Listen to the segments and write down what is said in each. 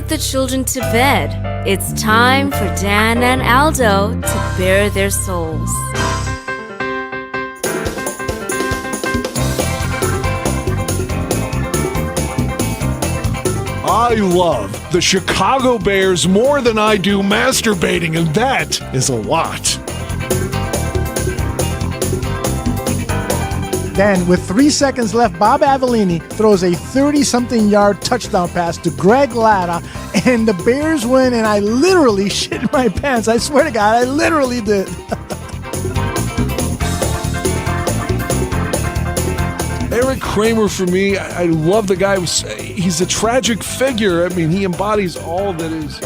put the children to bed. It's time for Dan and Aldo to bare their souls. I love the Chicago Bears more than I do masturbating, and that is a lot. Then, with 3 seconds left, Bob Avellini throws a 30-something-yard touchdown pass to Greg Latta, and the Bears win, and I literally shit my pants. I swear to God, I literally did. Eric Kramer, for me, I love the guy. He's a tragic figure. I mean, he embodies all that is.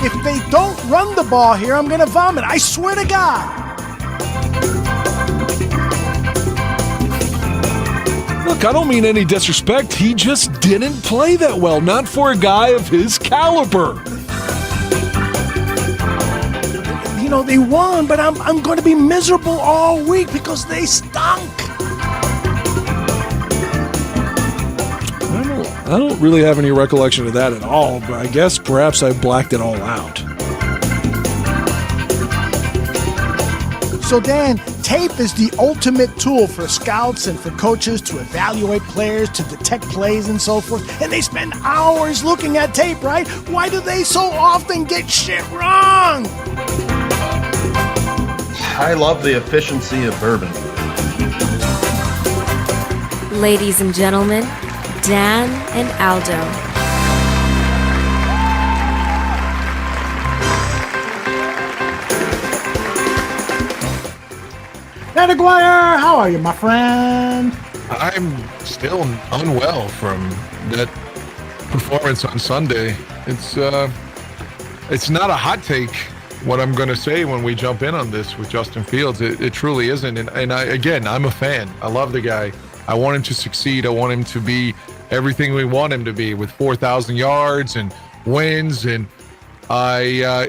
If they don't run the ball here, I'm going to vomit. I swear to God. Look, I don't mean any disrespect. He just didn't play that well. Not for a guy of his caliber. You know, they won, but I'm going to be miserable all week because they stunk. I don't really have any recollection of that at all, but I guess perhaps I blacked it all out. So, Dan, tape is the ultimate tool for scouts and for coaches to evaluate players, to detect plays and so forth. And they spend hours looking at tape, right? Why do they so often get shit wrong? I love the efficiency of bourbon. Ladies and gentlemen, Dan and Aldo. Ned Aguirre, how are you, my friend? I'm still unwell from that performance on Sunday. It's not a hot take what I'm going to say when we jump in on this with Justin Fields. It truly isn't. And I'm a fan. I love the guy. I want him to succeed. I want him to be everything we want him to be with 4,000 yards and wins. And I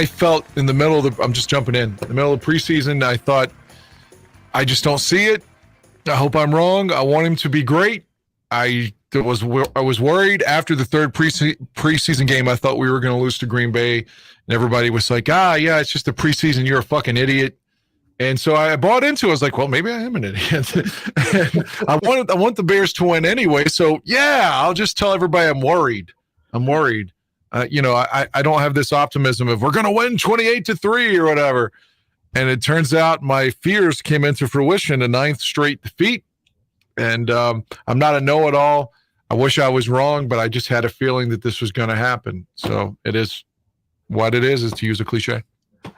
felt in the middle of I'm just jumping in the middle of preseason, I thought, I just don't see it. I hope I'm wrong. I want him to be great. I was worried after the third preseason game. I thought we were going to lose to Green Bay, and everybody was like, yeah, it's just a preseason. You're a fucking idiot. And so I bought into it. I was like, well, maybe I am an idiot. And I want the Bears to win anyway. So yeah, I'll just tell everybody I'm worried. I don't have this optimism of we're going to win 28-3 or whatever. And it turns out my fears came into fruition, a 9th straight defeat. And I'm not a know-it-all. I wish I was wrong, but I just had a feeling that this was going to happen. So it is what it is to use a cliche.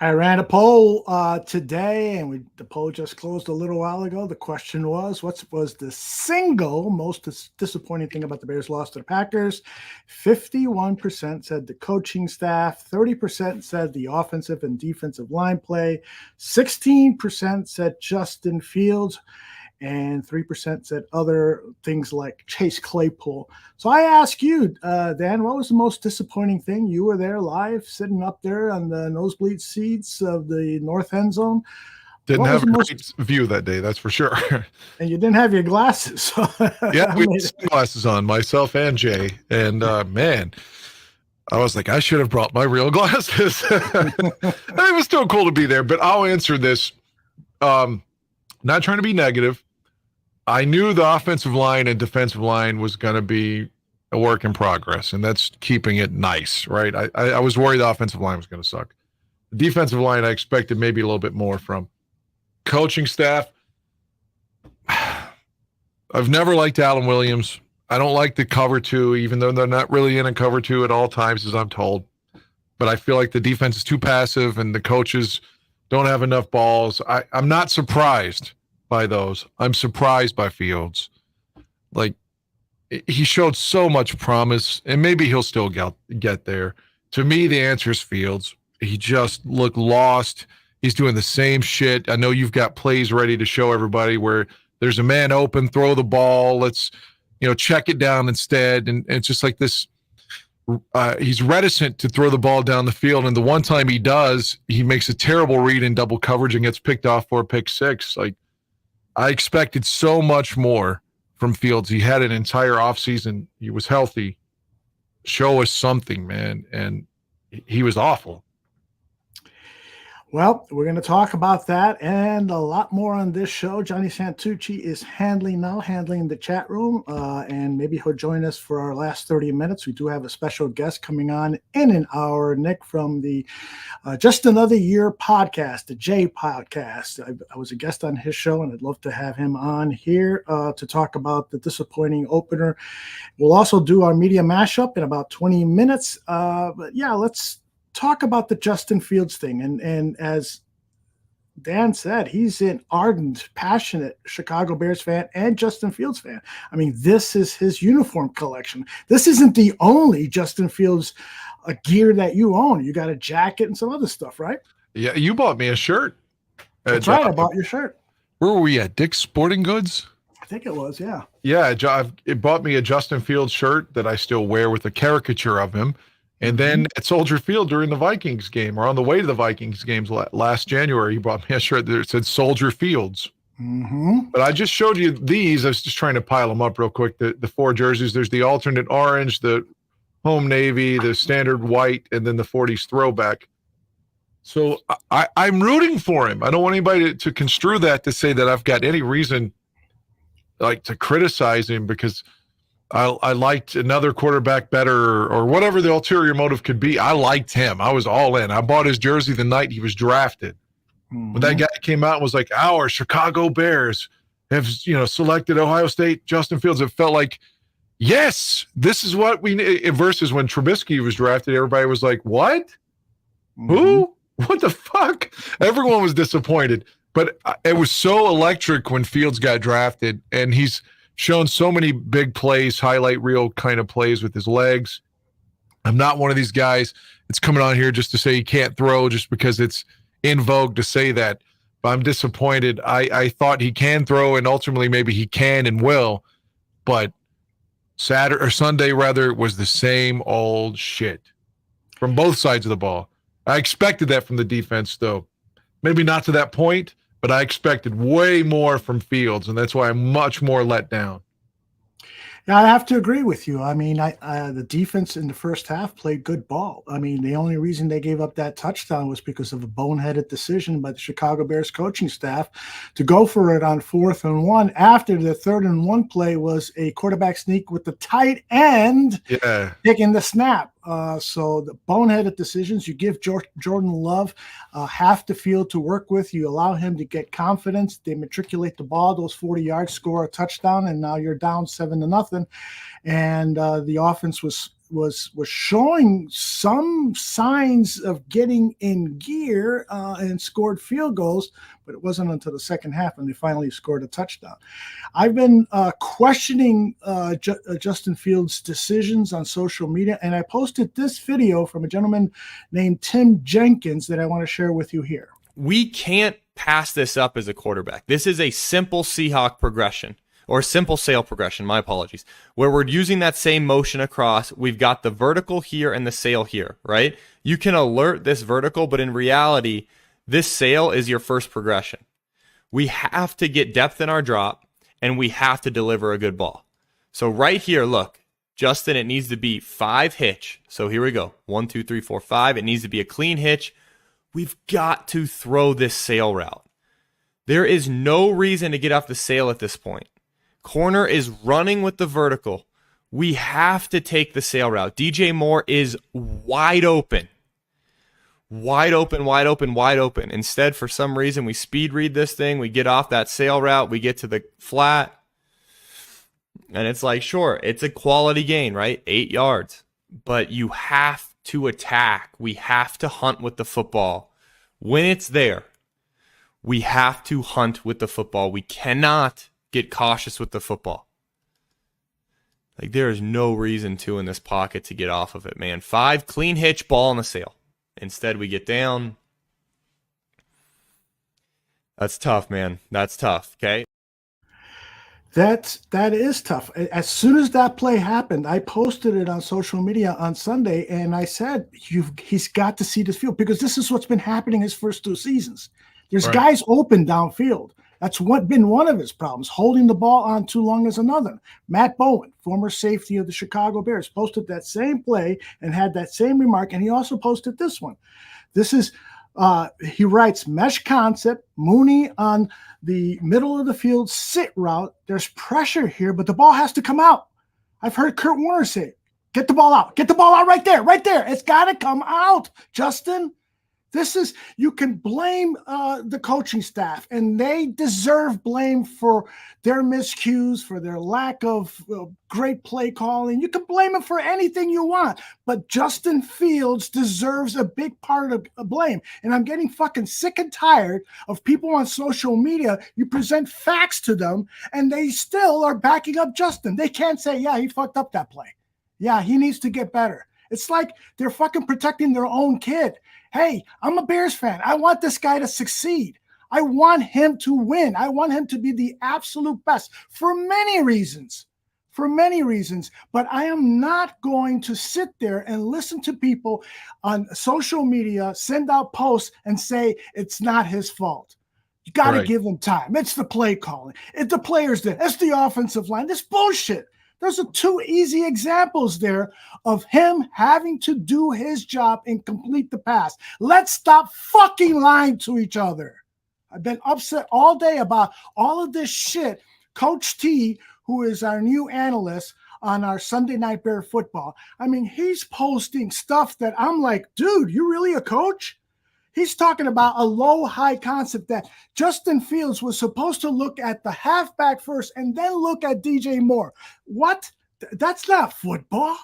I ran a poll today, and the poll just closed a little while ago. The question was, what was the single most disappointing thing about the Bears' loss to the Packers? 51% said the coaching staff, 30% said the offensive and defensive line play, 16% said Justin Fields, and 3% said other things like Chase Claypool. So I ask you, Dan, what was the most disappointing thing? You were there live, sitting up there on the nosebleed seats of the north end zone. Didn't have a great view that day, that's for sure. And you didn't have your glasses. So yeah, we had sunglasses on, myself and Jay. And man, I was like, I should have brought my real glasses. It was still cool to be there, but I'll answer this. Not trying to be negative. I knew the offensive line and defensive line was going to be a work in progress, and that's keeping it nice, right? I was worried the offensive line was going to suck. The defensive line, I expected maybe a little bit more from. Coaching staff, I've never liked Alan Williams. I don't like the cover two, even though they're not really in a cover two at all times, as I'm told. But I feel like the defense is too passive, and the coaches don't have enough balls. I'm not surprised by those. I'm surprised by Fields. Like, he showed so much promise, and maybe he'll still get there. To me, the answer is Fields. He just looked lost. He's doing the same shit. I know you've got plays ready to show everybody where there's a man open, throw the ball, let's check it down instead. And it's just like this. He's reticent to throw the ball down the field, and the one time he does, he makes a terrible read in double coverage and gets picked off for a pick six. Like, I expected so much more from Fields. He had an entire offseason. He was healthy. Show us something, man. And he was awful. Well, we're going to talk about that and a lot more on this show. Johnny Santucci is handling the chat room, and maybe he'll join us for our last 30 minutes. We do have a special guest coming on in an hour, Nick, from the Just Another Year podcast, the J podcast. I was a guest on his show, and I'd love to have him on here to talk about the disappointing opener. We'll also do our media mashup in about 20 minutes. But yeah, let's talk about the Justin Fields thing. And as Dan said, he's an ardent, passionate Chicago Bears fan and Justin Fields fan. I mean, this is his uniform collection. This isn't the only Justin Fields gear that you own. You got a jacket and some other stuff, right? Yeah, you bought me a shirt. That's right. I bought your shirt. Where were we at? Dick's Sporting Goods? I think it was, yeah. Yeah, it bought me a Justin Fields shirt that I still wear with a caricature of him. And then at Soldier Field during the Vikings game, or on the way to the Vikings games last January, he brought me a shirt that said Soldier Fields. But I just showed you these. I was just trying to pile them up real quick. The 4 jerseys. There's the alternate orange, the home navy, the standard white, and then the 40s throwback. So I'm rooting for him. I don't want anybody to construe that to say that I've got any reason to criticize him because I liked another quarterback better or whatever the ulterior motive could be. I liked him. I was all in. I bought his jersey the night he was drafted. When that guy came out and was like, our Chicago Bears have, selected Ohio State Justin Fields. It felt like, yes, this is what we need. Versus when Trubisky was drafted, everybody was like, what? Who? What the fuck? Everyone was disappointed. But it was so electric when Fields got drafted, and he's shown so many big plays, highlight reel kind of plays with his legs. I'm not one of these guys that's coming on here just to say he can't throw just because it's in vogue to say that. But I'm disappointed. I thought he can throw, and ultimately maybe he can and will. But Sunday was the same old shit from both sides of the ball. I expected that from the defense, though. Maybe not to that point, but I expected way more from Fields, and that's why I'm much more let down. Yeah, I have to agree with you. I mean, the defense in the first half played good ball. I mean, the only reason they gave up that touchdown was because of a boneheaded decision by the Chicago Bears coaching staff to go for it on 4th and 1 after the 3rd and 1 play was a quarterback sneak with the tight end taking the snap. So the boneheaded decisions, you give Jordan Love half the field to work with. You allow him to get confidence. They matriculate the ball, those 40 yards, score a touchdown, and now you're down 7-0. And the offense was showing some signs of getting in gear and scored field goals, but it wasn't until the second half when they finally scored a touchdown. I've been questioning Justin Fields' decisions on social media, and I posted this video from a gentleman named Tim Jenkins that I want to share with you here. We can't pass this up as a quarterback. This is a simple Seahawk progression. Or simple sail progression, my apologies, where we're using that same motion across. We've got the vertical here and the sail here, right? You can alert this vertical, but in reality, this sail is your first progression. We have to get depth in our drop, and we have to deliver a good ball. So right here, look, Justin, it needs to be 5 hitch. So here we go, 1, 2, 3, 4, 5. It needs to be a clean hitch. We've got to throw this sail route. There is no reason to get off the sail at this point. Corner is running with the vertical. We have to take the sail route. DJ Moore is wide open. Wide open, wide open, wide open. Instead, for some reason, we speed read this thing. We get off that sail route. We get to the flat. And it's like, sure, it's a quality gain, right? 8 yards. But you have to attack. We have to hunt with the football. When it's there, we have to hunt with the football. We cannot get cautious with the football. Like, there is no reason to in this pocket to get off of it, man. 5, clean hitch, ball on the sail. Instead, we get down. That's tough, man. That's tough, okay? That is tough. As soon as that play happened, I posted it on social media on Sunday, and I said, he's got to see this field because this is what's been happening his first 2 seasons. There's guys open downfield. That's been one of his problems. Holding the ball on too long is another. Matt Bowen, former safety of the Chicago Bears, posted that same play and had that same remark, and he also posted this one. This is, he writes, mesh concept, Mooney on the middle of the field sit route. There's pressure here, but the ball has to come out. I've heard Kurt Warner say, get the ball out. Get the ball out right there, right there. It's got to come out, Justin. You can blame the coaching staff, and they deserve blame for their miscues, for their lack of great play calling. You can blame them for anything you want, but Justin Fields deserves a big part of blame. And I'm getting fucking sick and tired of people on social media. You present facts to them, and they still are backing up Justin. They can't say, yeah, he fucked up that play. Yeah, he needs to get better. It's like they're fucking protecting their own kid. Hey, I'm a Bears fan. I want this guy to succeed. I want him to win. I want him to be the absolute best for many reasons. But I am not going to sit there and listen to people on social media send out posts and say it's not his fault. You got to give him time. It's the play calling. It's the players there. It's the offensive line. This bullshit. Those are two easy examples there of him having to do his job and complete the pass. Let's stop fucking lying to each other. I've been upset all day about all of this shit. Coach T, who is our new analyst on our Sunday Night Bear Football, I mean, he's posting stuff that I'm like, dude, you really a coach? He's talking about a low-high concept that Justin Fields was supposed to look at the halfback first and then look at DJ Moore. What? That's not football.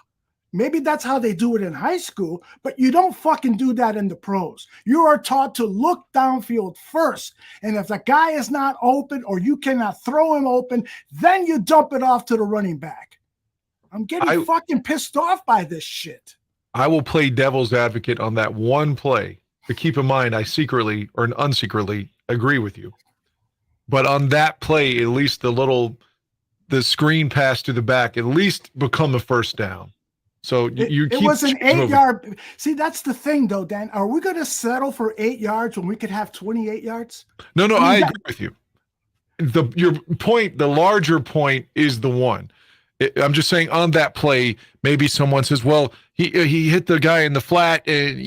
Maybe that's how they do it in high school, but you don't fucking do that in the pros. You are taught to look downfield first, and if the guy is not open or you cannot throw him open, then you dump it off to the running back. I'm getting fucking pissed off by this shit. I will play devil's advocate on that one play. But keep in mind, I secretly or unsecretly agree with you. But on that play, at least the screen pass to the back, at least become a first down. So it was an 8-yard. See, that's the thing, though, Dan. Are we going to settle for 8 yards when we could have 28 yards? No, I agree with you. Your point, the larger point, is the one. I'm just saying on that play, maybe someone says, well, he hit the guy in the flat and,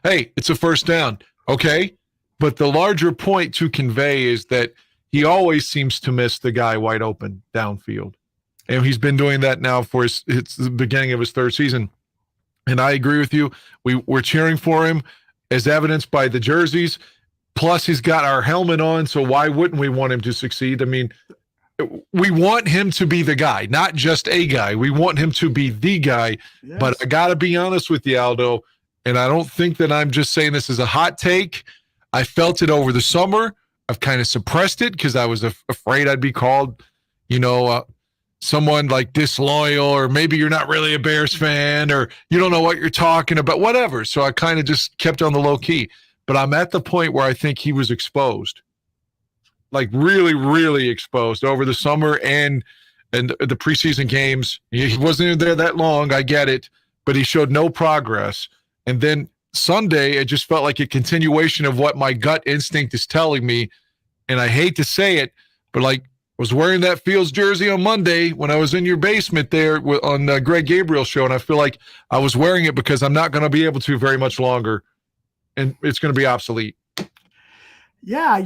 hey, it's a first down. Okay. But the larger point to convey is that he always seems to miss the guy wide open downfield. And he's been doing that now for it's the beginning of his third season. And I agree with you. We're cheering for him as evidenced by the jerseys. Plus he's got our helmet on. So why wouldn't we want him to succeed? I mean, we want him to be the guy, not just a guy. We want him to be the guy. Yes. But I got to be honest with you, Aldo, and I don't think that I'm just saying this as a hot take. I felt it over the summer. I've kind of suppressed it because I was afraid I'd be called, someone like disloyal, or maybe you're not really a Bears fan, or you don't know what you're talking about, whatever. So I kind of just kept on the low key. But I'm at the point where I think he was exposed. Like really, really exposed over the summer and the preseason games. He wasn't even there that long. I get it, but he showed no progress. And then Sunday, it just felt like a continuation of what my gut instinct is telling me. And I hate to say it, but like was wearing that Fields jersey on Monday when I was in your basement there on the Greg Gabriel show. And I feel like I was wearing it because I'm not going to be able to very much longer. And it's going to be obsolete. Yeah,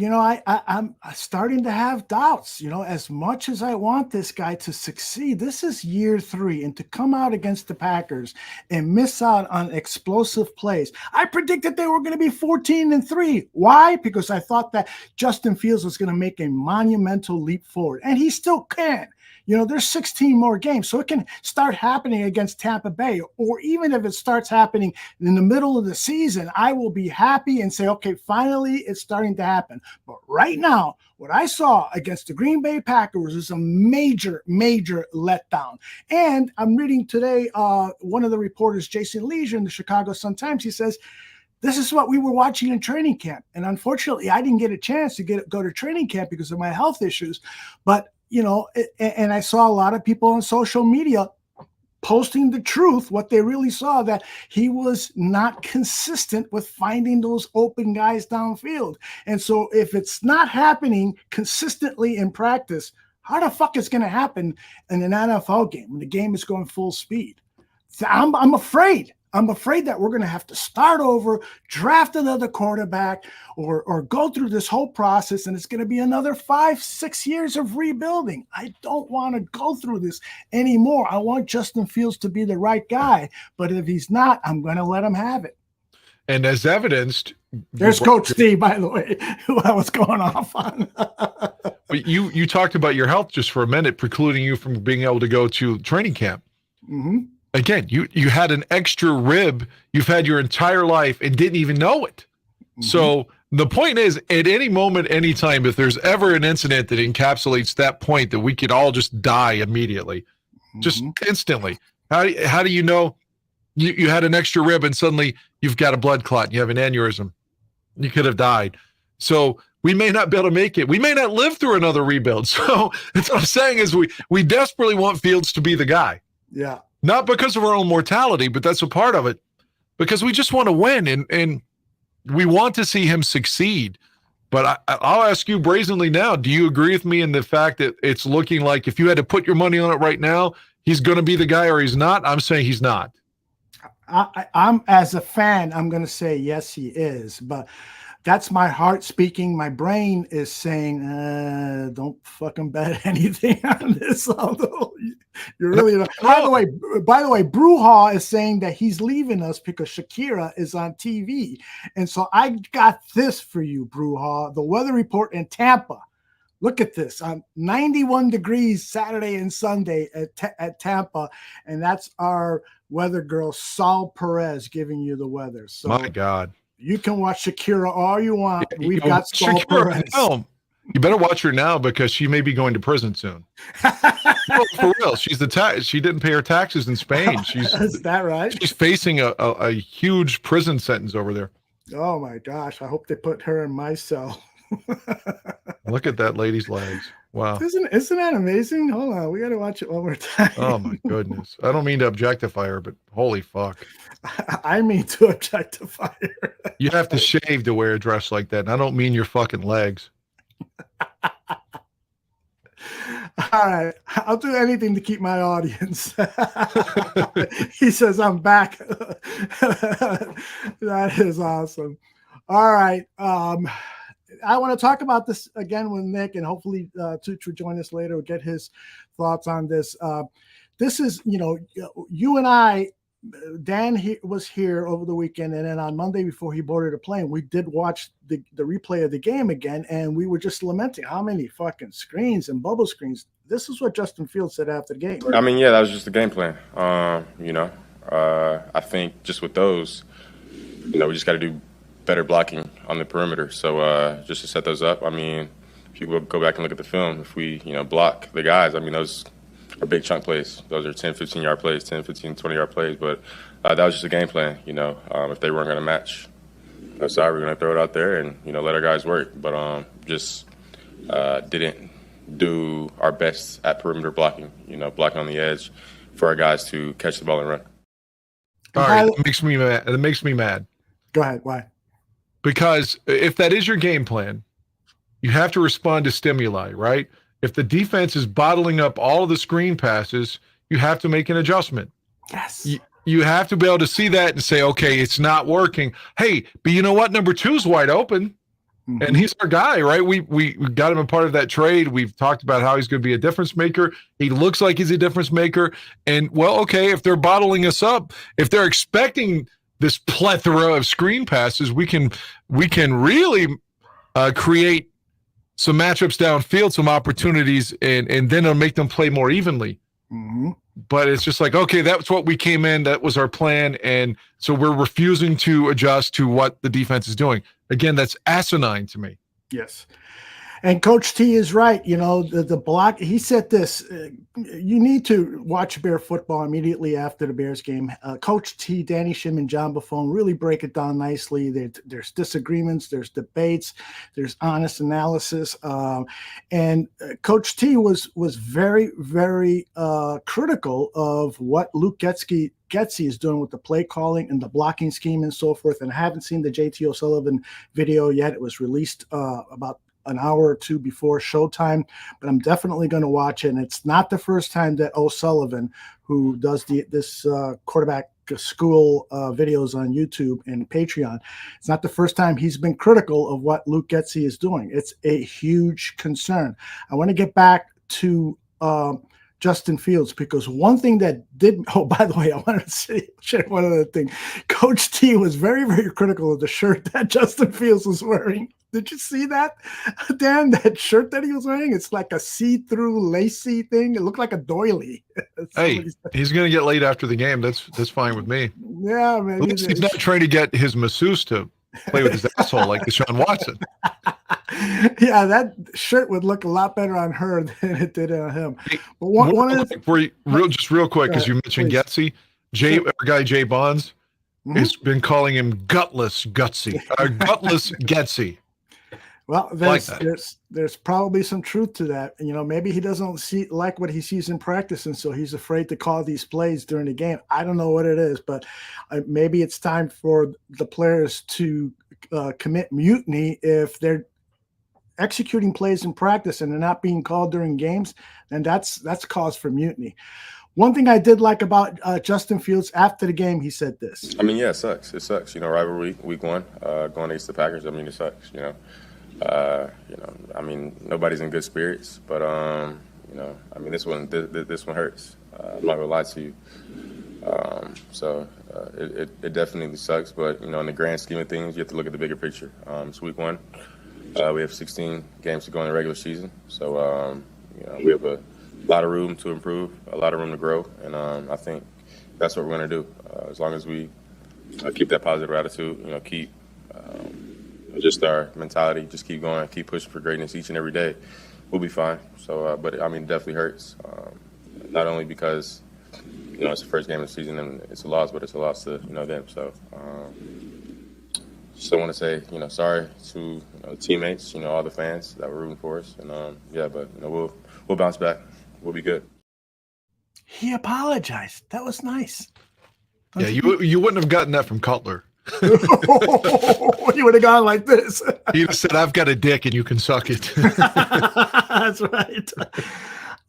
I'm starting to have doubts. As much as I want this guy to succeed, this is year 3, and to come out against the Packers and miss out on explosive plays. I predicted they were going to be 14-3. Why? Because I thought that Justin Fields was going to make a monumental leap forward, and he still can. There's 16 more games, so it can start happening against Tampa Bay, or even if it starts happening in the middle of the season, I will be happy and say, okay, finally it's starting to happen. But right now, what I saw against the Green Bay Packers is a major, major letdown. And I'm reading today, one of the reporters, Jason Leisure in the Chicago Sun-Times, he says, this is what we were watching in training camp. And unfortunately, I didn't get a chance to go to training camp because of my health issues. But and I saw a lot of people on social media posting the truth, what they really saw, that he was not consistent with finding those open guys downfield. And so if it's not happening consistently in practice, how the fuck is going to happen in an NFL game when the game is going full speed? I'm afraid. I'm afraid that we're going to have to start over, draft another quarterback, or go through this whole process, and it's going to be another 5-6 years of rebuilding. I don't want to go through this anymore. I want Justin Fields to be the right guy, but if he's not, I'm going to let him have it. And as evidenced, there's Coach Steve, by the way, who I was going off on. you talked about your health just for a minute, precluding you from being able to go to training camp. Mm-hmm. Again, you had an extra rib you've had your entire life and didn't even know it. Mm-hmm. So the point is, at any moment, anytime, if there's ever an incident that encapsulates that point, that we could all just die immediately, just instantly. How do you know you had an extra rib and suddenly you've got a blood clot and you have an aneurysm? You could have died. So we may not be able to make it. We may not live through another rebuild. So that's what I'm saying is we desperately want Fields to be the guy. Yeah. Not because of our own mortality, but that's a part of it. Because we just want to win and we want to see him succeed. But I'll ask you brazenly now, do you agree with me in the fact that it's looking like if you had to put your money on it right now, he's going to be the guy or he's not? I'm saying he's not. I'm as a fan, I'm going to say yes, he is. But that's my heart speaking. My brain is saying, don't fucking bet anything on this. Although you're really not. By the way, Bruja is saying that he's leaving us because Shakira is on TV. And so I got this for you, Bruja. The weather report in Tampa. Look at this. 91 degrees Saturday and Sunday at Tampa. And that's our weather girl, Sol Perez, giving you the weather. So my God. You can watch Shakira all you want. We've got Sol Perez. No, you better watch her now because she may be going to prison soon. No, for real. She didn't pay her taxes in Spain. Is that right? She's facing a huge prison sentence over there. Oh my gosh. I hope they put her in my cell. Look at that lady's legs. Wow. Isn't that amazing? Hold on. We got to watch it one more time. Oh my goodness. I don't mean to objectify her, but holy fuck. I mean to objectify her. You have to shave to wear a dress like that. And I don't mean your fucking legs. All right. I'll do anything to keep my audience. He says, I'm back. That is awesome. All right. I want to talk about this again with Nick, and hopefully Tooch will join us later. We'll get his thoughts on this. This is, you and I, Dan was here over the weekend, and then on Monday before he boarded a plane, we did watch the replay of the game again, and we were just lamenting how many fucking screens and bubble screens. This is what Justin Fields said after the game. I mean, yeah, that was just the game plan. I think just with those, we just got to do better blocking on the perimeter. So just to set those up, I mean, if you go back and look at the film, if we, block the guys, I mean, those are big chunk plays. Those are 10, 15-yard plays, 10, 15, 20-yard plays. But that was just a game plan, if they weren't going to match. Sorry, we're going to throw it out there and, let our guys work. But just didn't do our best at perimeter blocking, blocking on the edge for our guys to catch the ball and run. All right, it makes me mad. It makes me mad. Go ahead. Why? Because if that is your game plan, you have to respond to stimuli, right? If the defense is bottling up all of the screen passes, you have to make an adjustment. Yes. You have to be able to see that and say, okay, it's not working. Hey, but you know what? Number 2 is wide open, and he's our guy, right? We got him a part of that trade. We've talked about how he's going to be a difference maker. He looks like he's a difference maker. And, well, okay, if they're bottling us up, if they're expecting this plethora of screen passes, we can really create some matchups downfield, some opportunities, and then it'll make them play more evenly. Mm-hmm. But it's just like, okay, that's what we came in. That was our plan. And so we're refusing to adjust to what the defense is doing. Again, that's asinine to me. Yes. And Coach T is right. You know, the block, he said this, you need to watch Bear football immediately after the Bears game. Coach T, Danny Shim, and John Buffone really break it down nicely. There's disagreements, there's debates, there's honest analysis. And Coach T was very, very critical of what Luke Getsy is doing with the play calling and the blocking scheme and so forth. And I haven't seen the JT O'Sullivan video yet. It was released about an hour or two before showtime, but I'm definitely going to watch it. And it's not the first time that O'Sullivan, who does this quarterback school videos on YouTube and Patreon, it's not the first time he's been critical of what Luke Getsy is doing. It's a huge concern. I want to get back to Justin Fields, because one thing that did, oh, by the way, I wanted to share one other thing. Coach T was very, very critical of the shirt that Justin Fields was wearing. Did you see that, Dan? That shirt that he was wearing? It's like a see-through lacy thing. It looked like a doily. Hey, he's going to get laid after the game. That's fine with me. Yeah, man. At least he's not trying to get his masseuse to play with his asshole like Deshaun Watson. Yeah, that shirt would look a lot better on her than it did on him. But one of the, real quick, because you mentioned Getsy, our guy Jay Bonds has been calling him gutless Getsy. Well, there's probably some truth to that. You know, maybe he doesn't like what he sees in practice, and so he's afraid to call these plays during the game. I don't know what it is, but maybe it's time for the players to commit mutiny if they're executing plays in practice and they're not being called during games. Then that's cause for mutiny. One thing I did like about Justin Fields after the game, he said this. I mean, yeah, it sucks. It sucks. You know, rivalry week one, going against the Packers. I mean, it sucks. You know, I mean, nobody's in good spirits, but you know, I mean, this one hurts. I'm not gonna lie to you. So it definitely sucks, but you know, in the grand scheme of things, you have to look at the bigger picture. It's week one. We have 16 games to go in the regular season, so you know, we have a lot of room to improve, a lot of room to grow, and I think that's what we're going to do. As long as we keep that positive attitude, you know, keep just our mentality, just keep going, keep pushing for greatness each and every day, we'll be fine. So, but I mean, it definitely hurts, not only because you know it's the first game of the season and it's a loss, but it's a loss to them. So. Just want to say, you know, sorry to teammates, you know, all the fans that were rooting for us, and yeah, but you know, we'll bounce back. We'll be good. He apologized. That was nice. Yeah, you wouldn't have gotten that from Cutler. You would have gone like this. He'd have said, "I've got a dick, and you can suck it." That's right.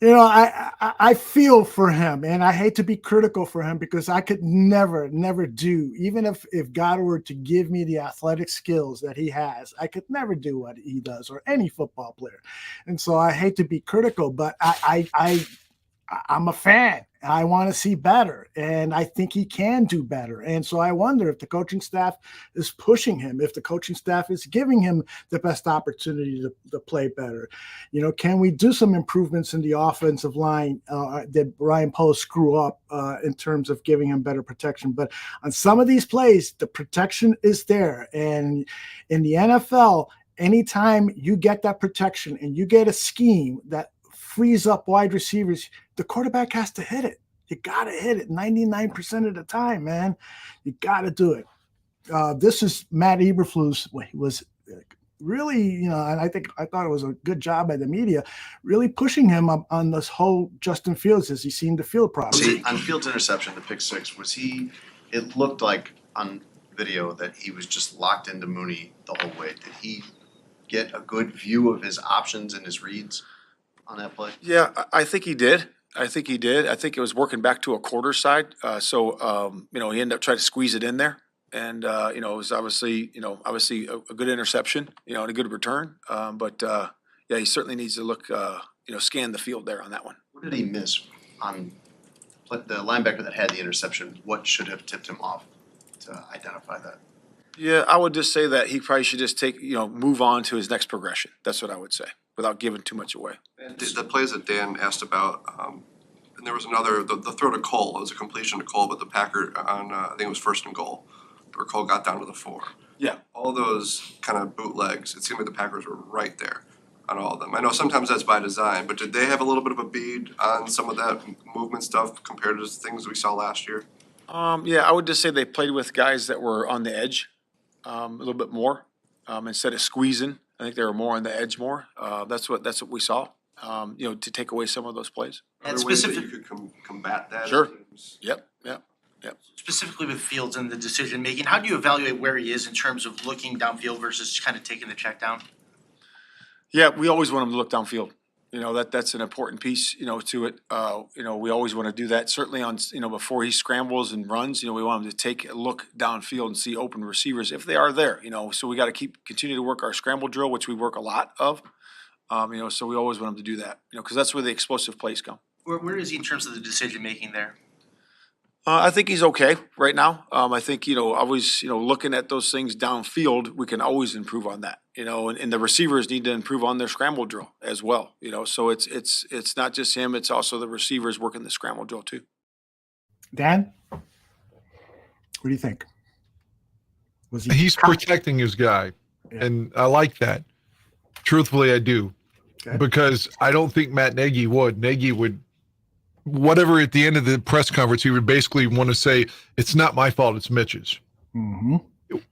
You know, I feel for him, and I hate to be critical for him because I could never do, even if God were to give me the athletic skills that he has, I could never do what he does or any football player. And so I hate to be critical, but I'm a fan. I want to see better, and I think he can do better. And so I wonder if the coaching staff is pushing him, if the coaching staff is giving him the best opportunity to play better. You know, can we do some improvements in the offensive line that Ryan Poe screw up in terms of giving him better protection? But on some of these plays, the protection is there. And in the NFL, anytime you get that protection and you get a scheme that frees up wide receivers, the quarterback has to hit it. You got to hit it 99% of the time, man. You got to do it. This is Matt Eberflus. He was really, you know, and I thought it was a good job by the media, really pushing him up on this whole Justin Fields as he seemed to field properly. See, on Fields' interception, the pick six, it looked like on video that he was just locked into Mooney the whole way. Did he get a good view of his options and his reads on that play? Yeah, I think he did. I think it was working back to a quarter side. So you know, he ended up trying to squeeze it in there. And, you know, it was obviously a good interception, you know, and a good return. But yeah, he certainly needs to look, you know, scan the field there on that one. What did he miss on the linebacker that had the interception? What should have tipped him off to identify that? Yeah, I would just say that he probably should just move on to his next progression. That's what I would say, without giving too much away. The plays that Dan asked about, and there was another, the throw to Cole, it was a completion to Cole, but the Packer on, I think it was 1st and goal, where Cole got down to the 4. Yeah. All those kind of bootlegs, it seemed like the Packers were right there. all of them. I know sometimes that's by design, but did they have a little bit of a bead on some of that movement stuff compared to things we saw last year? Yeah, I would just say they played with guys that were on the edge a little bit more instead of squeezing. I think they were more on the edge more. That's what we saw. To take away some of those plays. And specifically, you could combat that. Sure. Yep. Specifically with Fields and the decision making, how do you evaluate where he is in terms of looking downfield versus kind of taking the check down? Yeah, we always want him to look downfield. That's an important piece, to it. We always want to do that. Certainly on, before he scrambles and runs, we want him to take a look downfield and see open receivers if they are there, So we got to continue to work our scramble drill, which we work a lot of. So we always want him to do that, because that's where the explosive plays come. Where is he in terms of the decision making there? I think he's okay right now. I think, always, looking at those things downfield, we can always improve on that, and the receivers need to improve on their scramble drill as well, so it's not just him, it's also the receivers working the scramble drill too. Dan, what do you think? He's protecting his guy, and I like that. Truthfully, I do, because I don't think Matt Nagy would. Nagy would, whatever at the end of the press conference, he would basically want to say, it's not my fault, it's Mitch's. Mm-hmm.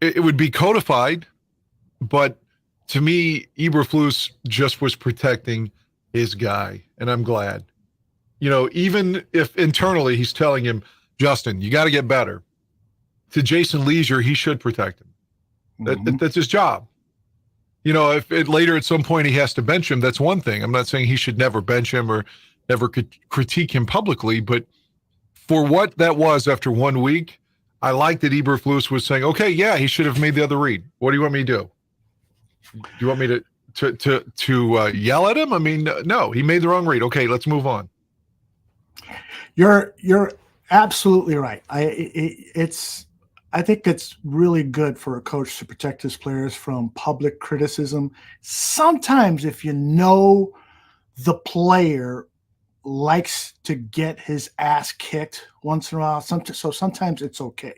It would be codified, but to me, Eberflus just was protecting his guy, and I'm glad. Even if internally he's telling him, Justin, you got to get better. To Jason Leisure, he should protect him. That's his job. If later at some point he has to bench him, that's one thing. I'm not saying he should never bench him or never critique him publicly, but for what that was after 1 week, I like that Eberflus was saying, okay, yeah, he should have made the other read. What do you want me to do? Do you want me to yell at him? I mean, no, he made the wrong read. Okay, let's move on. You're absolutely right. I think it's really good for a coach to protect his players from public criticism. Sometimes if the player likes to get his ass kicked once in a while, so sometimes it's okay.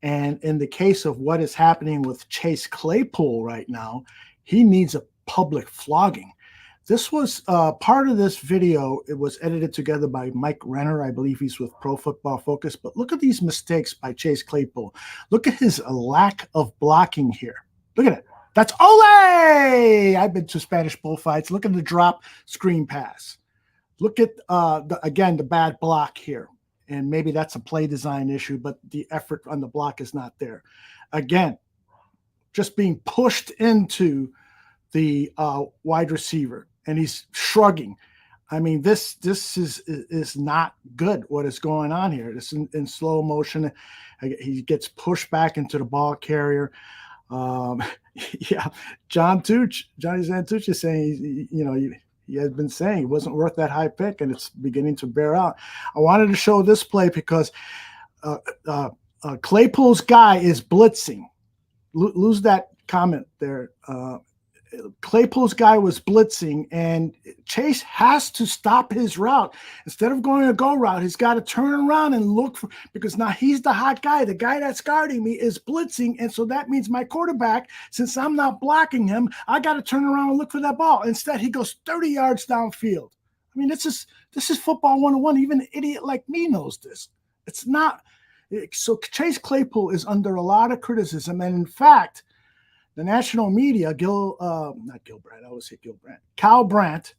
And in the case of what is happening with Chase Claypool right now, he needs a public flogging. This was part of this video. It was edited together by Mike Renner. I believe he's with Pro Football Focus. But look at these mistakes by Chase Claypool. Look at his lack of blocking here. Look at it. That's Ole! I've been to Spanish bullfights. Look at the drop screen pass. Look at, the bad block here. And maybe that's a play design issue, but the effort on the block is not there. Again, just being pushed into the wide receiver, and he's shrugging. I mean, this is not good, what is going on here. It's in slow motion. He gets pushed back into the ball carrier. Johnny Zantucci is saying, he has been saying he wasn't worth that high pick, and it's beginning to bear out. I wanted to show this play because Claypool's guy is blitzing. Lose that comment there. Claypool's guy was blitzing, and Chase has to stop his route. Instead of going a go route, he's got to turn around and look for, because now he's the hot guy. The guy that's guarding me is blitzing, and so that means my quarterback, since I'm not blocking him, I got to turn around and look for that ball. Instead, he goes 30 yards downfield. I mean, this is football 101. Even an idiot like me knows this. It's not. So Chase Claypool is under a lot of criticism, and in fact, the national media, Kyle Brandt,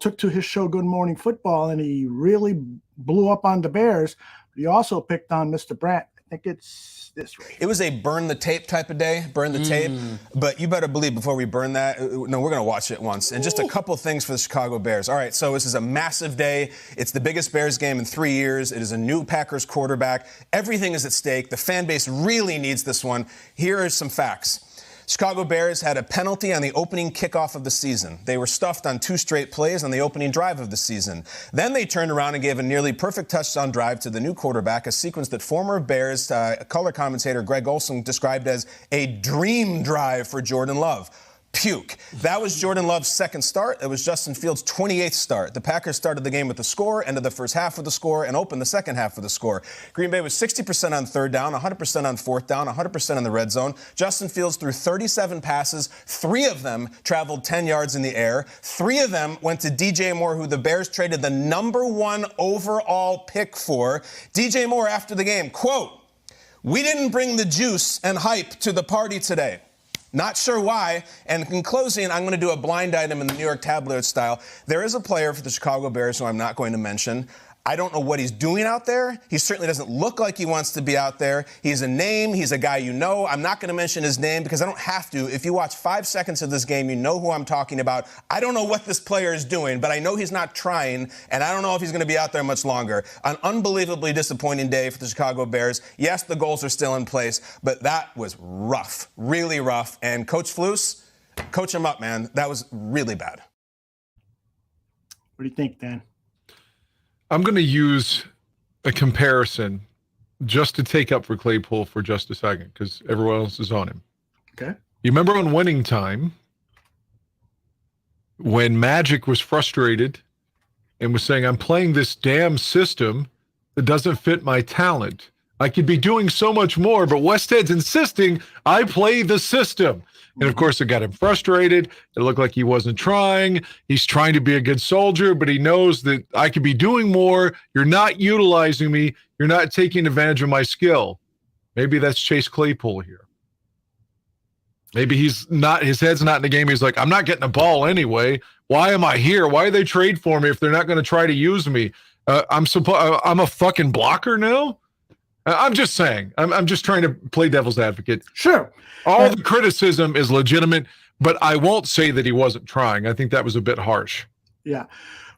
took to his show Good Morning Football, and he really blew up on the Bears. But he also picked on Mr. Brandt. I think it's this right here. It was a burn the tape type of day, burn the tape. But you better believe before we burn that, no, we're going to watch it once. And just a couple things for the Chicago Bears. All right, so this is a massive day. It's the biggest Bears game in 3 years. It is a new Packers quarterback. Everything is at stake. The fan base really needs this one. Here are some facts. Chicago Bears had a penalty on the opening kickoff of the season. They were stuffed on 2 straight plays on the opening drive of the season. Then they turned around and gave a nearly perfect touchdown drive to the new quarterback, a sequence that former Bears color commentator Greg Olson described as a dream drive for Jordan Love. puke. That was Jordan Love's second start. It was Justin Fields' 28th start. The Packers started the game with the score, ended the first half with the score, and opened the second half with the score. Green Bay was 60% on third down, 100% on fourth down, 100% in the red zone. Justin Fields threw 37 passes. 3 of them traveled 10 yards in the air. 3 of them went to DJ Moore, who the Bears traded the #1 overall pick for. DJ Moore after the game, quote, "We didn't bring the juice and hype to the party today. Not sure why." And in closing, I'm going to do a blind item in the New York tabloid style. There is a player for the Chicago Bears who I'm not going to mention. I don't know what he's doing out there. He certainly doesn't look like he wants to be out there. He's a name. He's a guy you know. I'm not going to mention his name because I don't have to. If you watch 5 seconds of this game, you know who I'm talking about. I don't know what this player is doing, but I know he's not trying, and I don't know if he's going to be out there much longer. An unbelievably disappointing day for the Chicago Bears. Yes, the goals are still in place, but that was rough, really rough. And Coach Flus, coach him up, man. That was really bad. What do you think, Dan? I'm going to use a comparison just to take up for Claypool for just a second because everyone else is on him. Okay. You remember on Winning Time when Magic was frustrated and was saying, "I'm playing this damn system that doesn't fit my talent. I could be doing so much more, but Westhead's insisting I play the system." And of course, it got him frustrated. It looked like he wasn't trying. He's trying to be a good soldier, but he knows that I could be doing more. You're not utilizing me. You're not taking advantage of my skill. Maybe that's Chase Claypool here. Maybe he's not, his head's not in the game. He's like, I'm not getting the ball anyway. Why am I here? Why do they trade for me if they're not going to try to use me? I'm a fucking blocker now? I'm just saying. I'm just trying to play devil's advocate. Sure. All the criticism is legitimate, but I won't say that he wasn't trying. I think that was a bit harsh. Yeah.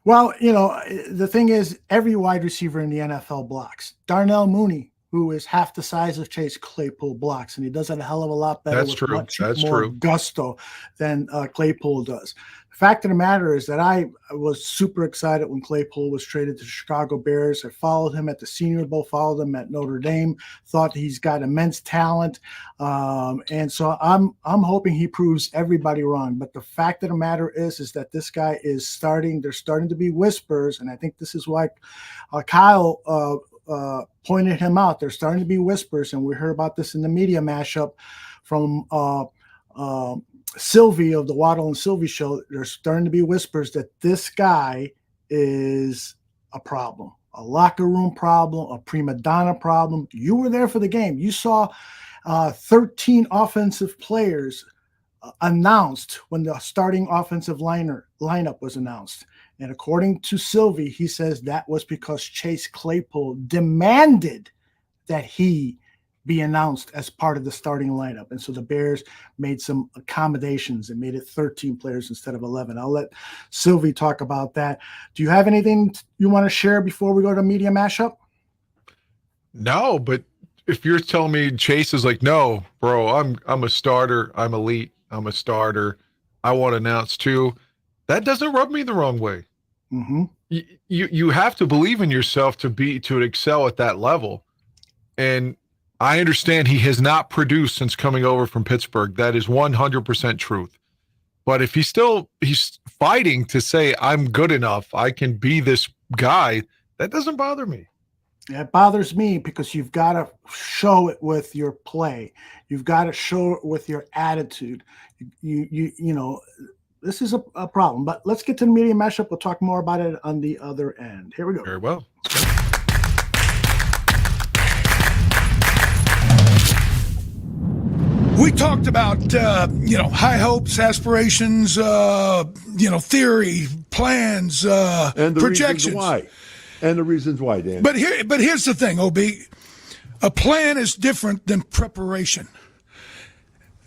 Well, you know, the thing is, every wide receiver in the NFL blocks. Darnell Mooney, who is half the size of Chase Claypool, blocks, and he does it a hell of a lot better. That's with true. much That's more true. gusto than Claypool does. The fact of the matter is that I was super excited when Claypool was traded to the Chicago Bears. I followed him at the Senior Bowl, followed him at Notre Dame, thought he's got immense talent. And so I'm hoping he proves everybody wrong. But the fact of the matter is that this guy is starting, there's starting to be whispers, and I think this is why Kyle pointed him out. There's starting to be whispers, and we heard about this in the media mashup from Sylvie of the Waddle and Sylvie show. There's starting to be whispers that this guy is a problem, a locker room problem, a prima donna problem. You were there for the game. You saw 13 offensive players announced when the starting offensive lineup was announced. And according to Sylvie, he says that was because Chase Claypool demanded that he be announced as part of the starting lineup. And so the Bears made some accommodations and made it 13 players instead of 11. I'll let Sylvie talk about that. Do you have anything you want to share before we go to media mashup? No, but if you're telling me Chase is like, no, bro, I'm a starter. I'm elite. I'm a starter. I want to announce too. That doesn't rub me the wrong way. Mm-hmm. You have to believe in yourself to excel at that level. And I understand he has not produced since coming over from Pittsburgh. That is 100% truth. But if he's fighting to say, I'm good enough, I can be this guy, that doesn't bother me. It bothers me because you've got to show it with your play. You've got to show it with your attitude. You know, this is a problem. But let's get to the media mashup. We'll talk more about it on the other end. Here we go. Very well. We talked about, high hopes, aspirations, theory, plans, and the projections. The reasons why, Dan. But here's the thing, OB. A plan is different than preparation.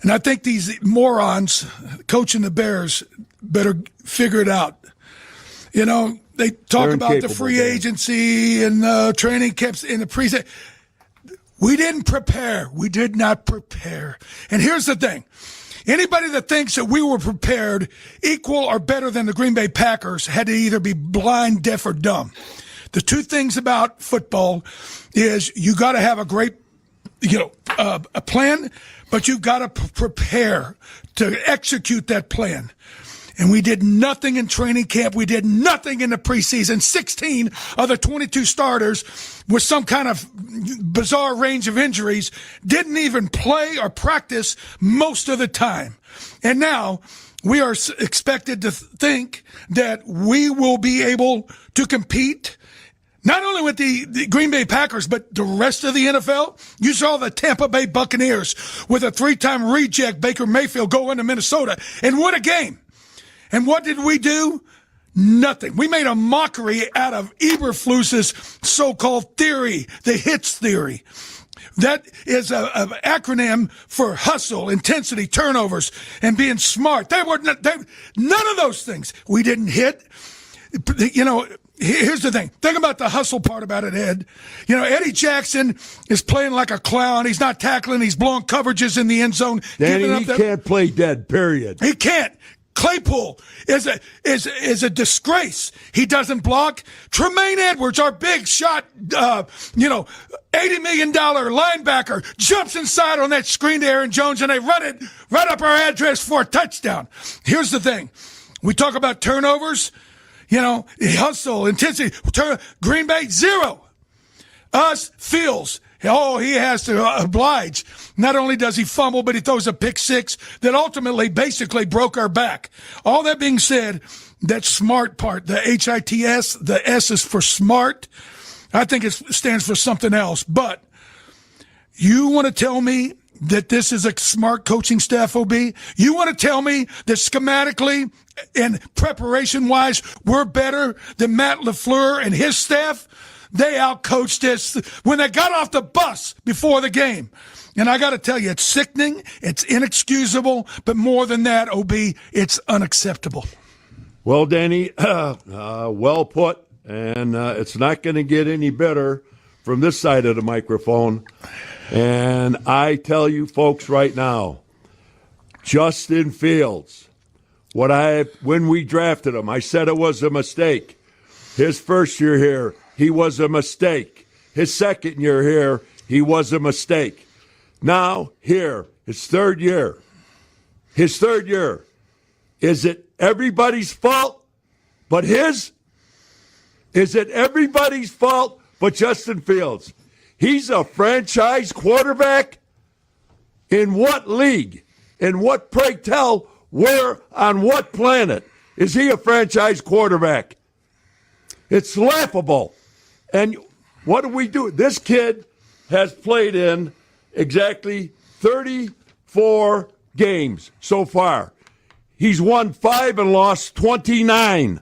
And I think these morons coaching the Bears better figure it out. You know, they talk about the free agency and training camps in the preseason. We didn't prepare. We did not prepare. And here's the thing. Anybody that thinks that we were prepared equal or better than the Green Bay Packers had to either be blind, deaf, or dumb. The two things about football is you got to have a great a plan, but you've got to prepare to execute that plan. And we did nothing in training camp. We did nothing in the preseason. 16 of the 22 starters with some kind of bizarre range of injuries didn't even play or practice most of the time. And now we are expected to think that we will be able to compete not only with the Green Bay Packers, but the rest of the NFL. You saw the Tampa Bay Buccaneers with a 3-time reject Baker Mayfield go into Minnesota and win a game. And what did we do? Nothing. We made a mockery out of Eberflus's so-called theory, the HITS theory. That is an acronym for hustle, intensity, turnovers, and being smart. None of those things. We didn't hit. Here's the thing. Think about the hustle part about it, Ed. Eddie Jackson is playing like a clown. He's not tackling. He's blowing coverages in the end zone. Danny, he can't play dead, period. He can't. Claypool is a disgrace. He doesn't block. Tremaine Edwards, our big shot, $80 million linebacker, jumps inside on that screen to Aaron Jones, and they run it right up our address for a touchdown. Here's the thing. We talk about turnovers, hustle, intensity. Green Bay, 0. Us, Fields. Oh, he has to oblige. Not only does he fumble, but he throws a pick six that ultimately basically broke our back. All that being said, that smart part, the HITS, the S is for smart. I think it stands for something else. But you want to tell me that this is a smart coaching staff, OB? You want to tell me that schematically and preparation-wise, we're better than Matt LaFleur and his staff? They outcoached us when they got off the bus before the game. And I got to tell you, it's sickening, it's inexcusable, but more than that, OB, it's unacceptable. Well, Danny, well put, and it's not going to get any better from this side of the microphone. And I tell you folks right now, Justin Fields, when we drafted him, I said it was a mistake. His first year here, he was a mistake. His second year here, he was a mistake. Now, here, his third year. Is it everybody's fault but his? Is it everybody's fault but Justin Fields? He's a franchise quarterback? In what league? In what, pray tell, where, on what planet is he a franchise quarterback? It's laughable. And what do we do? This kid has played in exactly 34 games so far. He's won 5 and lost 29.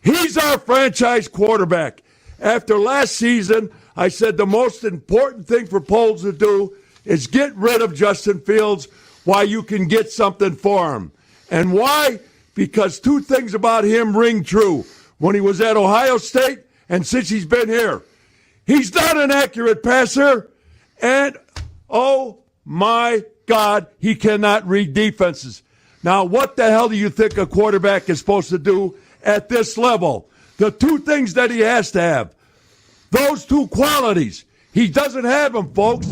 He's our franchise quarterback. After last season, I said the most important thing for Poles to do is get rid of Justin Fields while you can get something for him. And why? Because 2 things about him ring true. When he was at Ohio State and since he's been here, he's not an accurate passer. And, oh, my God, he cannot read defenses. Now, what the hell do you think a quarterback is supposed to do at this level? The 2 things that he has to have, those 2 qualities, he doesn't have them, folks.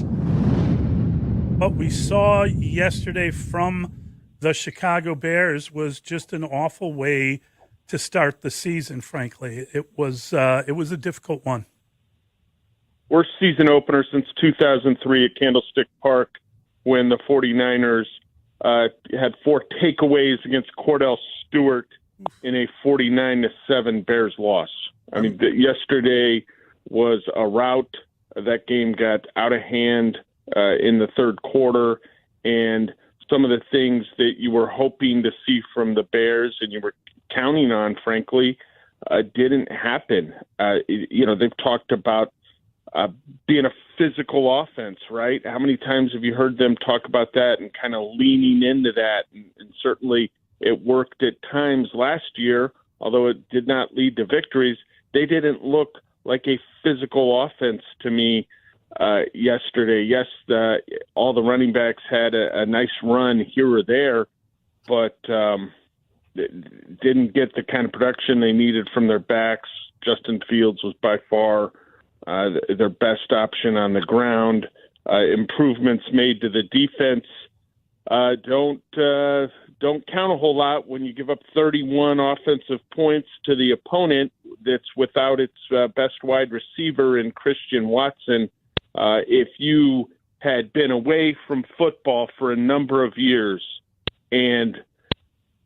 What we saw yesterday from the Chicago Bears was just an awful way to start the season, frankly. It was a difficult one. Worst season opener since 2003 at Candlestick Park when the 49ers had 4 takeaways against Cordell Stewart in a 49-7 Bears loss. I mean, yesterday was a rout. That game got out of hand in the third quarter, and some of the things that you were hoping to see from the Bears and you were counting on, frankly, didn't happen. They've talked about being a physical offense, right? How many times have you heard them talk about that and kind of leaning into that? And certainly it worked at times last year, although it did not lead to victories. They didn't look like a physical offense to me yesterday. Yes, all the running backs had a nice run here or there, but didn't get the kind of production they needed from their backs. Justin Fields was by far their best option on the ground. improvements made to the defense. Don't count a whole lot when you give up 31 offensive points to the opponent that's without its best wide receiver in Christian Watson. If you had been away from football for a number of years and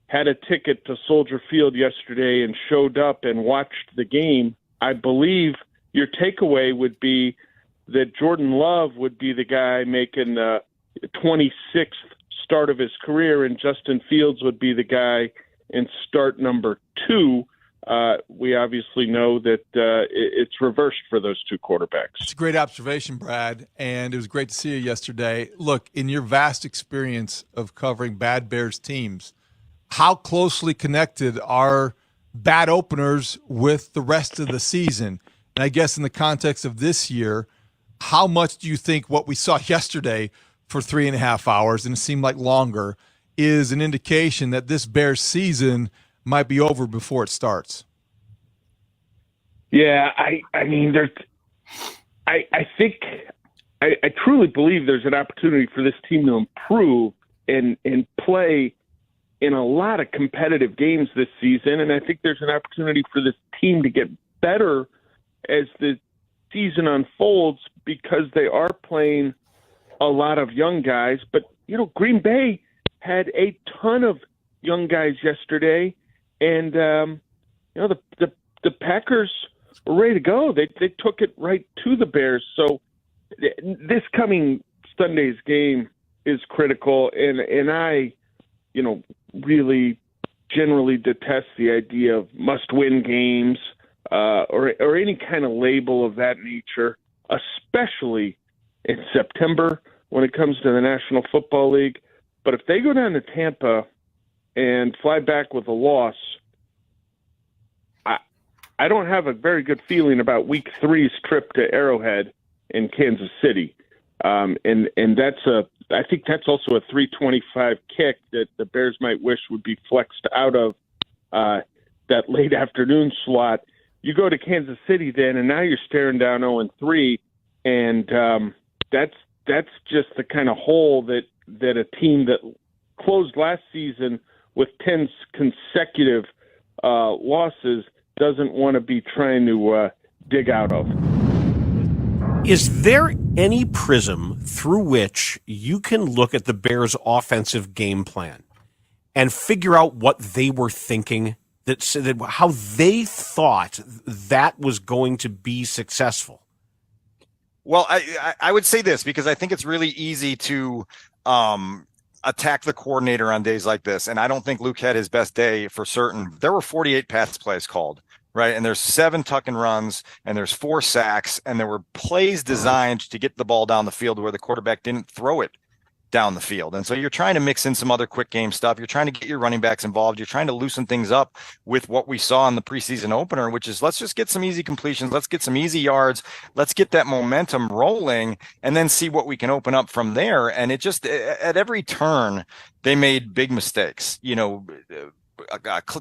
had a ticket to Soldier Field yesterday and showed up and watched the game, I believe your takeaway would be that Jordan Love would be the guy making the 26th start of his career, and Justin Fields would be the guy in start number 2. We obviously know that it's reversed for those two quarterbacks. It's a great observation, Brad, and it was great to see you yesterday. Look, in your vast experience of covering bad Bears teams, how closely connected are bad openers with the rest of the season? And I guess in the context of this year, how much do you think what we saw yesterday for 3.5 hours, and it seemed like longer, is an indication that this Bears season might be over before it starts? Yeah, I mean, I think I truly believe there's an opportunity for this team to improve and play in a lot of competitive games this season, and I think there's an opportunity for this team to get better as the season unfolds because they are playing a lot of young guys. But, you know, Green Bay had a ton of young guys yesterday, and, you know, the Packers were ready to go. They took it right to the Bears. So this coming Sunday's game is critical, and I, you know, really generally detest the idea of must-win games or any kind of label of that nature, especially in September when it comes to the National Football League. But if they go down to Tampa and fly back with a loss, I don't have a very good feeling about Week 3's trip to Arrowhead in Kansas City. And I think that's also a 325 kick that the Bears might wish would be flexed out of that late afternoon slot. You go to Kansas City then, and now you're staring down 0-3, and that's just the kind of hole that a team that closed last season with 10 consecutive losses doesn't want to be trying to dig out of. Is there any prism through which you can look at the Bears' offensive game plan and figure out what they were thinking, that how they thought that was going to be successful? Well, I would say this because I think it's really easy to attack the coordinator on days like this, and I don't think Luke had his best day for certain. There were 48 pass plays called, right? And there's 7 tuck and runs, and there's 4 sacks, and there were plays designed to get the ball down the field where the quarterback didn't throw it down the field. And so you're trying to mix in some other quick game stuff. You're trying to get your running backs involved. You're trying to loosen things up with what we saw in the preseason opener, which is let's just get some easy completions. Let's get some easy yards. Let's get that momentum rolling and then see what we can open up from there. And it just, at every turn, they made big mistakes. You know,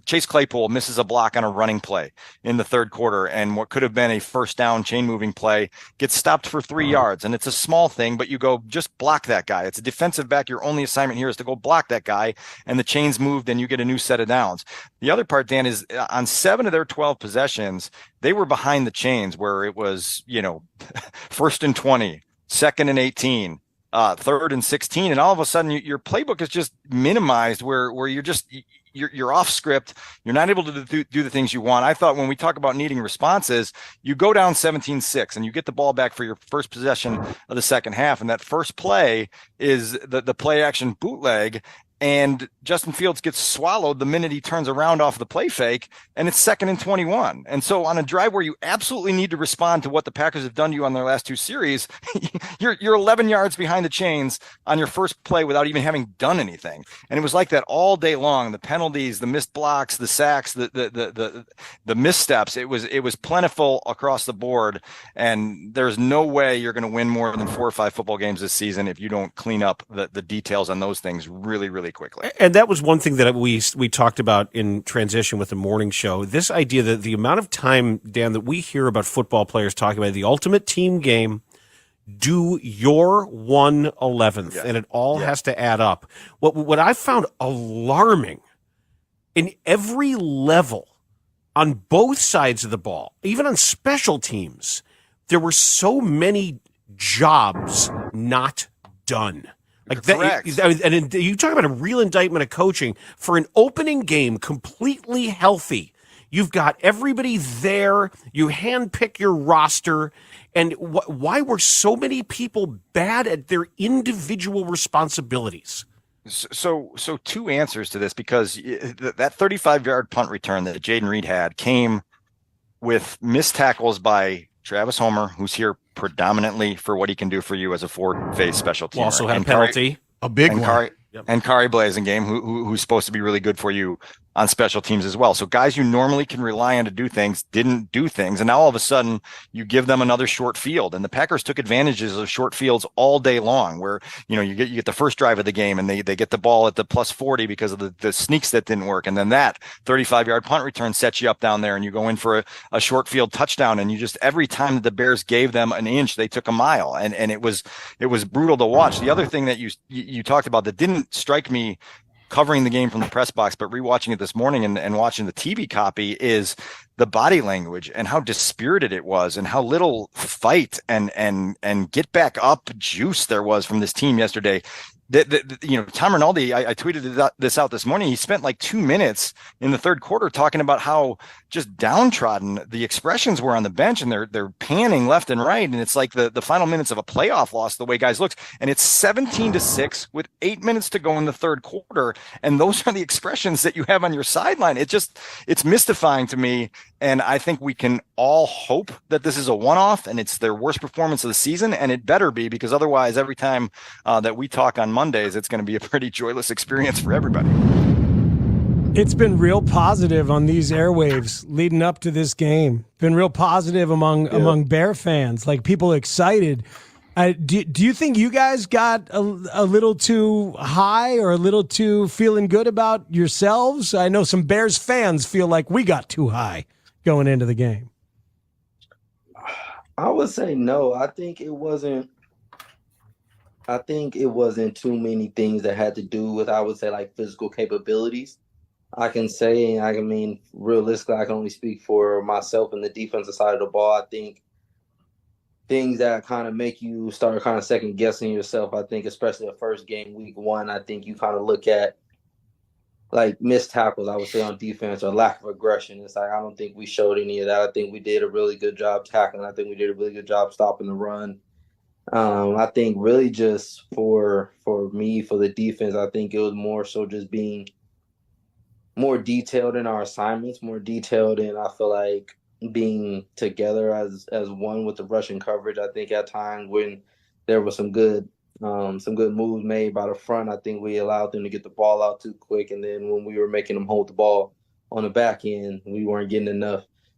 Chase Claypool misses a block on a running play in the third quarter, and what could have been a first down chain moving play gets stopped for 3 yards. And it's a small thing, but you go just block that guy. It's a defensive back. Your only assignment here is to go block that guy, and the chains moved and you get a new set of downs. The other part, Dan, is on 7 of their 12 possessions, they were behind the chains where it was, you know, 1st and 20, 2nd and 18, 3rd and 16. And all of a sudden your playbook is just minimized where you're just, you're off script. You're not able to do the things you want. I thought when we talk about needing responses, you go down 17-6 and you get the ball back for your first possession of the second half. And that first play is the play action bootleg. And Justin Fields gets swallowed the minute he turns around off the play fake, and it's 2nd and 21. And so on a drive where you absolutely need to respond to what the Packers have done to you on their last 2 series, you're 11 yards behind the chains on your first play without even having done anything. And it was like that all day long. The penalties, the missed blocks, the sacks, the missteps. It was plentiful across the board. And there's no way you're going to win more than 4 or 5 football games this season if you don't clean up the details on those things really, really quickly. And that was one thing that we talked about in transition with the morning show. This idea that the amount of time, Dan, that we hear about football players talking about the ultimate team game, do your 1/11th, and it all has to add up. What I found alarming in every level on both sides of the ball, even on special teams, there were so many jobs not done. Like that, and you talk about a real indictment of coaching for an opening game, completely healthy. You've got everybody there. You handpick your roster, and why were so many people bad at their individual responsibilities? So two answers to this, because that 35-yard punt return that Jaden Reed had came with missed tackles by Travis Homer, who's here predominantly for what he can do for you as a forward-faced special teamer. Also had a penalty, a big one. And Kari Blasingame, who's supposed to be really good for you on special teams as well. So guys you normally can rely on to do things didn't do things, and now all of a sudden you give them another short field. And the Packers took advantages of short fields all day long, where you get the first drive of the game and they get the ball at the +40 because of the sneaks that didn't work, and then that 35-yard punt return sets you up down there, and you go in for a short field touchdown, and you just every time that the Bears gave them an inch, they took a mile, and it was brutal to watch. The other thing that you talked about that didn't strike me covering the game from the press box, but rewatching it this morning and watching the TV copy, is the body language and how dispirited it was, and how little fight and get back up juice there was from this team yesterday. Tom Rinaldi, I tweeted this out this morning. He spent like 2 minutes in the third quarter talking about how just downtrodden the expressions were on the bench, and they're panning left and right. And it's like the final minutes of a playoff loss, the way guys looked. And it's 17-6 with 8 minutes to go in the third quarter. And those are the expressions that you have on your sideline. It's mystifying to me. And I think we can all hope that this is a one-off and it's their worst performance of the season. And it better be, because otherwise every time that we talk on Mondays, it's going to be a pretty joyless experience for everybody. It's been real positive on these airwaves leading up to this game. Been real positive among Bear fans, like people excited. Do you think you guys got a little too high or a little too feeling good about yourselves? I know some Bears fans feel like we got too high going into the game. I would say no. I think it wasn't too many things that had to do with, I would say, like physical capabilities. I can say, realistically, I can only speak for myself and the defensive side of the ball. I think things that kind of make you start kind of second guessing yourself, I think, especially the first game, week one, I think you kind of look at like missed tackles, I would say, on defense, or lack of aggression. It's like, I don't think we showed any of that. I think we did a really good job tackling. I think we did a really good job stopping the run. I think really just for me, for the defense, I think it was more so just being more detailed in our assignments, more detailed in, I feel like, being together as one with the rushing coverage. I think at times when there was some good moves made by the front, I think we allowed them to get the ball out too quick, and then when we were making them hold the ball on the back end, we weren't getting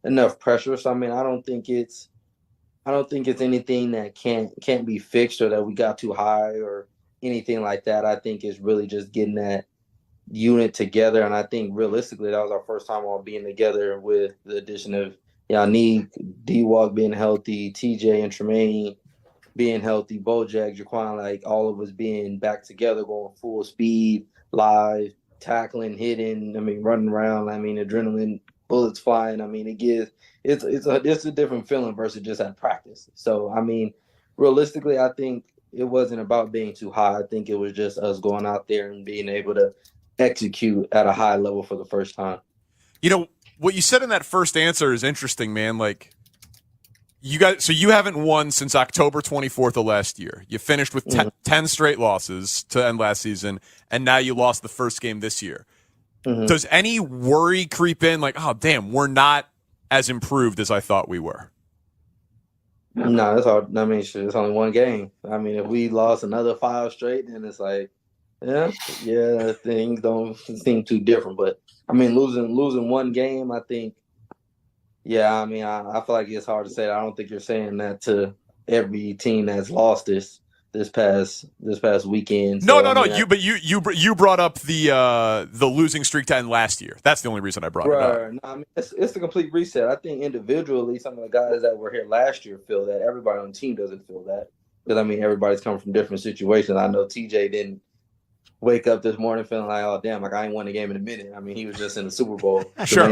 enough pressure. So I don't think it's anything that can't be fixed, or that we got too high or anything like that. I think it's really just getting that unit together, and I think realistically that was our first time all being together, with the addition of Yannick, D-Walk being healthy, TJ and Tremaine being healthy, Bojack, Jaquan, like all of us being back together, going full speed, live, tackling, hitting, running around, adrenaline, bullets flying. It's a different feeling versus just at practice. So, realistically, I think it wasn't about being too high. I think it was just us going out there and being able to execute at a high level for the first time. What you said in that first answer is interesting, man. Like, you haven't won since October 24th of last year. You finished with 10 straight losses to end last season, and now you lost the first game this year. Mm-hmm. Does any worry creep in, like, oh, damn, we're not as improved as I thought we were? No, that's all. It's only one game. If we lost another 5 straight, then it's like, yeah, things don't seem too different. But losing one game, I think, I feel like it's hard to say that. I don't think you're saying that to every team that's lost this past weekend. No. You brought up the losing streak to end last year. That's the only reason I brought it up. No, it's a complete reset. I think individually, some of the guys that were here last year feel that. Everybody on the team doesn't feel that. Because, I mean, everybody's coming from different situations. I know TJ didn't wake up this morning feeling like, oh, damn, like I ain't won a game in a minute. I mean, he was just in the Super Bowl. Sure.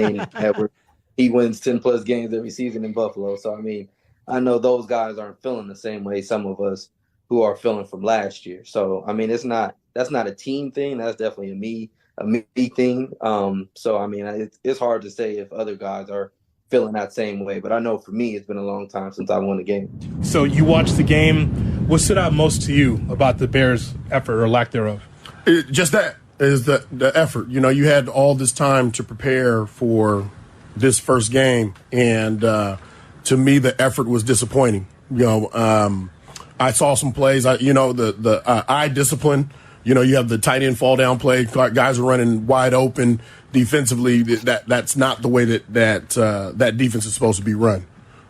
He wins 10-plus games every season in Buffalo. So, I mean, I know those guys aren't feeling the same way some of us who are feeling from last year. So, I mean, that's not a team thing. That's definitely a me thing. So, I mean, it's hard to say if other guys are feeling that same way. But I know for me, it's been a long time since I won a game. So you watched the game. What stood out most to you about the Bears' effort or lack thereof? Just that is the effort. You know, you had all this time to prepare for this first game, and to me, the effort was disappointing. You know, I saw some plays. The eye discipline. You know, you have the tight end fall down play. Guys are running wide open defensively. That's not the way that defense is supposed to be run.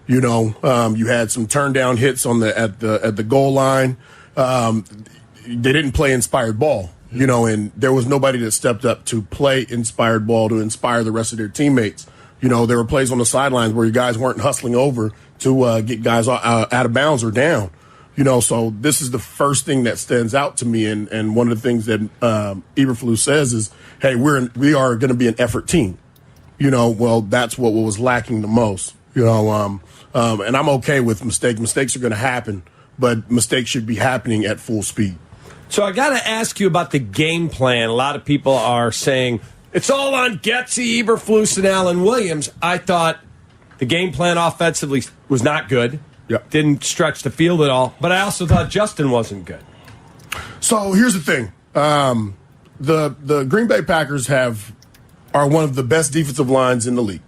You know, you had some turn down hits at the goal line. They didn't play inspired ball. You know, and there was nobody that stepped up to play inspired ball to inspire the rest of their teammates. You know, there were plays on the sidelines where you guys weren't hustling over to get guys out of bounds or down. You know, so this is the first thing that stands out to me, and one of the things that Eberflus says is, "Hey, we are going to be an effort team." You know, well, that's what was lacking the most. You know, and I'm okay with mistakes. Mistakes are going to happen, but mistakes should be happening at full speed. So I got to ask you about the game plan. A lot of people are saying it's all on Getsy, Eberflus, and Alan Williams. I thought the game plan offensively was not good. Yeah. Didn't stretch the field at all. But I also thought Justin wasn't good. So here's the thing. The Green Bay Packers are one of the best defensive lines in the league.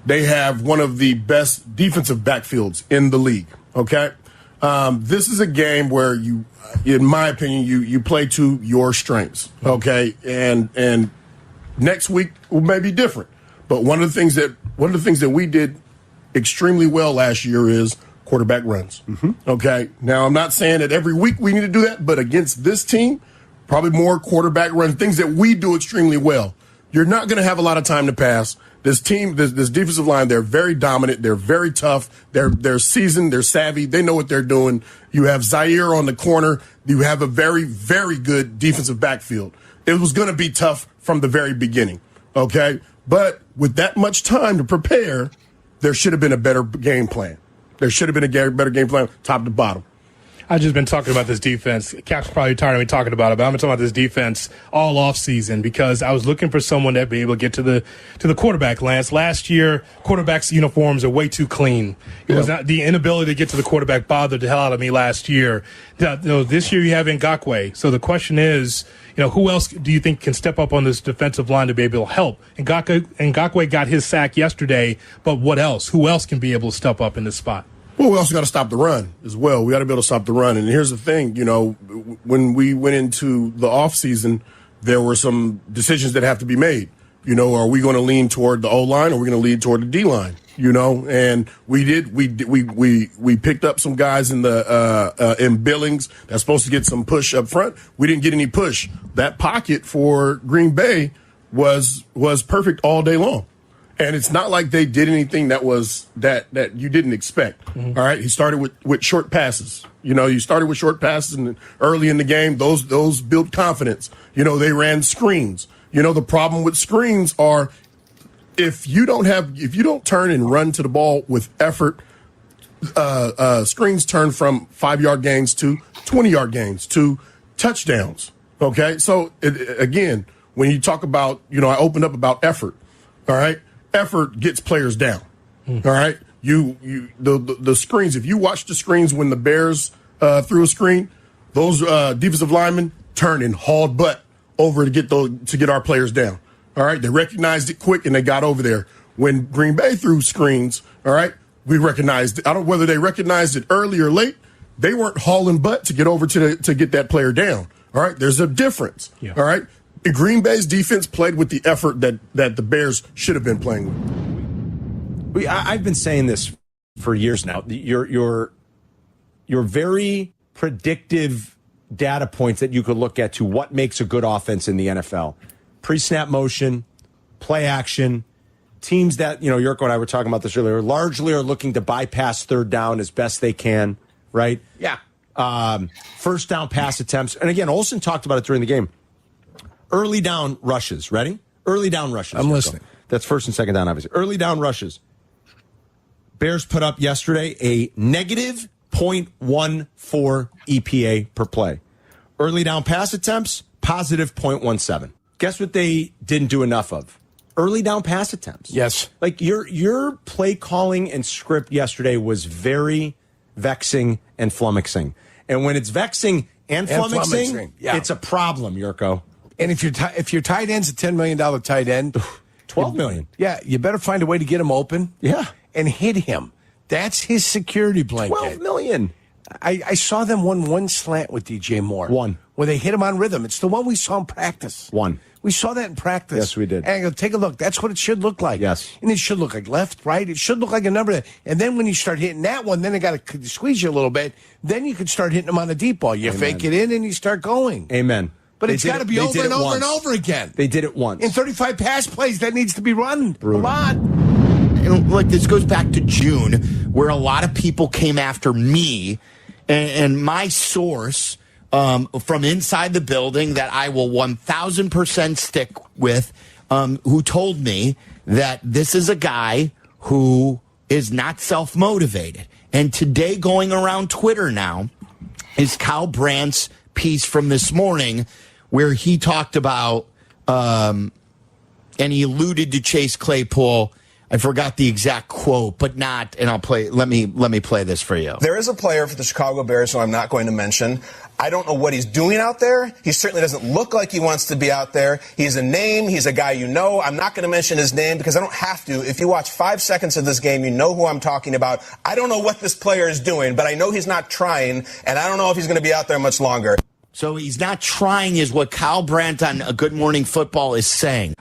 They have one of the best defensive backfields in the league, okay? This is a game where you, in my opinion, you play to your strengths, okay? And next week may be different. But one of the things that we did extremely well last year is quarterback runs. Okay. Now, I'm not saying that every week we need to do that, but against this team, probably more quarterback runs, things that we do extremely well. You're not going to have a lot of time to pass. This team, this defensive line, they're very dominant. They're very tough. They're seasoned. They're savvy. They know what they're doing. You have Zaire on the corner. You have a very, very good defensive backfield. It was going to be tough from the very beginning. Okay. But with that much time to prepare, there should have been a better game plan. There should have been a better game plan, top to bottom. I've just been talking about this defense. Cap's probably tired of me talking about it, but I've been talking about this defense all off season because I was looking for someone that'd be able to get to the quarterback, Lance. Last year, quarterbacks' uniforms are way too clean. It was not the inability to get to the quarterback bothered the hell out of me last year. This year you have Ngakoue. So the question is, who else do you think can step up on this defensive line to be able to help? Ngakoue got his sack yesterday, but what else? Who else can be able to step up in this spot? Well, we also got to stop the run as well. We got to be able to stop the run. And here's the thing, when we went into the offseason, there were some decisions that have to be made. Are we going to lean toward the O-line or are we going to lean toward the D-line? And we did. We picked up some guys in Billings that's supposed to get some push up front. We didn't get any push. That pocket for Green Bay was perfect all day long. And it's not like they did anything that you didn't expect. Mm-hmm. All right. He started with short passes. You started with short passes and early in the game, those built confidence. They ran screens. The problem with screens are if you don't turn and run to the ball with effort, screens turn from 5-yard gains to 20-yard gains to touchdowns. Okay. So again, when you talk about, I opened up about effort. All right. Effort gets players down. All right. The screens, if you watch the screens when the Bears threw a screen, those defensive linemen turned and hauled butt over to get our players down. All right. They recognized it quick and they got over there. When Green Bay threw screens, all right, we recognized it. I don't know whether they recognized it early or late. They weren't hauling butt to get over to get that player down. All right. There's a difference. Yeah. All right. Green Bay's defense played with the effort that the Bears should have been playing with. I've been saying this for years now. Your very predictive data points that you could look at to what makes a good offense in the NFL. Pre-snap motion, play action, teams that, Yurko and I were talking about this earlier, largely are looking to bypass third down as best they can, right? Yeah. First down pass attempts. And again, Olsen talked about it during the game. Early down rushes. Ready? Early down rushes. I'm listening. That's first and second down, obviously. Early down rushes. Bears put up yesterday a negative 0.14 EPA per play. Early down pass attempts, positive 0.17. Guess what they didn't do enough of? Early down pass attempts. Yes. Like your play calling and script yesterday was very vexing and flummoxing. And when it's vexing and flummoxing, it's a problem, Yurko. And if your tight end's a $10 million tight end, $12 million. Yeah, you better find a way to get him open. Yeah. And hit him. That's his security blanket. $12 million. I saw them one slant with DJ Moore. One. Where they hit him on rhythm. It's the one we saw in practice. One. We saw that in practice. Yes, we did. And I go, take a look. That's what it should look like. Yes. And it should look like left, right. It should look like a number. And then when you start hitting that one, then it got to squeeze you a little bit. Then you can start hitting them on the deep ball. You fake it in and you start going. Amen. But it's got to be over and over and over again. They did it once. In 35 pass plays, that needs to be run Brutal. a lot. And like this goes back to June, where a lot of people came after me and my source from inside the building that I will 1,000% stick with, who told me that this is a guy who is not self-motivated. And today going around Twitter now is Kyle Brandt's piece from this morning where he talked about, and he alluded to Chase Claypool. I forgot the exact quote, but not, and I'll play, let me play this for you. There is a player for the Chicago Bears who I'm not going to mention. I don't know what he's doing out there. He certainly doesn't look like he wants to be out there. He's a name. He's a guy you know. I'm not going to mention his name because I don't have to. If you watch 5 seconds of this game, you know who I'm talking about. I don't know what this player is doing, but I know he's not trying, and I don't know if he's going to be out there much longer. So he's not trying is what Kyle Brandt on A Good Morning Football is saying.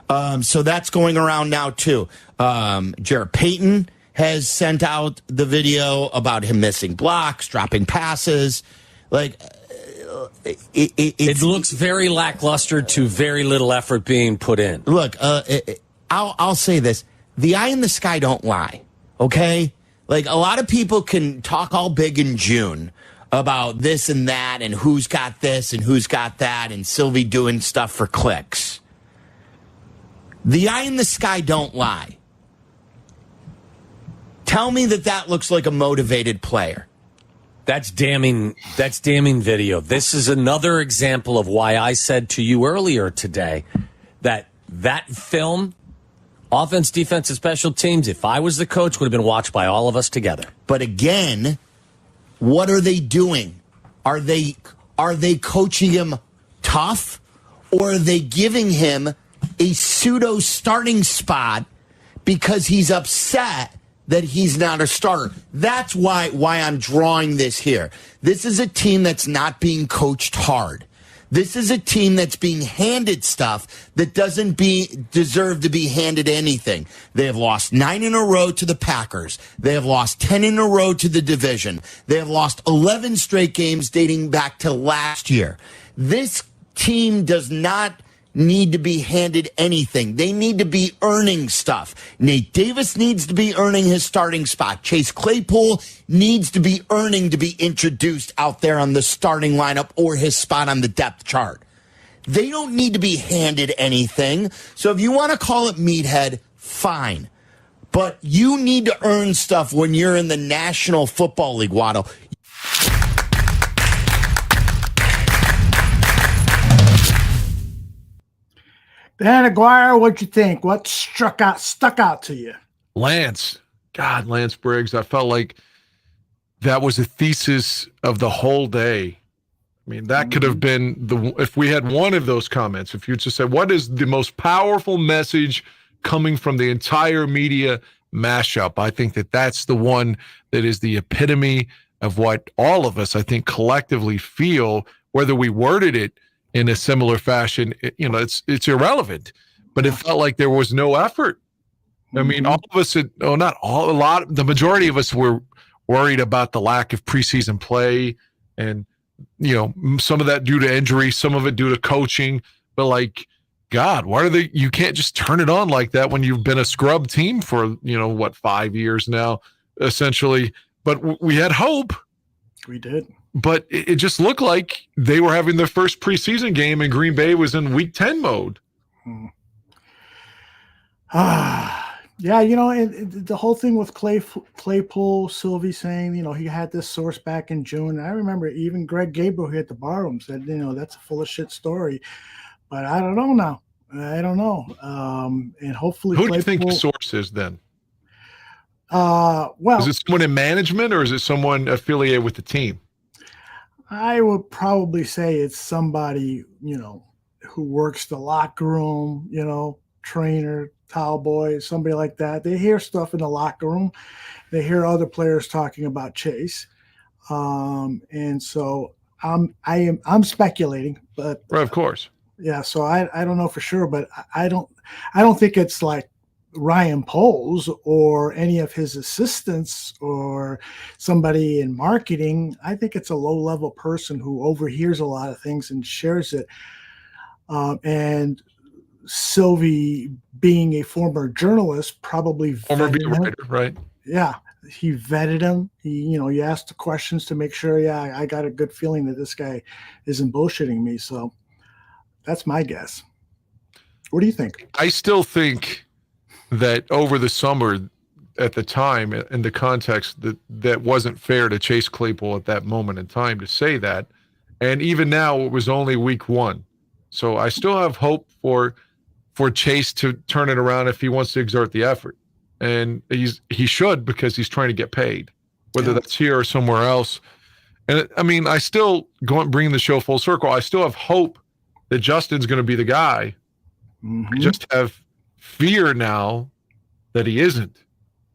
So that's going around now, too. Jarrett Payton has sent out the video about him missing blocks, dropping passes. Like, it looks very lackluster to very little effort being put in. Look, I'll say this. The eye in the sky don't lie, okay? Like, a lot of people can talk all big in June about this and that and who's got this and who's got that and Sylvie doing stuff for clicks. The eye in the sky don't lie. Tell me that looks like a motivated player. That's damning video. This is another example of why I said to you earlier today that film, offense, defense, and special teams, if I was the coach, would have been watched by all of us together. But again, what are they doing? Are they coaching him tough, or are they giving him a pseudo starting spot because he's upset that he's not a starter? That's why I'm drawing this here. This is a team that's not being coached hard. This is a team that's being handed stuff that doesn't deserve to be handed anything. They have lost 9 in a row to the Packers. They have lost 10 in a row to the division. They have lost 11 straight games dating back to last year. This team does not need to be handed anything. They need to be earning stuff. Nate Davis needs to be earning his starting spot. Chase Claypool needs to be earning to be introduced out there on the starting lineup or his spot on the depth chart. They don't need to be handed anything. So if you want to call it meathead, fine. But you need to earn stuff when you're in the National Football League, Waddle. Dan Aguirre, what'd you think? What stuck out to you? Lance Briggs. I felt like that was a thesis of the whole day. I mean, that could have been if we had one of those comments, if you just said, what is the most powerful message coming from the entire media mashup? I think that's the one that is the epitome of what all of us, I think, collectively feel, whether we worded it in a similar fashion. It's irrelevant, but it felt like there was no effort. I mean, all of us, the majority of us were worried about the lack of preseason play, and, some of that due to injury, some of it due to coaching, but like, God, you can't just turn it on like that when you've been a scrub team for, 5 years now, essentially. But we had hope. We did. but it just looked like they were having their first preseason game and Green Bay was in week 10 mode. Yeah, the whole thing with Claypool, Sylvie saying, he had this source back in June. I remember even Greg Gabriel here at the barroom said, that's a full of shit story. But I don't know now. I don't know. And hopefully Who do you think the source is then? Well, is it someone in management or is it someone affiliated with the team? I would probably say it's somebody, who works the locker room, trainer, towel boy, somebody like that. They hear stuff in the locker room. They hear other players talking about Chase. And so I'm speculating, but right, of course. Yeah. So I don't know for sure, but I don't think it's like Ryan Poles or any of his assistants or somebody in marketing. I think it's a low-level person who overhears a lot of things and shares it. And Sylvie, being a former journalist, probably former beat writer, right? Yeah, he vetted him. He asked the questions to make sure. Yeah, I got a good feeling that this guy isn't bullshitting me. So that's my guess. What do you think? I still think that over the summer, at the time, in the context, that wasn't fair to Chase Claypool at that moment in time to say that. And even now, it was only week 1. So I still have hope for Chase to turn it around if he wants to exert the effort. And he should, because he's trying to get paid, whether that's here or somewhere else. And I still bringing the show full circle. I still have hope that Justin's going to be the guy. I just have fear now that he isn't.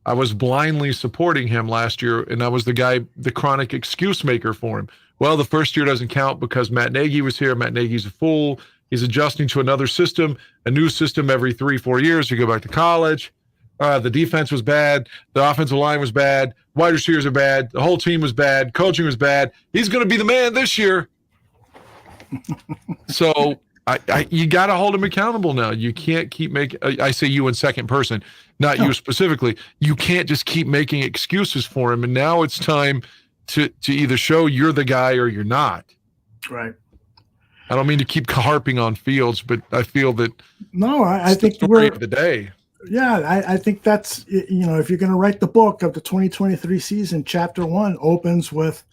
I was blindly supporting him last year, and I was the chronic excuse maker for him. Well, the first year doesn't count because Matt Nagy was here. Matt Nagy's a fool. He's adjusting to another system, a new system every 3-4 years. You go back to college. The defense was bad. The offensive line was bad. Wide receivers are bad. The whole team was bad. Coaching was bad. He's going to be the man this year. So you got to hold him accountable now. You can't keep making. I say you in second person, not you specifically. You can't just keep making excuses for him. And now it's time to either show you're the guy or you're not. Right. I don't mean to keep harping on Fields, but I feel that. No, I think the story of the day. Yeah, I think that's, if you're going to write the book of the 2023 season, chapter 1 opens with,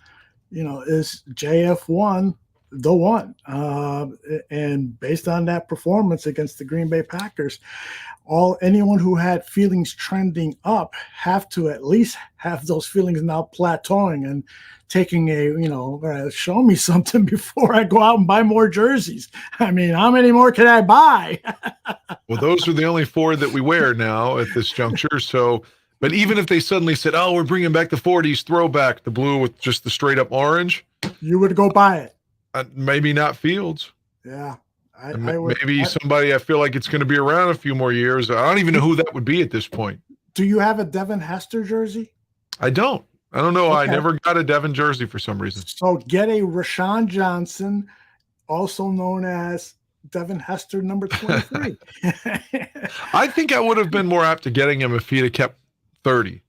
is JF1 the one? And based on that performance against the Green Bay Packers, anyone who had feelings trending up have to at least have those feelings now plateauing and taking show me something before I go out and buy more jerseys. How many more can I buy? Well, those are the only 4 that we wear now at this juncture. So, but even if they suddenly said, "Oh, we're bringing back the 40s throwback, the blue with just the straight up orange," you would go buy it. Maybe not Fields. Yeah. Maybe somebody I feel like it's going to be around a few more years. I don't even know who that would be at this point. Do you have a Devin Hester jersey? I don't know. Okay. I never got a Devin jersey for some reason. So get a Rashawn Johnson, also known as Devin Hester number 23. I think I would have been more apt to getting him if he'd have kept 30,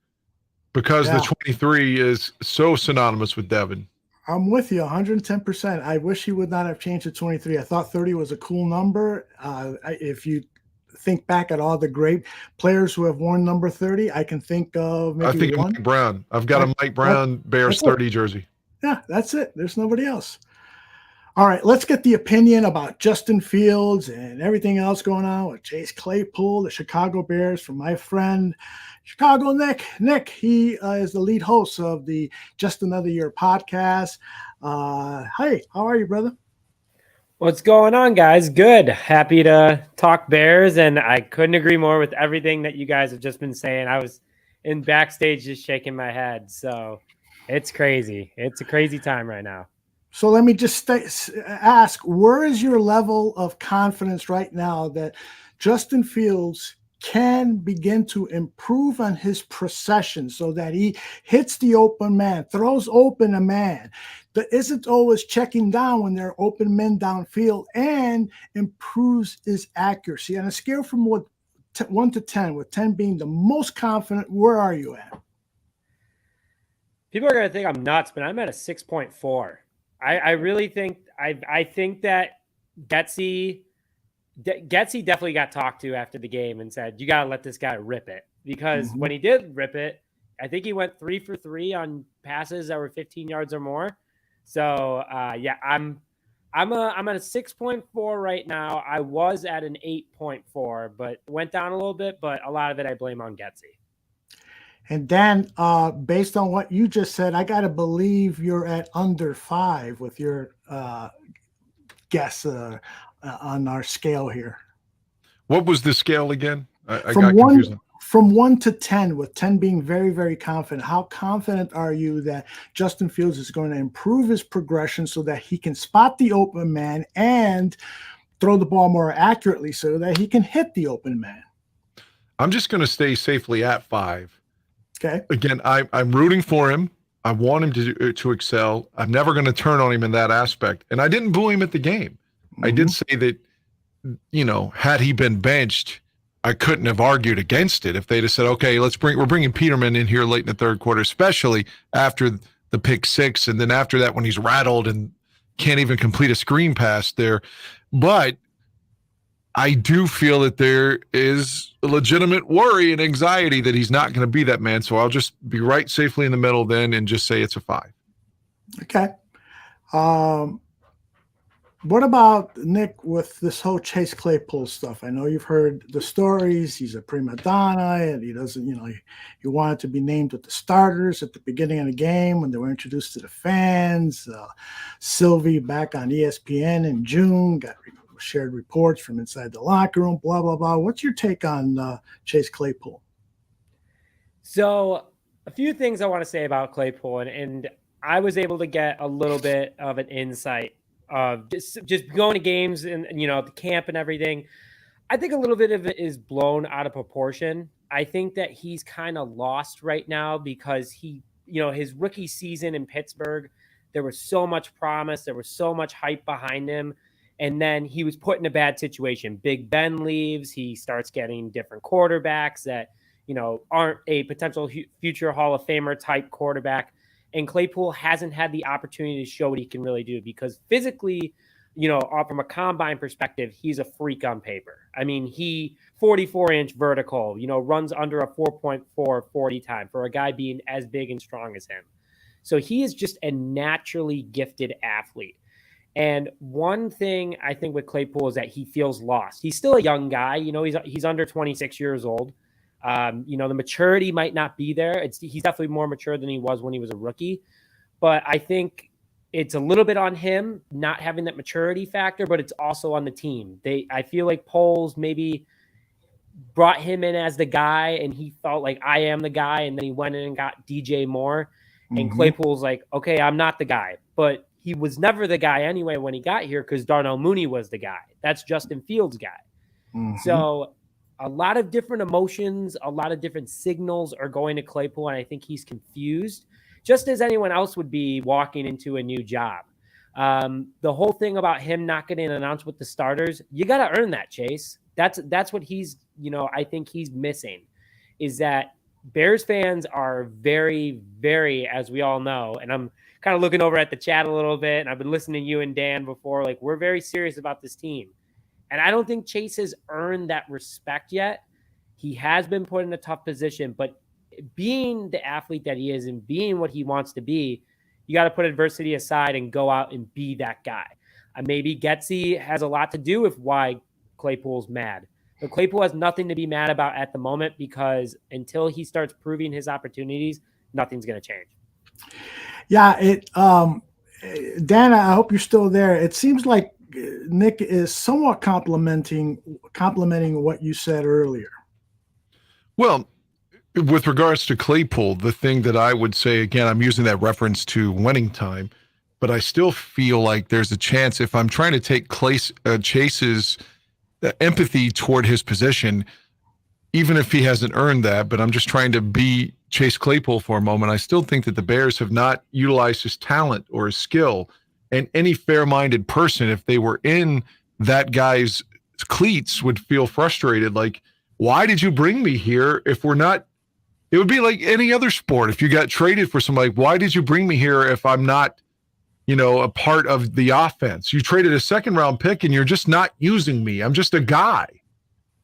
because the 23 is so synonymous with Devin. I'm with you 110%. I wish he would not have changed to 23. I thought 30 was a cool number. If you think back at all the great players who have worn number 30, I can think of maybe I think one. Mike Brown. I've got a Mike Brown Bears 30 jersey. Yeah, that's it. There's nobody else. All right, let's get the opinion about Justin Fields and everything else going on with Chase Claypool, the Chicago Bears, from my friend Chicago Nick. Nick, he is the lead host of the Just Another Year podcast. Hey, how are you, brother? What's going on, guys? Good. Happy to talk Bears, and I couldn't agree more with everything that you guys have just been saying. I was in backstage just shaking my head, so it's crazy. It's a crazy time right now. So let me just ask, where is your level of confidence right now that Justin Fields can begin to improve on his procession so that he hits the open man, throws open a man, that isn't always checking down when there are open men downfield, and improves his accuracy? On a scale from 1 to 10, with 10 being the most confident, where are you at? People are going to think I'm nuts, but I'm at a 6.4. I really think I think that Getsy definitely got talked to after the game and said, you got to let this guy rip it. Because when he did rip it, I think he went 3 for 3 on passes that were 15 yards or more. So, yeah, I'm at a 6.4 right now. I was at an 8.4, but went down a little bit, but a lot of it I blame on Getsy. And Dan, based on what you just said, I got to believe you're at under 5 with your guess on our scale here. What was the scale again? I From got one, confused. From 1 to 10, with 10 being very, very confident, how confident are you that Justin Fields is going to improve his progression so that he can spot the open man and throw the ball more accurately so that he can hit the open man? I'm just going to stay safely at 5. Okay. Again, I'm rooting for him. I want him to excel. I'm never going to turn on him in that aspect. And I didn't boo him at the game. I did say that, had he been benched, I couldn't have argued against it if they'd have said, okay, we're bringing Peterman in here late in the third quarter, especially after the pick 6. And then after that, when he's rattled and can't even complete a screen pass there. But I do feel that there is a legitimate worry and anxiety that he's not going to be that man. So I'll just be right safely in the middle then and just say it's a 5. Okay. What about Nick with this whole Chase Claypool stuff? I know you've heard the stories. He's a prima donna, and he doesn't, he wanted to be named with the starters at the beginning of the game when they were introduced to the fans. Sylvie back on ESPN in June shared reports from inside the locker room, blah, blah, blah. What's your take on Chase Claypool? So a few things I want to say about Claypool, and I was able to get a little bit of an insight of just going to games and the camp and everything. I think a little bit of it is blown out of proportion. I think that he's kind of lost right now because his rookie season in Pittsburgh, there was so much promise, there was so much hype behind him, and then he was put in a bad situation. Big Ben leaves, he starts getting different quarterbacks that aren't a potential future Hall of Famer type quarterback. And Claypool hasn't had the opportunity to show what he can really do because physically, from a combine perspective, he's a freak on paper. I mean, he 44-inch vertical, runs under a 4.4 40 time for a guy being as big and strong as him. So he is just a naturally gifted athlete. And one thing I think with Claypool is that he feels lost. He's still a young guy. He's under 26 years old. The maturity might not be there. He's definitely more mature than he was when he was a rookie, but I think it's a little bit on him not having that maturity factor, but it's also on the team. I feel like Poles maybe brought him in as the guy and he felt like I am the guy. And then he went in and got DJ Moore and Claypool's like, okay, I'm not the guy, but he was never the guy anyway when he got here because Darnell Mooney was the guy. That's Justin Fields' guy. So a lot of different emotions, a lot of different signals are going to Claypool, and I think he's confused, just as anyone else would be walking into a new job. The whole thing about him not getting announced with the starters, you got to earn that, Chase. That's what he's, I think he's missing, is that Bears fans are very, very, as we all know, and I'm kind of looking over at the chat a little bit, and I've been listening to you and Dan before, like, we're very serious about this team. And I don't think Chase has earned that respect yet. He has been put in a tough position, but being the athlete that he is and being what he wants to be, you got to put adversity aside and go out and be that guy. Maybe Getsy has a lot to do with why Claypool's mad. But Claypool has nothing to be mad about at the moment because until he starts proving his opportunities, nothing's going to change. Yeah, Dan, I hope you're still there. It seems like Nick is somewhat complimenting what you said earlier. Well, with regards to Claypool, the thing that I would say, again, I'm using that reference to winning time, but I still feel like there's a chance if I'm trying to take Chase's empathy toward his position, even if he hasn't earned that, but I'm just trying to be Chase Claypool for a moment, I still think that the Bears have not utilized his talent or his skill. And any fair-minded person, if they were in that guy's cleats, would feel frustrated. Like, why did you bring me here if we're not It would be like any other sport. If you got traded for somebody, why did you bring me here if I'm not, a part of the offense? You traded a second round pick and you're just not using me. I'm just a guy.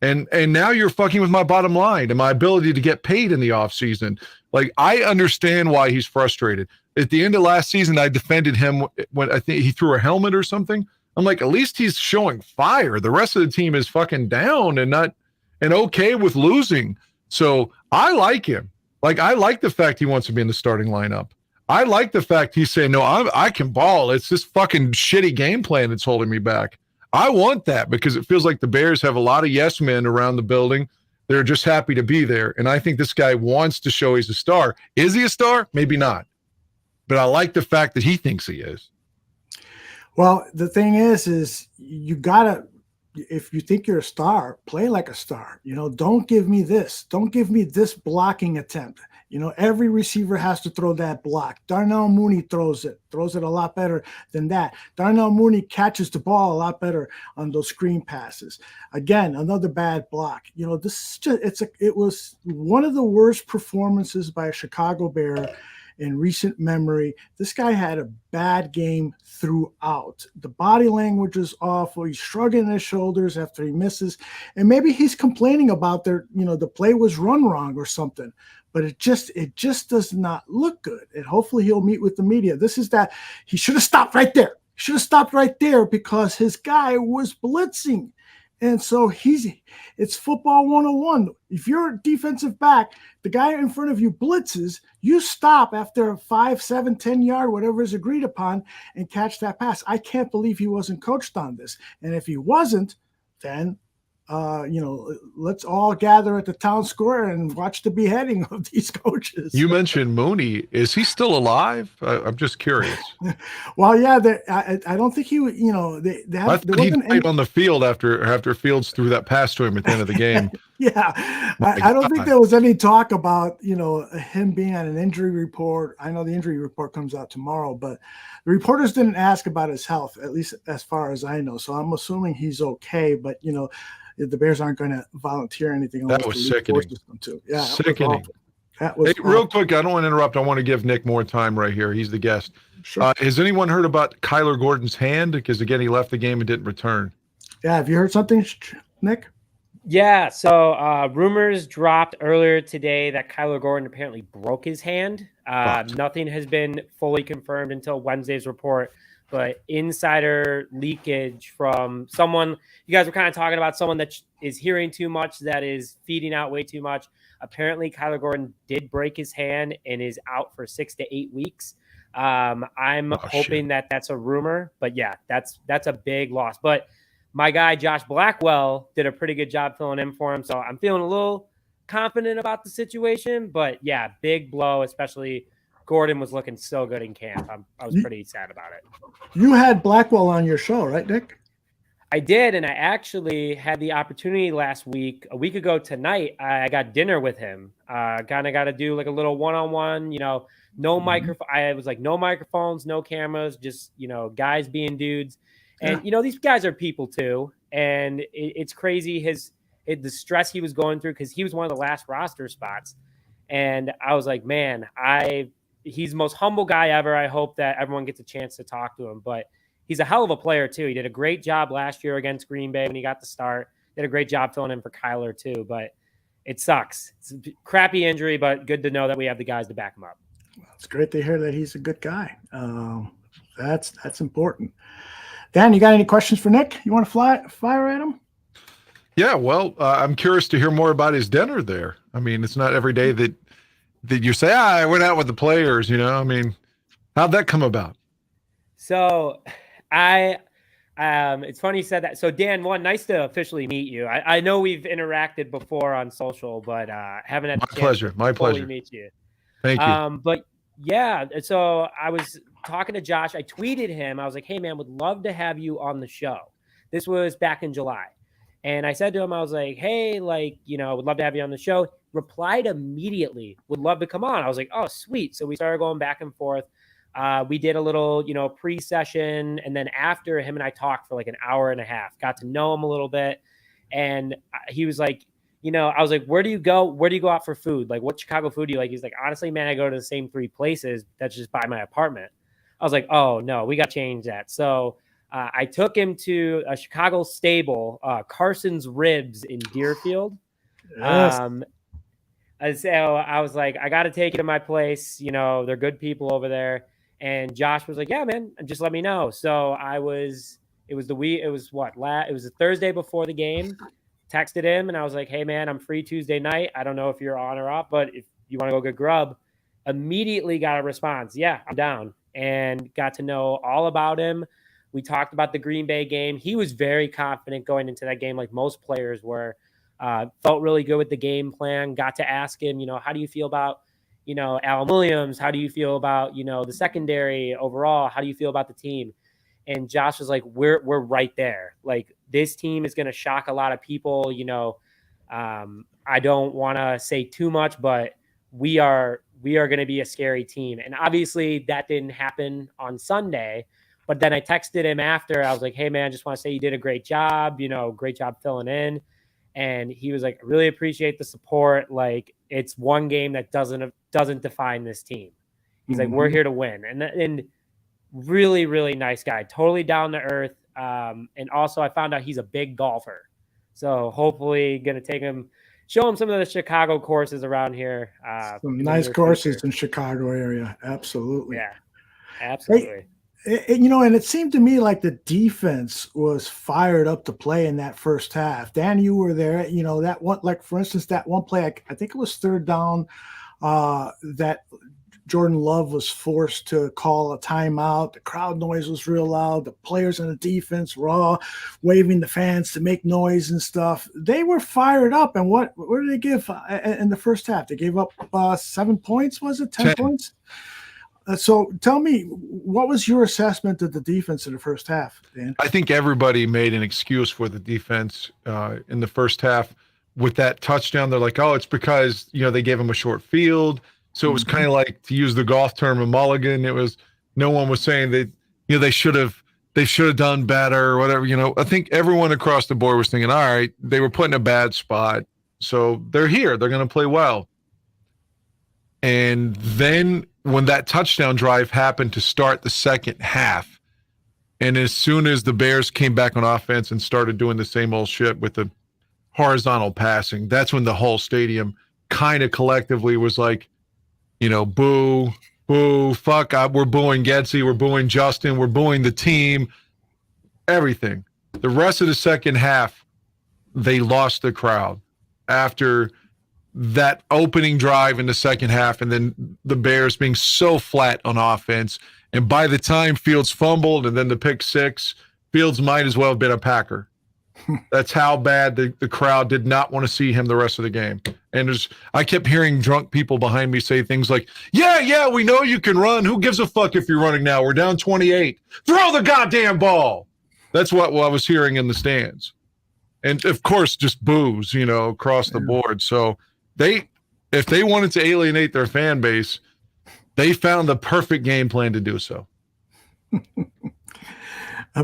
And now you're fucking with my bottom line and my ability to get paid in the offseason. Like, I understand why he's frustrated. At the end of last season, I defended him when I think he threw a helmet or something. I'm like, at least he's showing fire. The rest of the team is fucking down and okay with losing. So I like him. Like, I like the fact he wants to be in the starting lineup. I like the fact he's saying, no, I can ball. It's this fucking shitty game plan that's holding me back. I want that because it feels like the Bears have a lot of yes men around the building. They're just happy to be there. And I think this guy wants to show he's a star. Is he a star? Maybe not. But I like the fact that he thinks he is. Well, the thing is you gotta, if you think you're a star, play like a star. Don't give me this. Don't give me this blocking attempt. Every receiver has to throw that block. Darnell Mooney throws it a lot better than that. Darnell Mooney catches the ball a lot better on those screen passes. Again, another bad block. This is it was one of the worst performances by a Chicago Bear in recent memory. This guy had a bad game throughout. The body language is awful. He's shrugging his shoulders after he misses. And maybe he's complaining about the play was run wrong or something. But it just does not look good. And hopefully he'll meet with the media. He should have stopped right there. Because his guy was blitzing. And so it's football 101. If you're a defensive back, the guy in front of you blitzes, you stop after a 5, 7, 10 yard, whatever is agreed upon, and catch that pass. I can't believe he wasn't coached on this. And if he wasn't, then let's all gather at the town square and watch the beheading of these coaches. You mentioned Mooney. Is he still alive? I'm just curious. Well, yeah, I don't think he, they I thought he played on the field after Fields threw that pass to him at the end of the game. Yeah, I don't think there was any talk about, him being on an injury report. I know the injury report comes out tomorrow, but the reporters didn't ask about his health, at least as far as I know. So I'm assuming he's okay, but, the Bears aren't going to volunteer anything. That was sickening. Yeah, sickening. That was real quick, I don't want to interrupt. I want to give Nick more time right here. He's the guest. Sure. Has anyone heard about Kyler Gordon's hand? Because, again, he left the game and didn't return. Yeah, have you heard something, Nick? Yeah, so rumors dropped earlier today that Kyler Gordon apparently broke his hand. Nothing has been fully confirmed until Wednesday's report. But insider leakage from someone, you guys were kind of talking about someone that is hearing too much, that is feeding out way too much. Apparently, Kyler Gordon did break his hand and is out for 6 to 8 weeks. I'm hoping that that's a rumor, but yeah, that's a big loss. But my guy, Josh Blackwell, did a pretty good job filling in for him. So I'm feeling a little confident about the situation, but yeah, big blow, especially Gordon was looking so good in camp. I was pretty sad about it. You had Blackwell on your show, right, Nick? I did, and I actually had the opportunity last week, a week ago tonight, I got dinner with him. Kind of got to do like a little one-on-one, no microphone. I was like, no microphones, no cameras, just, guys being dudes. And, these guys are people too. And it's crazy the stress he was going through because he was one of the last roster spots. And I was like, man, he's the most humble guy ever. I hope that everyone gets a chance to talk to him. But he's a hell of a player, too. He did a great job last year against Green Bay when he got the start. Did a great job filling in for Kyler, too. But it sucks. It's a crappy injury, but good to know that we have the guys to back him up. It's great to hear that he's a good guy. That's important. Dan, you got any questions for Nick? You want to fire at him? Yeah, well, I'm curious to hear more about his dinner there. I mean, it's not every day that you say, I went out with the players, I mean, how'd that come about? So it's funny you said that. So Dan, nice to officially meet you. I know we've interacted before on social, but haven't had my pleasure to meet you. Thank you. But yeah, so I was talking to Josh. I tweeted him. I was like, hey man, would love to have you on the show. This was back in July. And I said to him, I was like, hey, would love to have you on the show. Replied immediately, would love to come on. I was like, oh, sweet. So we started going back and forth. We did a little, pre-session. And then after, him and I talked for like an hour and a half, got to know him a little bit. And he was like, I was like, where do you go? Where do you go out for food? Like, what Chicago food do you like? He's like, honestly, man, I go to the same 3 places that's just by my apartment. I was like, oh, no, we got to change that. So I took him to a Chicago stable, Carson's Ribs in Deerfield. Yes. So I was like, I got to take it to my place. They're good people over there. And Josh was like, yeah, man, just let me know. So it was the Thursday before the game. Texted him and I was like, hey man, I'm free Tuesday night. I don't know if you're on or off, but if you want to go get grub, immediately got a response. Yeah, I'm down. And got to know all about him. We talked about the Green Bay game. He was very confident going into that game, like most players were. Felt really good with the game plan. Got to ask him, how do you feel about, Alan Williams? How do you feel about, the secondary overall? How do you feel about the team? And Josh was like, we're right there. Like, this team is going to shock a lot of people. I don't want to say too much, but we are going to be a scary team. And obviously that didn't happen on Sunday. But then I texted him after. I was like, hey, man, just want to say you did a great job. Great job filling in. And he was like, I really appreciate the support. Like, it's one game that doesn't define this team. He's like, we're here to win. And really, really nice guy. Totally down to earth. And also I found out he's a big golfer. So hopefully going to take him, show him some of the Chicago courses around here. Some nice courses in Chicago area. Absolutely. Yeah, absolutely. And it seemed to me like the defense was fired up to play in that first half. Dan, you were there. That one, like for instance, that one play, I think it was third down, that Jordan Love was forced to call a timeout. The crowd noise was real loud. The players on the defense were all waving the fans to make noise and stuff. They were fired up. And what did they give in the first half? They gave up 7 points, was it? 10 points? So tell me, what was your assessment of the defense in the first half, Dan? I think everybody made an excuse for the defense in the first half with that touchdown. They're like, oh, it's because, they gave him a short field. So it was kind of like, to use the golf term, a mulligan. It was, no one was saying that, they should have done better or whatever. I think everyone across the board was thinking, all right, they were put in a bad spot. So they're here. They're going to play well. And then when that touchdown drive happened to start the second half, and as soon as the Bears came back on offense and started doing the same old shit with the horizontal passing, that's when the whole stadium kind of collectively was like, boo, boo, fuck, we're booing Getsy, we're booing Justin, we're booing the team, everything. The rest of the second half, they lost the crowd after that opening drive in the second half, and then the Bears being so flat on offense. And by the time Fields fumbled and then the pick six, Fields might as well have been a Packer. That's how bad the crowd did not want to see him the rest of the game. And I kept hearing drunk people behind me say things like, yeah, we know you can run. Who gives a fuck if you're running now? We're down 28. Throw the goddamn ball. That's what I was hearing in the stands. And, of course, just boos, across the board. So if they wanted to alienate their fan base, they found the perfect game plan to do so.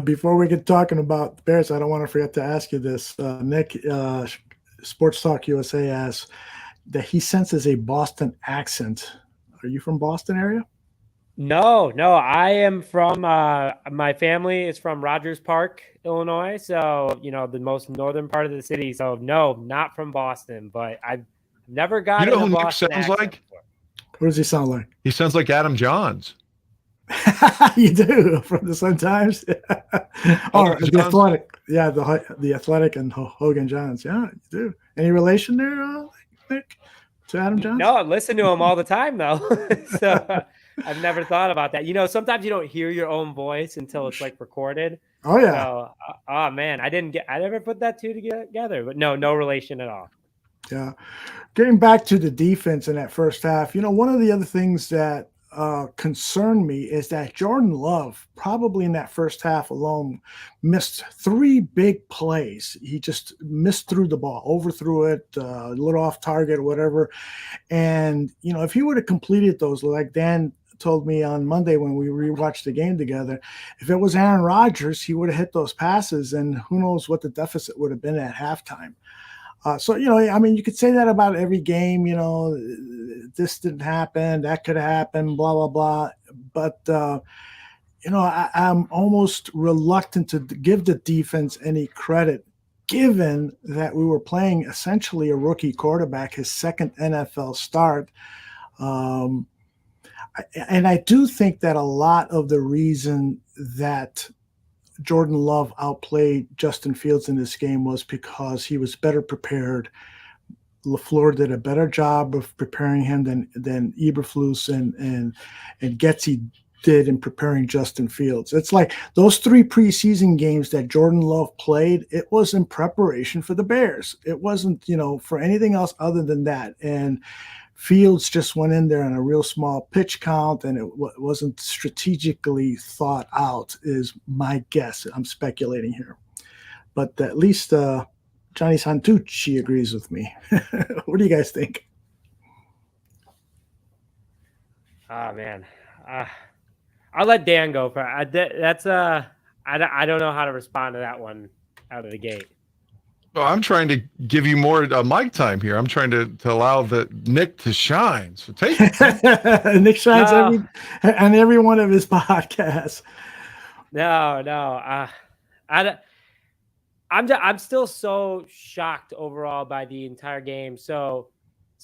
Before we get talking about the Bears, I don't want to forget to ask you this. Nick, Sports Talk USA asks that he senses a Boston accent. Are you from Boston area? No, I am from, my family is from Rodgers Park, Illinois. So, the most northern part of the city. So no, not from Boston, but I've never gotten You know who a Nick Boston sounds accent like? before. What does he sound like? He sounds like Adam Johns. You do, from the Sun Times. Or the Athletic. Yeah, the Athletic and Hogan Johns. Yeah, you do. Any relation there, Nick, to Adam Johns? No, I listen to him all the time, though. So I've never thought about that. Sometimes you don't hear your own voice until it's like recorded. Oh, yeah. So, oh man, I never put that two together, but no relation at all. Yeah. Getting back to the defense in that first half, one of the other things that concerned me is that Jordan Love, probably in that first half alone, missed 3 big plays. He just threw the ball, overthrew it, a little off target or whatever. And, if he would have completed those, like Dan told me on Monday when we rewatched the game together, if it was Aaron Rodgers, he would have hit those passes, and who knows what the deficit would have been at halftime. So, I mean, you could say that about every game, this didn't happen, that could happen, blah, blah, blah. But, I'm almost reluctant to give the defense any credit, given that we were playing essentially a rookie quarterback, his second NFL start. And I do think that a lot of the reason that Jordan Love outplayed Justin Fields in this game was because he was better prepared. LaFleur did a better job of preparing him than Eberflus and Getsy did in preparing Justin Fields. It's like those 3 preseason games that Jordan Love played, it was in preparation for the Bears. It wasn't, for anything else other than that. And Fields just went in there on a real small pitch count, and it wasn't strategically thought out, is my guess. I'm speculating here. But at least Johnny Santucci agrees with me. What do you guys think? Oh, man. I'll let Dan go. I don't know how to respond to that one out of the gate. Well, I'm trying to give you more mic time here. I'm trying to allow Nick to shine. So take it. Nick shines on every one of his podcasts. No. I'm still so shocked overall by the entire game. So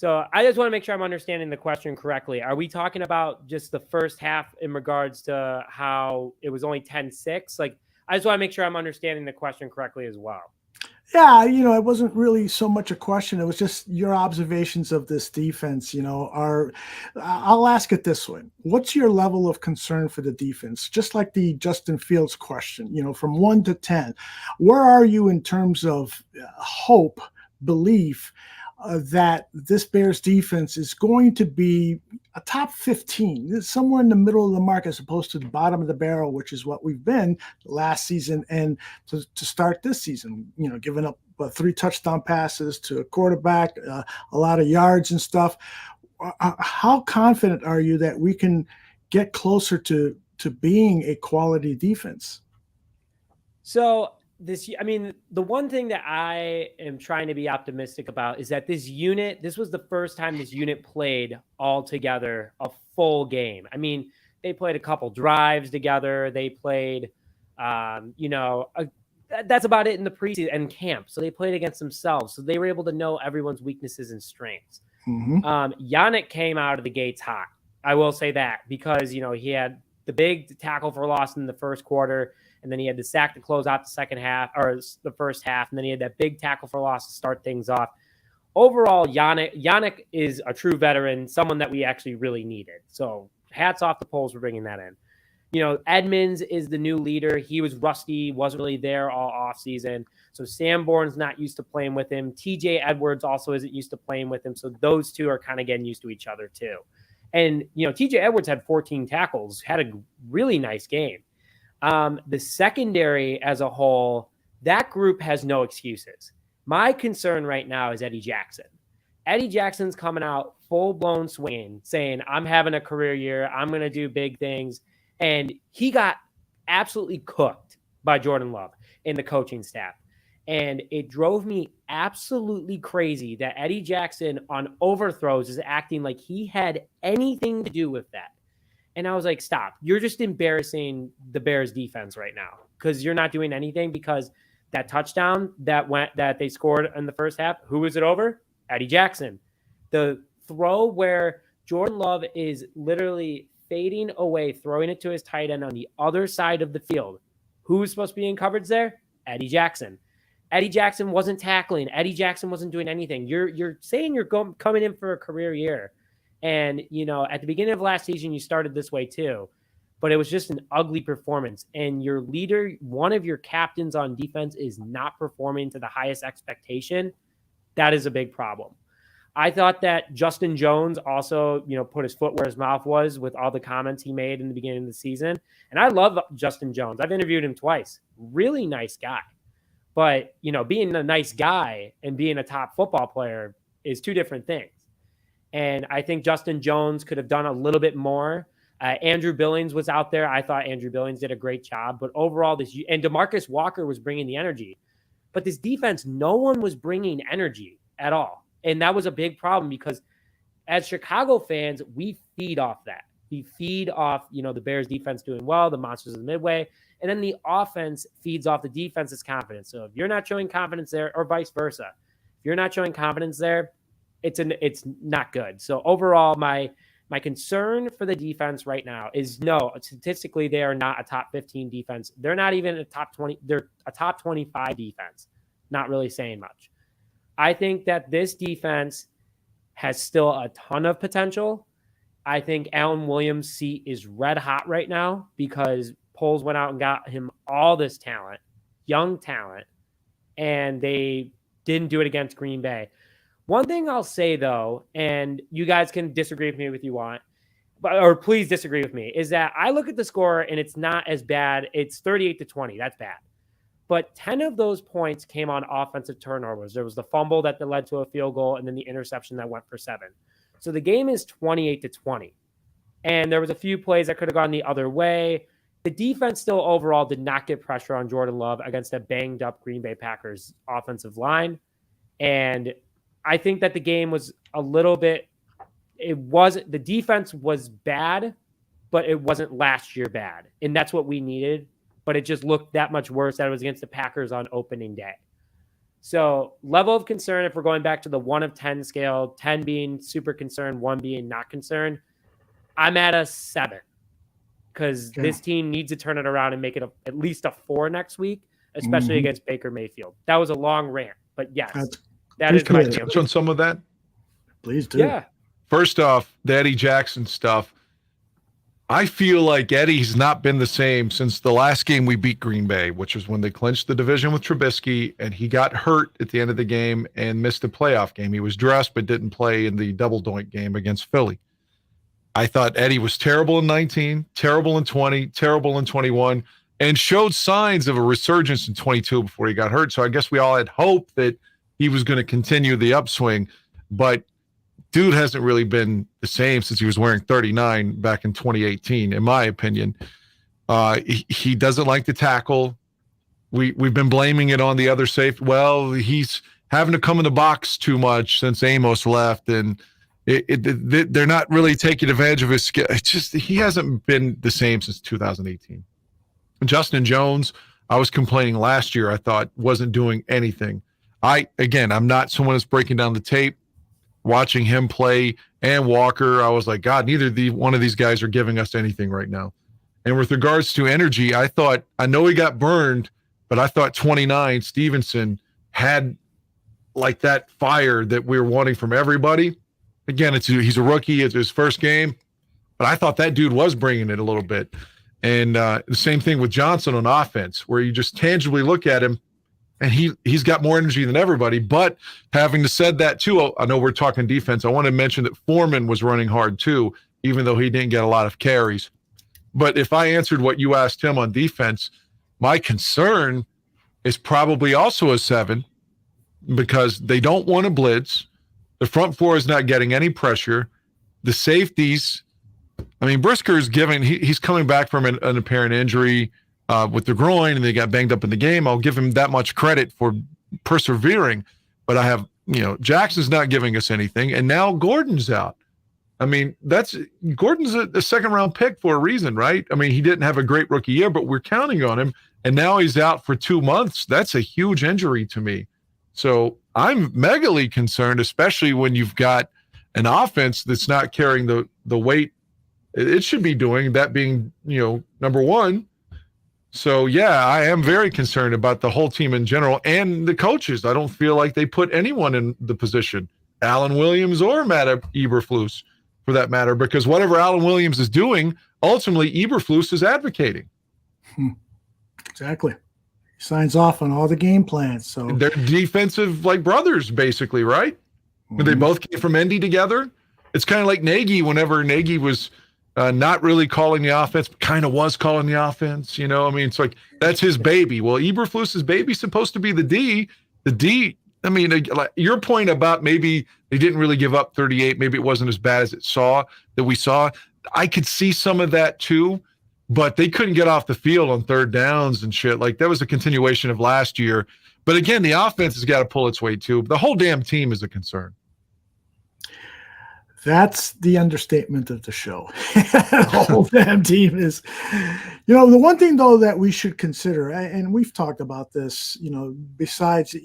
I just want to make sure I'm understanding the question correctly. Are we talking about just the first half in regards to how it was only 10-6? Like, I just want to make sure I'm understanding the question correctly as well. Yeah, it wasn't really so much a question. It was just your observations of this defense. I'll ask it this way. What's your level of concern for the defense? Just like the Justin Fields question, from 1 to 10, where are you in terms of hope, belief, that this Bears defense is going to be a top 15, somewhere in the middle of the mark, as opposed to the bottom of the barrel, which is what we've been last season and to start this season, giving up 3 touchdown passes to a quarterback, a lot of yards and stuff. How confident are you that we can get closer to being a quality defense? So the one thing that I am trying to be optimistic about is that this was the first time this unit played all together a full game. I mean, they played a couple drives together. They played, that's about it in the preseason and camp. So they played against themselves. So they were able to know everyone's weaknesses and strengths. Mm-hmm. Yannick came out of the gates hot. I will say that because, he had the big tackle for loss in the first quarter. And then he had the sack to close out the second half or the first half. And then he had that big tackle for loss to start things off. Overall, Yannick is a true veteran, someone that we actually really needed. So hats off the Poles for bringing that in. Edmonds is the new leader. He was rusty, wasn't really there all offseason. So Sanborn's not used to playing with him. TJ Edwards also isn't used to playing with him. So those two are kind of getting used to each other too. And, TJ Edwards had 14 tackles, had a really nice game. The secondary as a whole, that group has no excuses. My concern right now is Eddie Jackson. Eddie Jackson's coming out full-blown swinging, saying, I'm having a career year. I'm going to do big things. And he got absolutely cooked by Jordan Love and the coaching staff. And it drove me absolutely crazy that Eddie Jackson on overthrows is acting like he had anything to do with that. And I was like, stop. You're just embarrassing the Bears defense right now because you're not doing anything because that touchdown that they scored in the first half, who was it over? Eddie Jackson. The throw where Jordan Love is literally fading away, throwing it to his tight end on the other side of the field. Who was supposed to be in coverage there? Eddie Jackson. Eddie Jackson wasn't tackling. Eddie Jackson wasn't doing anything. You're saying you're coming in for a career year. And, at the beginning of last season, you started this way too, but it was just an ugly performance. And your leader, one of your captains on defense is not performing to the highest expectation. That is a big problem. I thought that Justin Jones also, put his foot where his mouth was with all the comments he made in the beginning of the season. And I love Justin Jones. I've interviewed him twice. Really nice guy. But, being a nice guy and being a top football player is two different things. And I think Justin Jones could have done a little bit more. Andrew Billings was out there. I thought Andrew Billings did a great job. But overall, and DeMarcus Walker was bringing the energy. But this defense, no one was bringing energy at all. And that was a big problem because as Chicago fans, we feed off that. We feed off, the Bears defense doing well, the monsters of the midway, and then the offense feeds off the defense's confidence. So if you're not showing confidence there, or vice versa, if you're not showing confidence there, it's not good. So overall, my concern for the defense right now is no, statistically, they are not a top 15 defense. They're not even a top 20. They're a top 25 defense. Not really saying much. I think that this defense has still a ton of potential. I think Alan Williams' seat is red hot right now because Poles went out and got him all this talent, young talent, and they didn't do it against Green Bay. One thing I'll say, though, and you guys can disagree with me if you want, or please disagree with me, is that I look at the score and it's not as bad. It's 38-20. That's bad. But 10 of those points came on offensive turnovers. There was the fumble that led to a field goal and then the interception that went for 7. So the game is 28-20. And there was a few plays that could have gone the other way. The defense still overall did not get pressure on Jordan Love against a banged up Green Bay Packers offensive line. And I think that the game was a little bit, the defense was bad, but it wasn't last year bad. And that's what we needed. But it just looked that much worse that it was against the Packers on opening day. So level of concern, if we're going back to the 1 of 10 scale, 10 being super concerned, 1 being not concerned, I'm at a 7 because this team needs to turn it around and make it at least a 4 next week, especially against Baker Mayfield. That was a long rant, but yes, that is my touch on some of that. Please do. Yeah. First off, the Eddie Jackson stuff. I feel like Eddie's not been the same since the last game we beat Green Bay, which was when they clinched the division with Trubisky, and he got hurt at the end of the game and missed the playoff game. He was dressed but didn't play in the double doink game against Philly. I thought Eddie was terrible in 19, terrible in 20, terrible in 21, and showed signs of a resurgence in 22 before he got hurt. So I guess we all had hope that he was going to continue the upswing, but dude hasn't really been the same since he was wearing 39 back in 2018, in my opinion. He doesn't like to tackle. We've been blaming it on the other safety. Well, he's having to come in the box too much since Amos left, and they're not really taking advantage of his skill. It's just he hasn't been the same since 2018. Justin Jones, I was complaining last year, I thought wasn't doing anything. I'm not someone that's breaking down the tape. Watching him play and Walker, I was like, God, neither one of these guys are giving us anything right now. And with regards to energy, I know he got burned, but I thought 29, Stevenson, had like that fire that we were wanting from everybody. Again, he's a rookie. It's his first game, but I thought that dude was bringing it a little bit. And the same thing with Johnson on offense, where you just tangibly look at him, and he's got more energy than everybody. But having said that, too, I know we're talking defense. I want to mention that Foreman was running hard, too, even though he didn't get a lot of carries. But if I answered what you asked him on defense, my concern is probably also a 7 because they don't want to blitz. The front four is not getting any pressure. The safeties, Brisker's he's coming back from an apparent injury with the groin, and they got banged up in the game. I'll give him that much credit for persevering, but I have, Jackson's not giving us anything, and now Gordon's out. Gordon's a second-round pick for a reason, right? He didn't have a great rookie year, but we're counting on him, and now he's out for 2 months. That's a huge injury to me. So I'm megally concerned, especially when you've got an offense that's not carrying the weight it should be doing, that being, number one. So, yeah, I am very concerned about the whole team in general and the coaches. I don't feel like they put anyone in the position, Alan Williams or Matt Eberflus, for that matter, because whatever Alan Williams is doing, ultimately Eberflus is advocating. Exactly. He signs off on all the game plans. So they're defensive like brothers, basically, right? Mm-hmm. They both came from Indy together. It's kind of like Nagy whenever Nagy was not really calling the offense, but kind of was calling the offense. It's like that's his baby. Well, Eberflus's baby's supposed to be the D. The D, your point about maybe they didn't really give up 38. Maybe it wasn't as bad as we saw. I could see some of that too. but they couldn't get off the field on third downs and shit. Like, that was a continuation of last year. But again, the offense has got to pull its weight too. The whole damn team is a concern. That's the understatement of the show. The whole damn team is, the one thing though that we should consider, and we've talked about this, besides,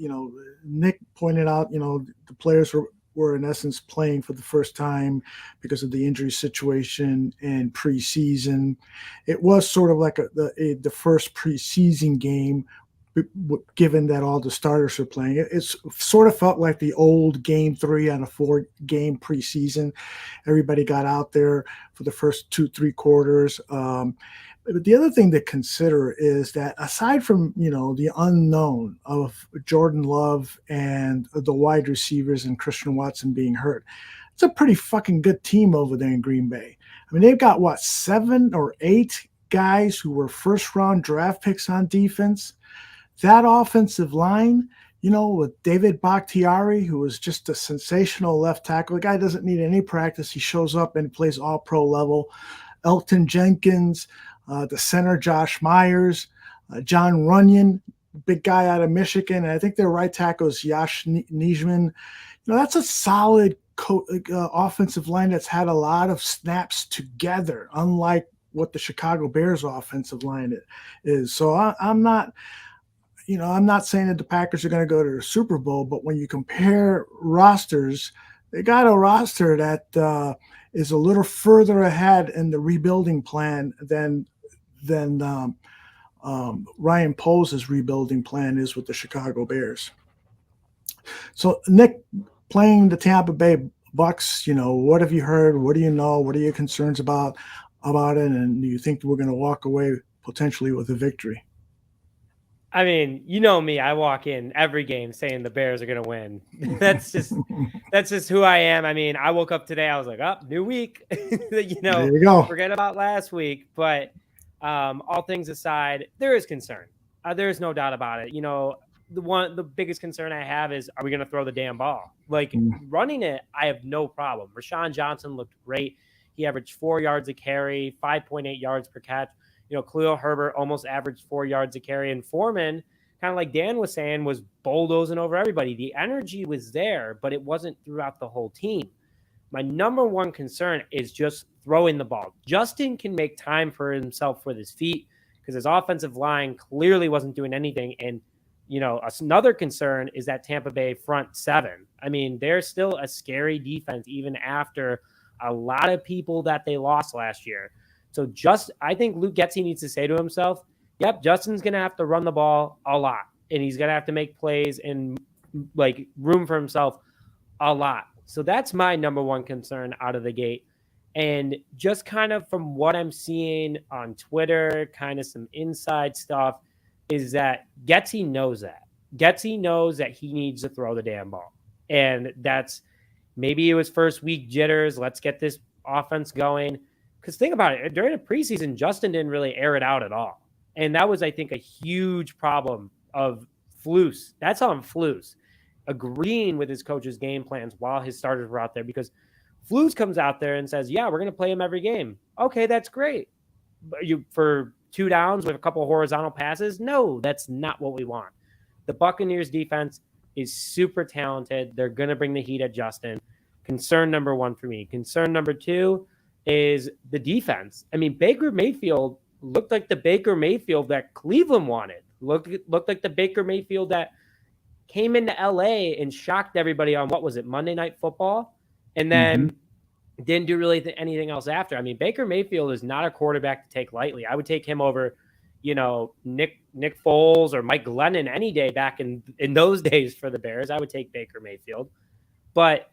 Nick pointed out, the players were in essence playing for the first time because of the injury situation in preseason. It was sort of like the first preseason game, given that all the starters are playing. It's sort of felt like the old game 3 on a 4-game preseason. Everybody got out there for the first 2-3 quarters. But the other thing to consider is that aside from, the unknown of Jordan Love and the wide receivers and Christian Watson being hurt, it's a pretty fucking good team over there in Green Bay. I mean, they've got 7 or 8 guys who were first-round draft picks on defense. That offensive line, with David Bakhtiari, who is just a sensational left tackle. The guy doesn't need any practice. He shows up and plays all pro level. Elton Jenkins, the center Josh Myers, John Runyon, big guy out of Michigan. And I think their right tackle is Yash Nijman. That's a solid offensive line that's had a lot of snaps together, unlike what the Chicago Bears offensive line is. So I'm not saying that the Packers are going to go to the Super Bowl, but when you compare rosters, they got a roster that is a little further ahead in the rebuilding plan than Ryan Poles' rebuilding plan is with the Chicago Bears. So, Nick, playing the Tampa Bay Bucs, what have you heard? What do you know? What are your concerns about it? And do you think we're going to walk away potentially with a victory? I mean, you know me. I walk in every game saying the Bears are going to win. That's just who I am. I mean, I woke up today. I was like, new week. There you go. Forget about last week. But all things aside, there is concern. There is no doubt about it. The biggest concern I have is, are we going to throw the damn ball? Running it, I have no problem. Rashawn Johnson looked great. He averaged 4 yards a carry, 5.8 yards per catch. Khalil Herbert almost averaged 4 yards a carry. And Foreman, kind of like Dan was saying, was bulldozing over everybody. The energy was there, but it wasn't throughout the whole team. My number one concern is just throwing the ball. Justin can make time for himself with his feet because his offensive line clearly wasn't doing anything. And, another concern is that Tampa Bay front 7. I mean, they're still a scary defense even after a lot of people that they lost last year. So I think Luke Getsy needs to say to himself, yep, Justin's going to have to run the ball a lot, and he's going to have to make plays and room for himself a lot. So that's my number one concern out of the gate. And just kind of from what I'm seeing on Twitter, kind of some inside stuff, is that Getsy knows that. Getsy knows that he needs to throw the damn ball. And that's maybe it was first week jitters. Let's get this offense going. Because think about it, during the preseason, Justin didn't really air it out at all. And that was, I think, a huge problem of Flus. That's on Flus, agreeing with his coach's game plans while his starters were out there. Because Flus comes out there and says, yeah, we're going to play him every game. Okay, that's great. But for 2 downs with a couple of horizontal passes? No, that's not what we want. The Buccaneers defense is super talented. They're going to bring the heat at Justin. Concern number 1 for me. Concern number 2 is the defense. I mean, Baker Mayfield looked like the Baker Mayfield that Cleveland wanted. Looked like the Baker Mayfield that came into LA and shocked everybody on, what was it, Monday Night Football? And then didn't do really anything else after. I mean, Baker Mayfield is not a quarterback to take lightly. I would take him over, Nick Foles or Mike Glennon any day back in those days for the Bears. I would take Baker Mayfield. But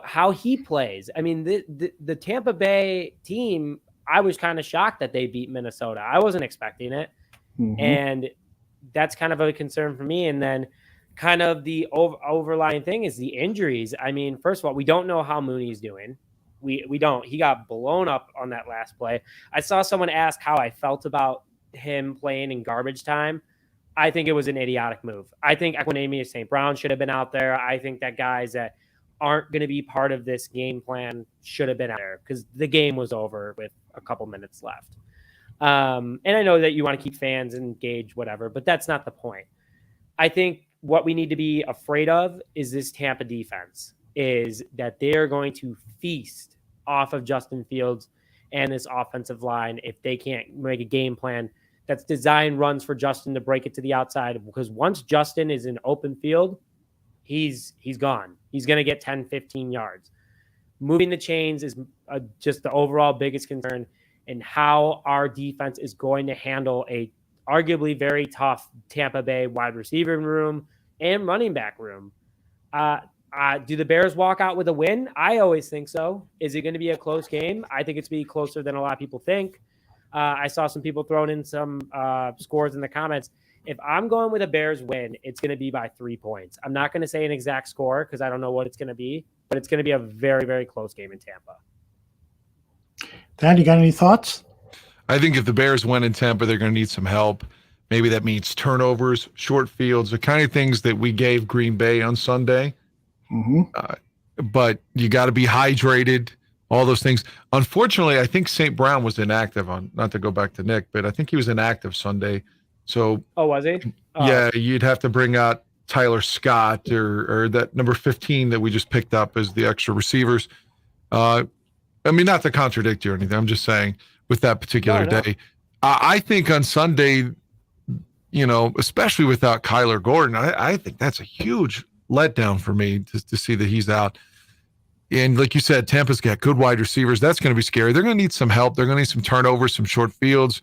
how he plays. I mean, the Tampa Bay team, I was kind of shocked that they beat Minnesota. I wasn't expecting it. And that's kind of a concern for me. And then kind of the overlying thing is the injuries. I mean, first of all, we don't know how Mooney's doing. We don't. He got blown up on that last play. I saw someone ask how I felt about him playing in garbage time. I think it was an idiotic move. I think Equanimeous St. Brown should have been out there. I think that guys that aren't going to be part of this game plan should have been out there because the game was over with a couple minutes left. And I know that you want to keep fans engaged, whatever, but that's not the point. I think what we need to be afraid of is this Tampa defense, is that they are going to feast off of Justin Fields and this offensive line if they can't make a game plan that's designed runs for Justin to break it to the outside. Because once Justin is in open field, he's gone. He's going to get 10, 15 yards. Moving the chains is just the overall biggest concern, and how our defense is going to handle a arguably very tough Tampa Bay wide receiver room and running back room. Do the Bears walk out with a win? I always think so. Is it going to be a close game? I think it's going to be closer than a lot of people think. I saw some people throwing in some scores in the comments. If I'm going with a Bears win, it's going to be by 3 points. I'm not going to say an exact score because I don't know what it's going to be, but it's going to be a very, very close game in Tampa. Dan, you got any thoughts? I think if the Bears win in Tampa, they're going to need some help. Maybe that means turnovers, short fields, the kind of things that we gave Green Bay on Sunday. But you got to be hydrated, all those things. Unfortunately, I think St. Brown was inactive on, not to go back to Nick, but I think he was inactive Sunday. So, oh, was he? Yeah, you'd have to bring out Tyler Scott or that number 15 that we just picked up as the extra receivers. I mean, not to contradict you or anything. I'm just saying with that particular day, I think on Sunday, you know, especially without Kyler Gordon, I think that's a huge letdown for me to see that he's out. And like you said, Tampa's got good wide receivers. That's going to be scary. They're going to need some help. They're going to need some turnovers, some short fields.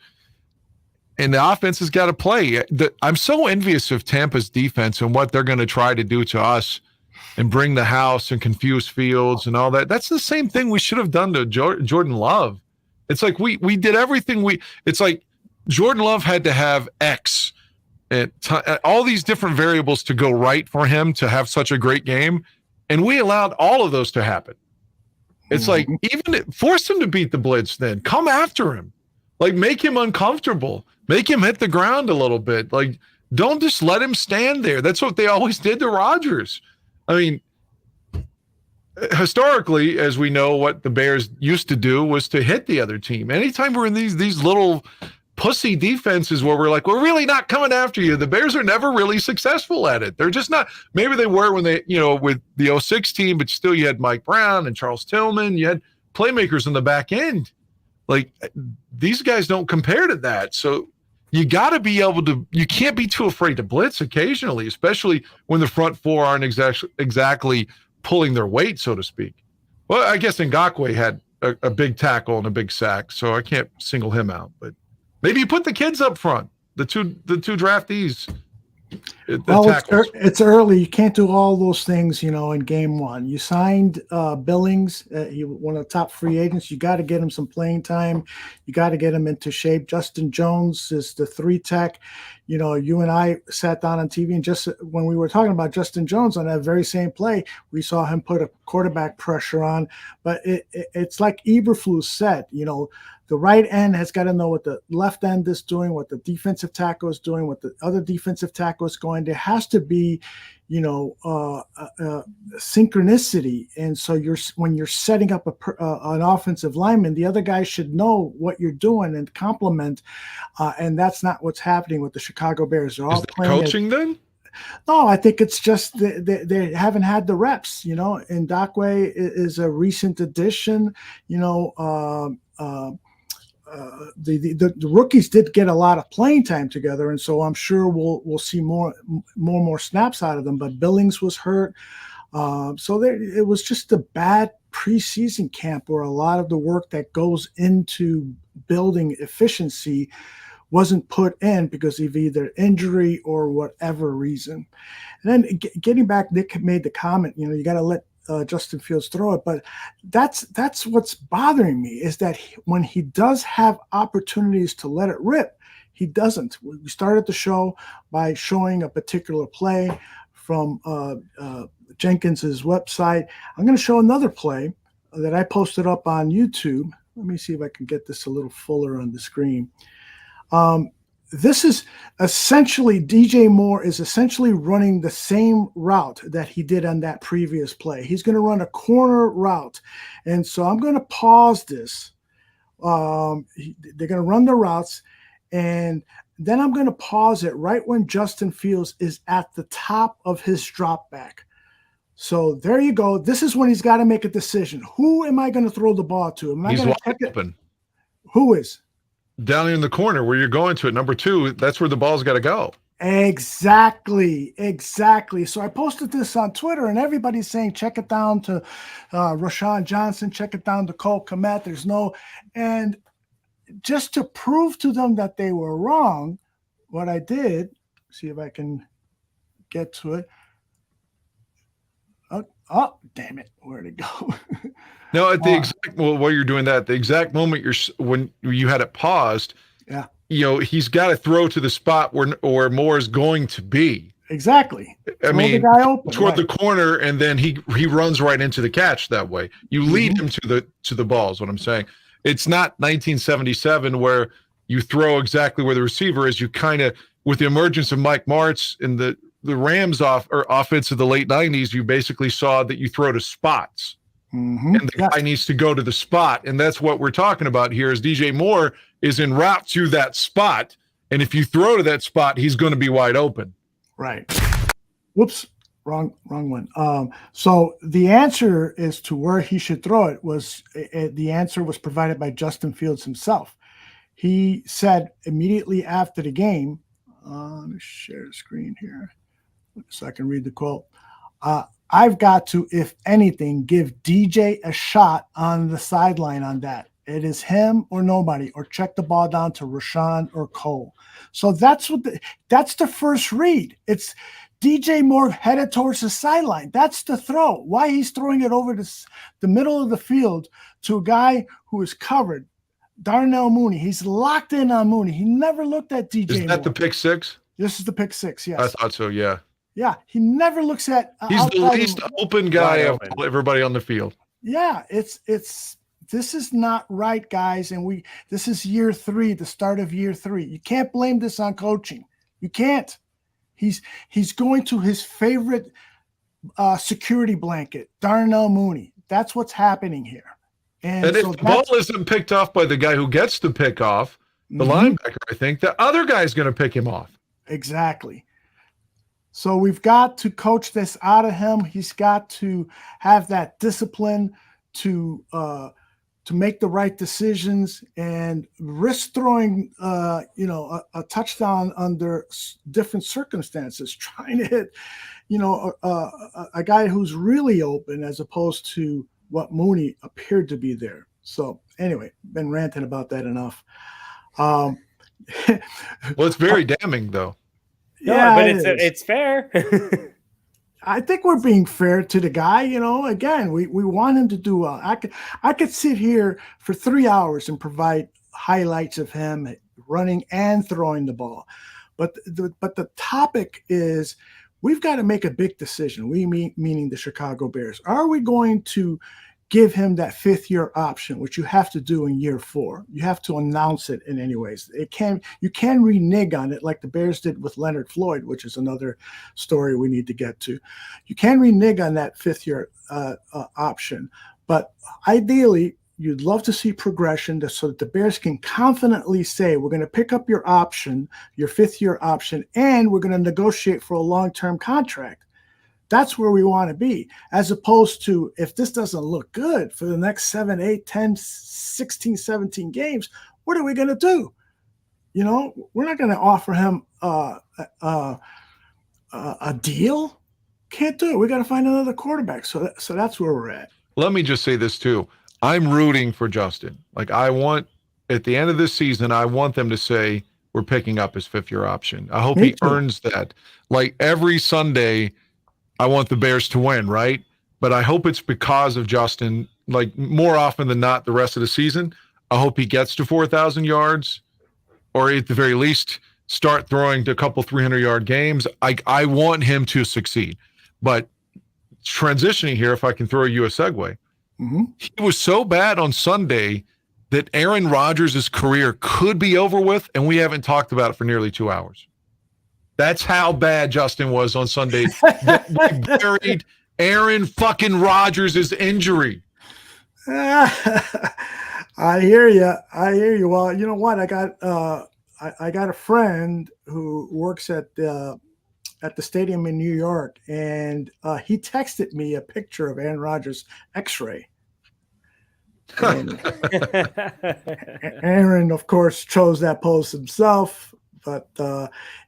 And the offense has got to play. I'm so envious of Tampa's defense and what they're going to try to do to us and bring the house and confuse Fields and all that. That's the same thing we should have done to Jordan Love. It's like we did everything. It's like Jordan Love had to have X and all these different variables to go right for him to have such a great game. And we allowed all of those to happen. It's like, even force him to beat the blitz then. Come after him. Like, make him uncomfortable. Make him hit the ground a little bit. Like, don't just let him stand there. That's what they always did to Rodgers. I mean, historically, as we know, what the Bears used to do was to hit the other team. Anytime we're in these little pussy defenses where we're like, we're really not coming after you, the Bears are never really successful at it. They're just not. Maybe they were when they, you know, with the 06 team, but still you had Mike Brown and Charles Tillman. You had playmakers in the back end. Like, these guys don't compare to that. So you got to be able to, you can't be too afraid to blitz occasionally, especially when the front four aren't exactly pulling their weight, so to speak. Well, I guess Ngakoue had a big tackle and a big sack, so I can't single him out. But maybe you put the kids up front, the two draftees. Well, it's early. You can't do all those things, you know, in game one. You signed Billings, one of the top free agents. You got to get him some playing time. You got to get him into shape. Justin Jones is the 3 tech. You know, you and I sat down on TV, and just when we were talking about Justin Jones on that very same play, we saw him put a quarterback pressure on. But it's like Eberflus said, you know, the right end has got to know what the left end is doing, what the defensive tackle is doing, what the other defensive tackle is going. There has to be, you know, synchronicity. And so when you're setting up an offensive lineman, the other guy should know what you're doing and complement. And that's not what's happening with the Chicago Bears. They're all playing coaching then? No, I think it's just they haven't had the reps. You know, Ngakoue is a recent addition. You know, the rookies did get a lot of playing time together, and so I'm sure we'll see more snaps out of them. But Billings was hurt, so it was just a bad preseason camp where a lot of the work that goes into building efficiency wasn't put in because of either injury or whatever reason. And then getting back, Nick made the comment, you know, you got to let Justin Fields throw it, but that's what's bothering me is that when he does have opportunities to let it rip, he doesn't. We started the show by showing a particular play from Jenkins's website. I'm going to show another play that I posted up on YouTube. Let me see if I can get this a little fuller on the screen. This is essentially, DJ Moore is essentially running the same route that he did on that previous play. He's going to run a corner route. And so I'm going to pause this They're going to run the routes, and then I'm going to pause it right when Justin Fields is at the top of his drop back. So there you go. This is when he's got to make a decision. Who am I going to throw the ball to? Am I He's going to wide kick open. it? Who is? Down in the corner where you're going to at number 2, that's where the ball's got to go. Exactly. So I posted this on Twitter, and everybody's saying check it down to Rashawn Johnson, check it down to Cole Kmet. And just to prove to them that they were wrong, what I did, see if I can get to it. Oh, damn it. Where'd it go? No, at the while you're doing that, the exact moment when you had it paused, yeah, he's got to throw to the spot where Moore is going to be. Exactly. I mean, the guy open, toward the corner, and then he runs right into the catch that way. You lead him to the ball is what I'm saying. It's not 1977 where you throw exactly where the receiver is. You kind of, with the emergence of Mike Martz and the Rams offense of the late 90s, you basically saw that you throw to spots. Mm-hmm. And the guy needs to go to the spot. And that's what we're talking about here is DJ Moore is en route to that spot. And if you throw to that spot, he's going to be wide open. Right. Whoops. Wrong one. So the answer is to where he should throw it the answer was provided by Justin Fields himself. He said immediately after the game, let me share the screen here so I can read the quote. I've got to, if anything, give DJ a shot on the sideline on that. It is him or nobody, or check the ball down to Rashawn or Cole. So that's the first read. It's DJ Moore headed towards the sideline. That's the throw. Why he's throwing it over the middle of the field to a guy who is covered. Darnell Mooney. He's locked in on Mooney. He never looked at DJ Is that Moore. the pick six? This is the pick six, yes. I thought so, yeah. Yeah, he never looks at. He's the least open guy of everybody on the field. Yeah, it's this is not right, guys, and this is year 3, the start of year 3. You can't blame this on coaching. You can't. He's going to his favorite security blanket, Darnell Mooney. That's what's happening here. And if the ball isn't picked off by the guy who gets the pick off, the linebacker, I think, the other guy's going to pick him off. Exactly. So we've got to coach this out of him. He's got to have that discipline to make the right decisions and risk throwing, a touchdown under different circumstances, trying to hit, a guy who's really open as opposed to what Mooney appeared to be there. So anyway, been ranting about that enough. Well, it's very damning, though. Yeah, but it's fair. I think we're being fair to the guy. Again, we want him to do well. I could sit here for 3 hours and provide highlights of him running and throwing the ball, but the topic is we've got to make a big decision. Meaning the Chicago Bears. Are we going to give him that 5th-year option, which you have to do in year 4? You have to announce it in any ways. You can renege on it like the Bears did with Leonard Floyd, which is another story we need to get to. You can renege on that 5th-year option, but ideally, you'd love to see progression so that the Bears can confidently say, we're going to pick up your option, your 5th-year option, and we're going to negotiate for a long-term contract. That's where we want to be, as opposed to if this doesn't look good for the next 7, 8, 10, 16, 17 games, what are we going to do? We're not going to offer him a deal. Can't do it. We got to find another quarterback. So that's where we're at. Let me just say this too. I'm rooting for Justin. Like at the end of this season, I want them to say we're picking up his 5th-year option. I hope he earns that. Like every Sunday, I want the Bears to win, right? But I hope it's because of Justin, like more often than not the rest of the season. I hope he gets to 4,000 yards or at the very least start throwing to a couple 300-yard games. I want him to succeed. But transitioning here, if I can throw you a segue, he was so bad on Sunday that Aaron Rodgers' career could be over with, and we haven't talked about it for nearly 2 hours. That's how bad Justin was on Sunday. We buried Aaron fucking Rodgers' injury. I hear you. I hear you. Well, you know what? I got a friend who works at the stadium in New York, and he texted me a picture of Aaron Rodgers' X-ray. And Aaron, of course, chose that post himself. But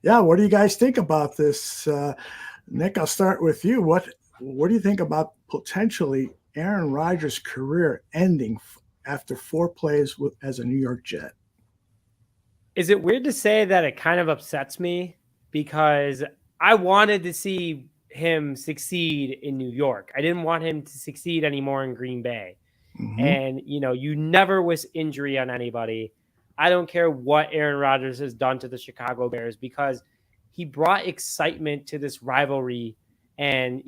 yeah, what do you guys think about this? Nick, I'll start with you. What do you think about potentially Aaron Rodgers' career ending after 4 plays as a New York Jet? Is it weird to say that it kind of upsets me? Because I wanted to see him succeed in New York. I didn't want him to succeed anymore in Green Bay. Mm-hmm. And, you never wish injury on anybody. I don't care what Aaron Rodgers has done to the Chicago Bears, because he brought excitement to this rivalry. And,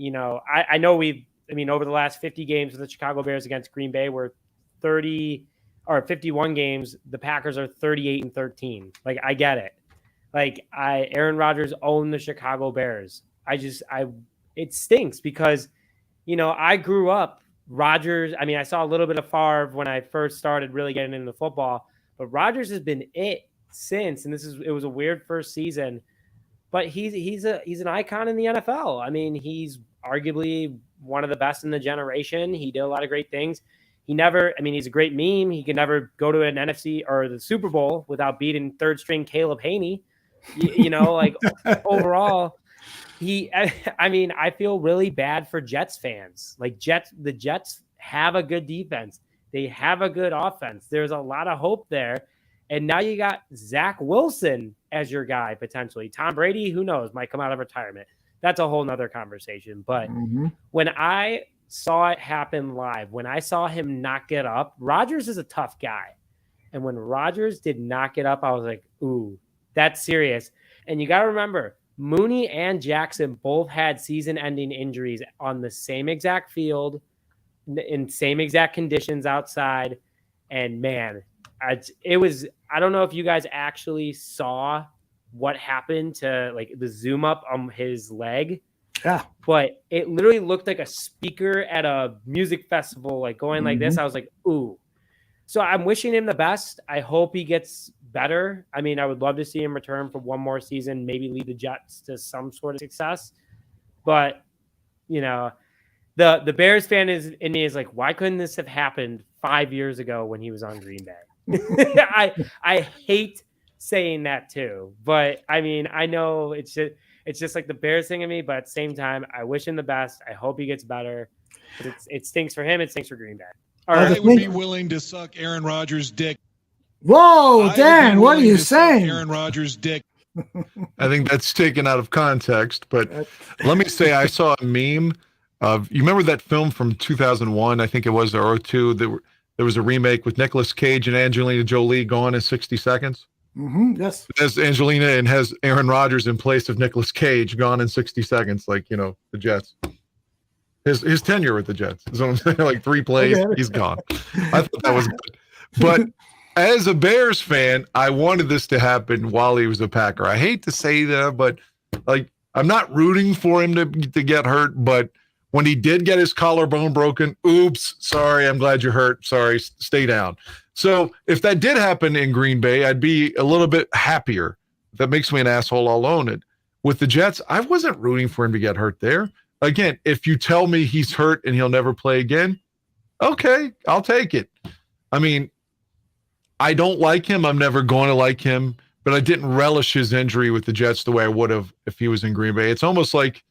I know over the last 50 games of the Chicago Bears against Green Bay, were 51 games, the Packers are 38-13. Like, I get it. Like, Aaron Rodgers owned the Chicago Bears. It stinks because, I grew up Rodgers. I saw a little bit of Favre when I first started really getting into football, but Rodgers has been it since. And it was a weird first season, but he's an icon in the NFL. He's arguably one of the best in the generation. He did a lot of great things. He's a great meme. He could never go to an NFC or the Super Bowl without beating third string Caleb Haney. Overall, I feel really bad for Jets fans. The Jets have a good defense. They have a good offense. There's a lot of hope there. And now you got Zach Wilson as your guy, potentially. Tom Brady, who knows, might come out of retirement. That's a whole nother conversation. But when I saw it happen live, when I saw him not get up, Rodgers is a tough guy. And when Rodgers did not get up, I was like, ooh, that's serious. And you got to remember, Mooney and Jackson both had season-ending injuries on the same exact field, in same exact conditions outside. And man, I don't know if you guys actually saw what happened to the zoom up on his leg. Yeah. But it literally looked like a speaker at a music festival, going like this. I was like, ooh. So I'm wishing him the best. I hope he gets better. I would love to see him return for one more season, maybe lead the Jets to some sort of success. But, the Bears fan in me is like, why couldn't this have happened 5 years ago when he was on Green Bay? I hate saying that too. But, I know it's just like the Bears thing in me. But at the same time, I wish him the best. I hope he gets better. But it stinks for him. It stinks for Green Bay. All right. I would be willing to suck Aaron Rodgers' dick. Whoa, Dan, what are you saying? Aaron Rodgers' dick. I think that's taken out of context, but let me say I saw a meme of, you remember that film from 2001, I think it was, or 02, there was a remake with Nicolas Cage and Angelina Jolie, Gone in 60 Seconds? Yes. It has Angelina and has Aaron Rodgers in place of Nicolas Cage, Gone in 60 Seconds, the Jets. His tenure with the Jets is what I'm saying, 3 plays, he's gone. I thought that was good. But as a Bears fan, I wanted this to happen while he was a Packer. I hate to say that, but I'm not rooting for him to get hurt. But when he did get his collarbone broken, oops, sorry, I'm glad you're hurt. Sorry, stay down. So if that did happen in Green Bay, I'd be a little bit happier. That makes me an asshole. I'll own it. With the Jets, I wasn't rooting for him to get hurt there. Again, if you tell me he's hurt and he'll never play again, okay, I'll take it. I don't like him. I'm never going to like him, but I didn't relish his injury with the Jets the way I would have if he was in Green Bay. It's almost like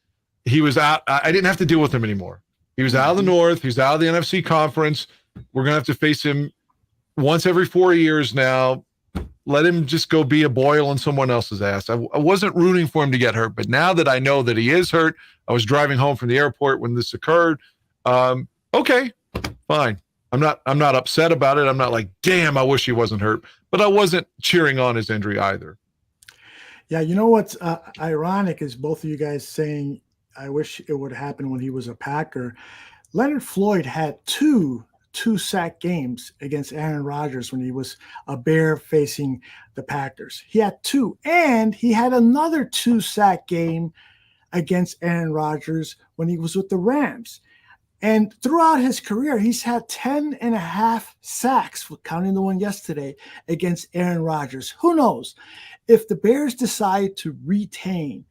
he was out. I didn't have to deal with him anymore. He was out of the North. He's out of the NFC conference. We're going to have to face him once every 4 years now. Let him just go be a boil on someone else's ass. I wasn't rooting for him to get hurt, but now that I know that he is hurt, I was driving home from the airport when this occurred. Okay, fine. I'm not upset about it. I'm not like, damn, I wish he wasn't hurt, but I wasn't cheering on his injury either. Yeah. You know what's ironic is both of you guys saying, I wish it would happen when he was a Packer. Leonard Floyd had two sack games against Aaron Rodgers when he was a Bear facing the Packers. He had 2, and he had another 2 sack game against Aaron Rodgers when he was with the Rams. And throughout his career, he's had 10.5 sacks, counting the one yesterday, against Aaron Rodgers. Who knows? If the Bears decide to retain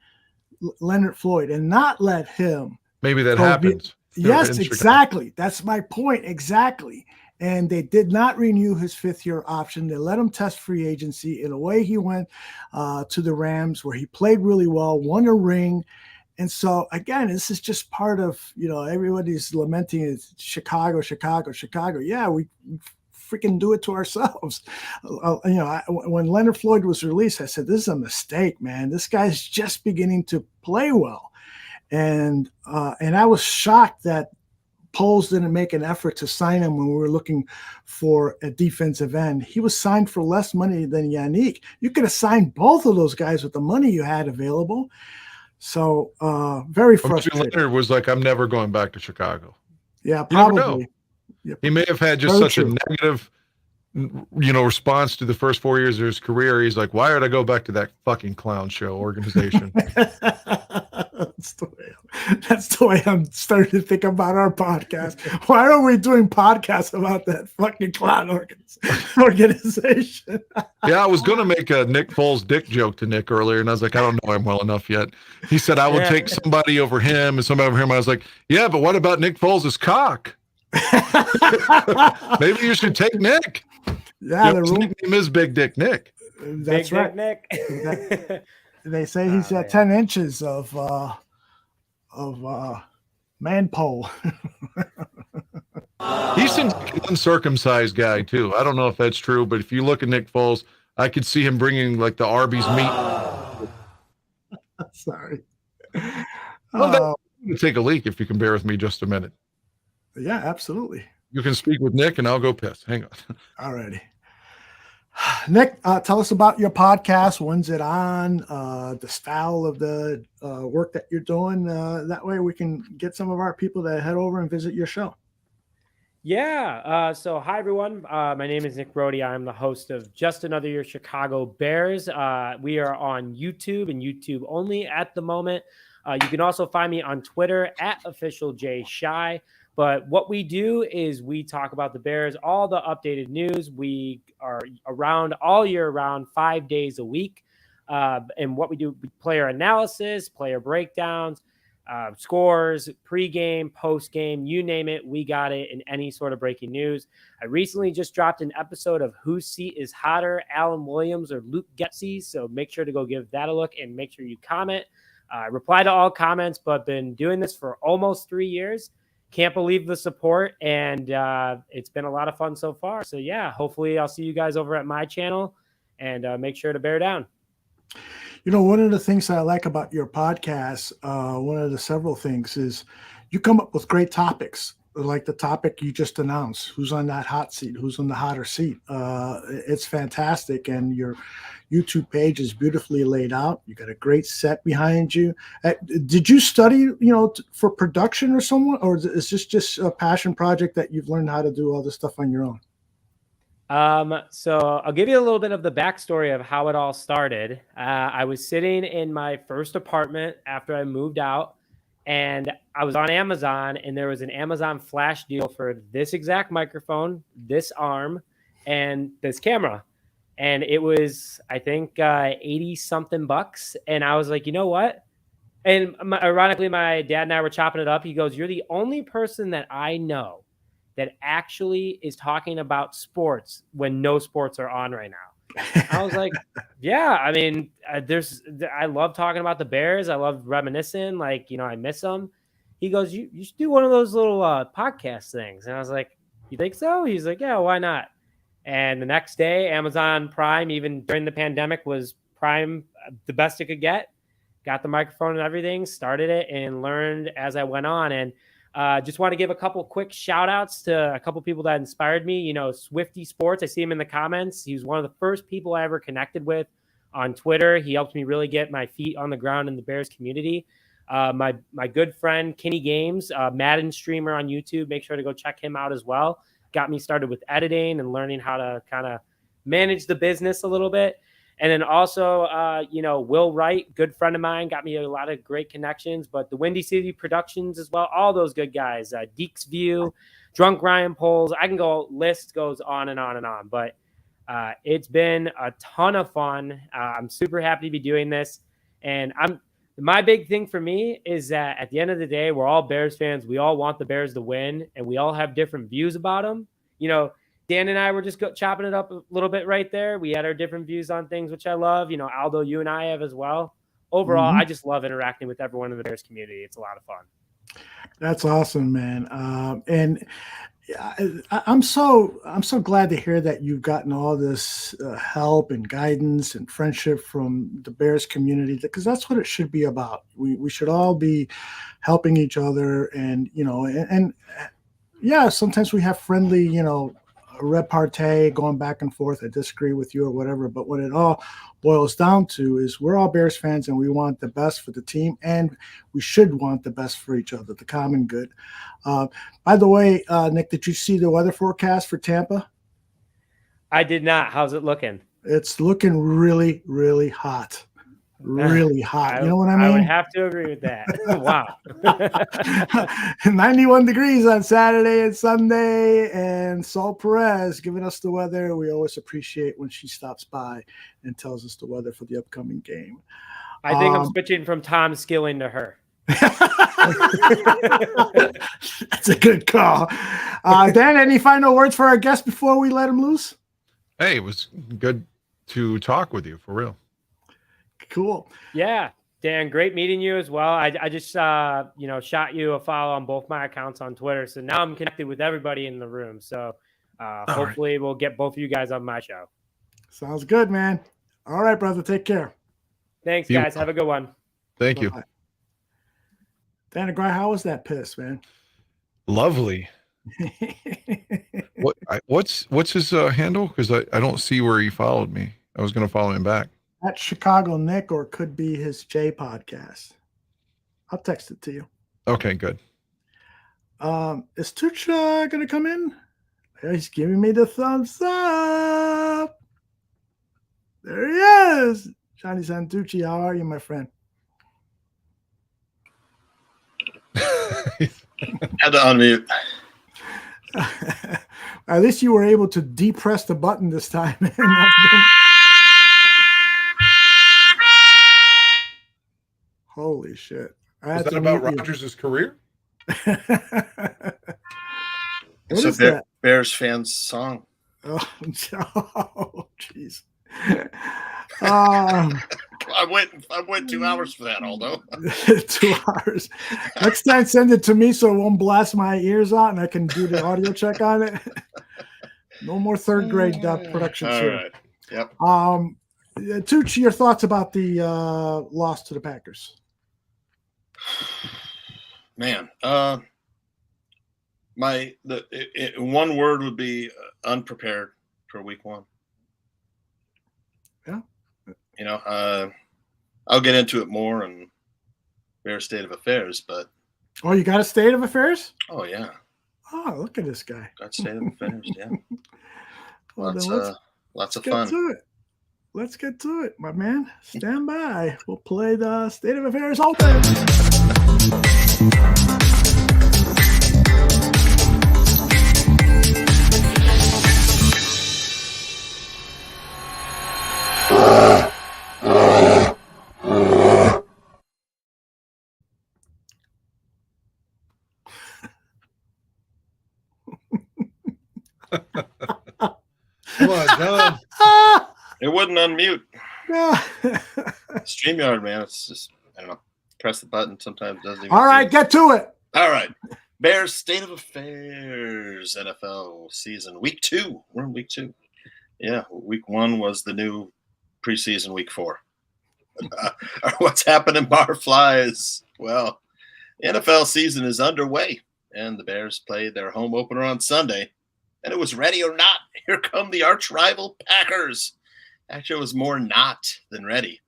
Leonard Floyd and not let him. Maybe that happens. Yes, exactly. That's my point. Exactly. And they did not renew his 5th-year option. They let him test free agency. In a way, he went to the Rams, where he played really well, won a ring. And so, again, this is just part of, everybody's lamenting is Chicago. Yeah, we freaking do it to ourselves. When Leonard Floyd was released, I said, this is a mistake, man. This guy's just beginning to play well. And I was shocked that Poles didn't make an effort to sign him when we were looking for a defensive end. He was signed for less money than Yannick. You could have signed both of those guys with the money you had available. So very frustrating. Leonard was like, I'm never going back to Chicago. Yeah, probably. Yep. He may have had just such a negative, response to the first 4 years of his career. He's like, why would I go back to that fucking clown show organization? That's the way I'm starting to think about our podcast. Why are we doing podcasts about that fucking clown organization? Yeah, I was going to make a Nick Foles dick joke to Nick earlier, and I was like, I don't know him well enough yet. He said I would take somebody over him and somebody over him. I was like, yeah, but what about Nick Foles' cock? Maybe you should take Nick. Yeah, his nickname is Big Dick Nick. That's Big right. Nick. They say he's at 10 inches of man pole. He's an uncircumcised guy too. I don't know if that's true, but if you look at Nick Foles, I could see him bringing like the Arby's meat. Sorry. Take a leak if you can bear with me just a minute. Yeah, absolutely. You can speak with Nick and I'll go piss. Hang on. Alrighty. Nick, tell us about your podcast. When's it on? The style of the work that you're doing. That way we can get some of our people to head over and visit your show. Yeah. So hi, everyone. My name is Nick Brody. I'm the host of Just Another Year Chicago Bears. We are on YouTube and YouTube only at the moment. You can also find me on Twitter at @officialjshy. But what we do is we talk about the Bears, all the updated news. We are around all year round, 5 days a week. And what we do, player analysis, player breakdowns, scores, pregame, postgame, you name it. We got it in any sort of breaking news. I recently just dropped an episode of Whose Seat is Hotter, Alan Williams or Luke Getsy. So make sure to go give that a look and make sure you comment. Reply to all comments, but been doing this for almost 3 years. Can't believe the support, and it's been a lot of fun so far. So, yeah, hopefully I'll see you guys over at my channel, and make sure to bear down. One of the things I like about your podcast, one of the several things is you come up with great topics, like the topic you just announced. Who's on that hot seat? Who's on the hotter seat? It's fantastic, and your YouTube page is beautifully laid out. You got a great set behind you. Did you study, for production or someone, or is this just a passion project that you've learned how to do all this stuff on your own? So I'll give you a little bit of the backstory of how it all started. I was sitting in my first apartment after I moved out, and I was on Amazon, and there was an Amazon flash deal for this exact microphone, this arm, and this camera. And it was, I think, 80 something bucks. And I was like, you know what? And ironically, my dad and I were chopping it up. He goes, you're the only person that I know that actually is talking about sports when no sports are on right now. I was like, yeah, I mean, I love talking about the Bears. I love reminiscing. I miss them. He goes, you should do one of those little podcast things. And I was like, you think so? He's like, yeah, why not? And the next day, Amazon Prime, even during the pandemic, was Prime the best it could get. Got the microphone and everything, started it, and learned as I went on. And just want to give a couple quick shout outs to a couple people that inspired me. Swifty Sports, I see him in the comments. He was one of the first people I ever connected with on Twitter. He helped me really get my feet on the ground in the Bears community. My good friend, Kenny Games, Madden streamer on YouTube. Make sure to go check him out as well. Got me started with editing and learning how to kind of manage the business a little bit. And then also, Will Wright, good friend of mine, got me a lot of great connections. But the Windy City Productions as well, all those good guys. Deeks View, Drunk Ryan Polls. I can go, list goes on and on and on. But it's been a ton of fun. I'm super happy to be doing this. And my big thing for me is that at the end of the day, we're all Bears fans. We all want the Bears to win, and we all have different views about them. Dan and I were just chopping it up a little bit right there. We had our different views on things, which I love. Aldo, you and I have as well. Overall, I just love interacting with everyone in the Bears community. It's a lot of fun. That's awesome, man. And I'm so glad to hear that you've gotten all this help and guidance and friendship from the Bears community, because that's what it should be about. We should all be helping each other, and sometimes we have friendly, repartee going back and forth. I disagree with you or whatever, but what it all boils down to is we're all Bears fans and we want the best for the team, and we should want the best for each other, the common good. By the way, Nick, did you see the weather forecast for Tampa? I did not. How's it looking? It's looking really, really hot. Really hot. You know what I mean? I would have to agree with that. Wow. 91 degrees on Saturday and Sunday, and Sol Perez giving us the weather. We always appreciate when she stops by and tells us the weather for the upcoming game. I think I'm switching from Tom Skilling to her. That's a good call. Dan, any final words for our guest before we let him loose? Hey, it was good to talk with you, for real. Cool. Yeah, Dan, great meeting you as well. I just shot you a follow on both my accounts on Twitter, so now I'm connected with everybody in the room. So hopefully we'll get both of you guys on my show. Sounds good, man. All right, brother. Take care. Thanks, guys. Have a good one. Thank you. Dan DeGray, how was that piss, man? Lovely. What's his handle? Because I don't see where he followed me. I was going to follow him back. At Chicago Nick, or it could be his J podcast. I'll text it to you. Okay, good. Is Tooch going to come in? He's giving me the thumbs up. There he is. Johnny Santucci, how are you, my friend? Had to unmute. At least you were able to depress the button this time. Holy shit. Is that about Rodgers' career? It's a Bears fans song. Oh, jeez. I went 2 hours for that, Aldo. 2 hours. Next time, send it to me so it won't blast my ears out and I can do the audio check on it. No more third grade production All shit. right. Yep. Tucci, your thoughts about the loss to the Packers? Man, one word would be unprepared for week one. Yeah. I'll get into it more in Bears State of Affairs, but. Oh, you got a State of Affairs? Oh, yeah. Oh, look at this guy. Got State of Affairs, yeah. Well, lots of fun. Let's get to it, my man. Stand by. We'll play the State of Affairs Open. Come on, John. It wouldn't unmute. Streamyard, man. It's just, I don't know. Press the button. Sometimes it doesn't even. All right, get to it. All right. Bears State of Affairs, NFL season. Week 2. We're in week 2. Yeah. Week 1 was the new preseason week 4. What's happening, Barflies? Well, the NFL season is underway, and the Bears played their home opener on Sunday. And it was ready or not. Here come the arch rival Packers. Actually, it was more not than ready.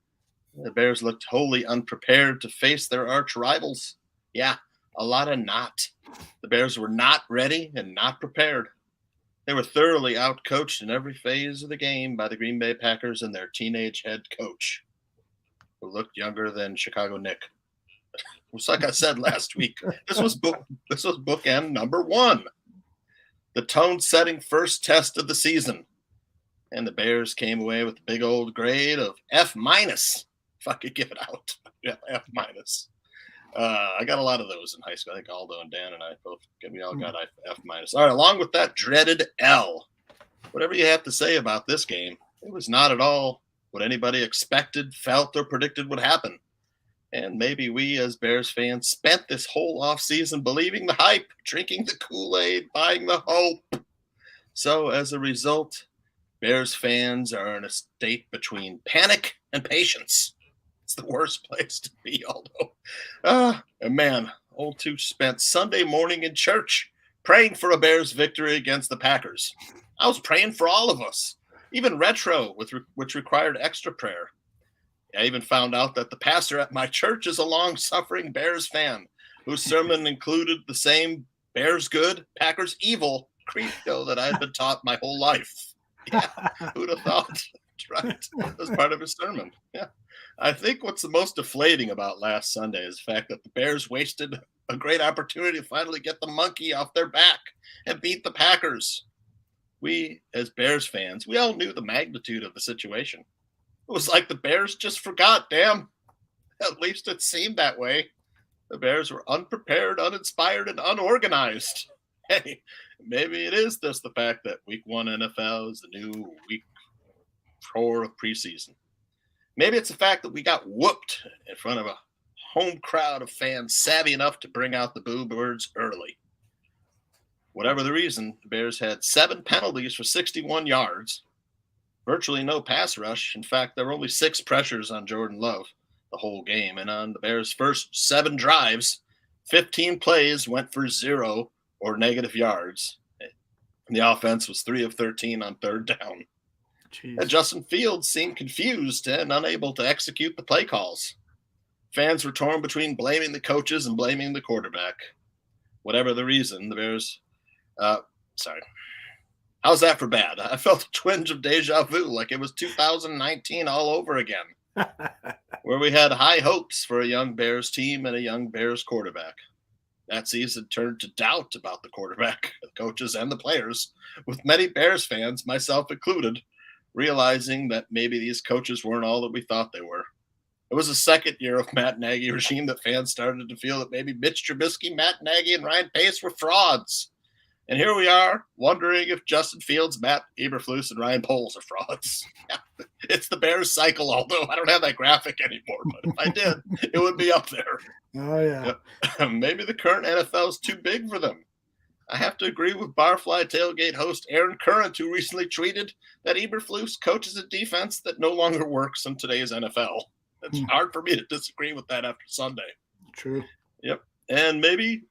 The Bears looked wholly unprepared to face their arch rivals. Yeah, a lot of not. The Bears were not ready and not prepared. They were thoroughly outcoached in every phase of the game by the Green Bay Packers and their teenage head coach, who looked younger than Chicago Nick. It's like I said last week, this was bookend number 1. The tone-setting first test of the season. And the Bears came away with the big old grade of F-, if I could give it out. F-. I got a lot of those in high school. I think Aldo and Dan and I we all got F-. All right, along with that dreaded L. Whatever you have to say about this game, it was not at all what anybody expected, felt, or predicted would happen. And maybe we as Bears fans spent this whole offseason believing the hype, drinking the Kool-Aid, buying the hope. So as a result, Bears fans are in a state between panic and patience. It's the worst place to be, Aldo. And man, old Tooch spent Sunday morning in church praying for a Bears victory against the Packers. I was praying for all of us, even retro, which required extra prayer. I even found out that the pastor at my church is a long-suffering Bears fan whose sermon included the same Bears good, Packers evil credo that I had been taught my whole life. Yeah, who'd have thought? That's right. That was part of his sermon. Yeah. I think what's the most deflating about last Sunday is the fact that the Bears wasted a great opportunity to finally get the monkey off their back and beat the Packers. We, as Bears fans, we all knew the magnitude of the situation. It was like the Bears just forgot, damn. At least it seemed that way. The Bears were unprepared, uninspired, and unorganized. Hey, maybe it is just the fact that week 1 NFL is the new week 4 of preseason. Maybe it's the fact that we got whooped in front of a home crowd of fans savvy enough to bring out the boo birds early. Whatever the reason, the Bears had 7 penalties for 61 yards, virtually no pass rush. In fact, there were only 6 pressures on Jordan Love the whole game. And on the Bears' first 7 drives, 15 plays went for 0 or negative yards. And the offense was 3 of 13 on 3rd down. And Justin Fields seemed confused and unable to execute the play calls. Fans were torn between blaming the coaches and blaming the quarterback. Whatever the reason, the Bears how's that for bad? I felt a twinge of deja vu, like it was 2019 all over again, where we had high hopes for a young Bears team and a young Bears quarterback. That season turned to doubt about the quarterback, the coaches, and the players, with many Bears fans, myself included, realizing that maybe these coaches weren't all that we thought they were. It was the second year of Matt Nagy regime that fans started to feel that maybe Mitch Trubisky, Matt Nagy, and Ryan Pace were frauds. And here we are, wondering if Justin Fields, Matt Eberflus, and Ryan Poles are frauds. Yeah, it's the Bears cycle, although I don't have that graphic anymore. But if I did, it would be up there. Oh, yeah. Maybe the current NFL is too big for them. I have to agree with Barfly Tailgate host Aaron Current, who recently tweeted that Eberflus coaches a defense that no longer works in today's NFL. It's hard for me to disagree with that after Sunday. True. Yep. And maybe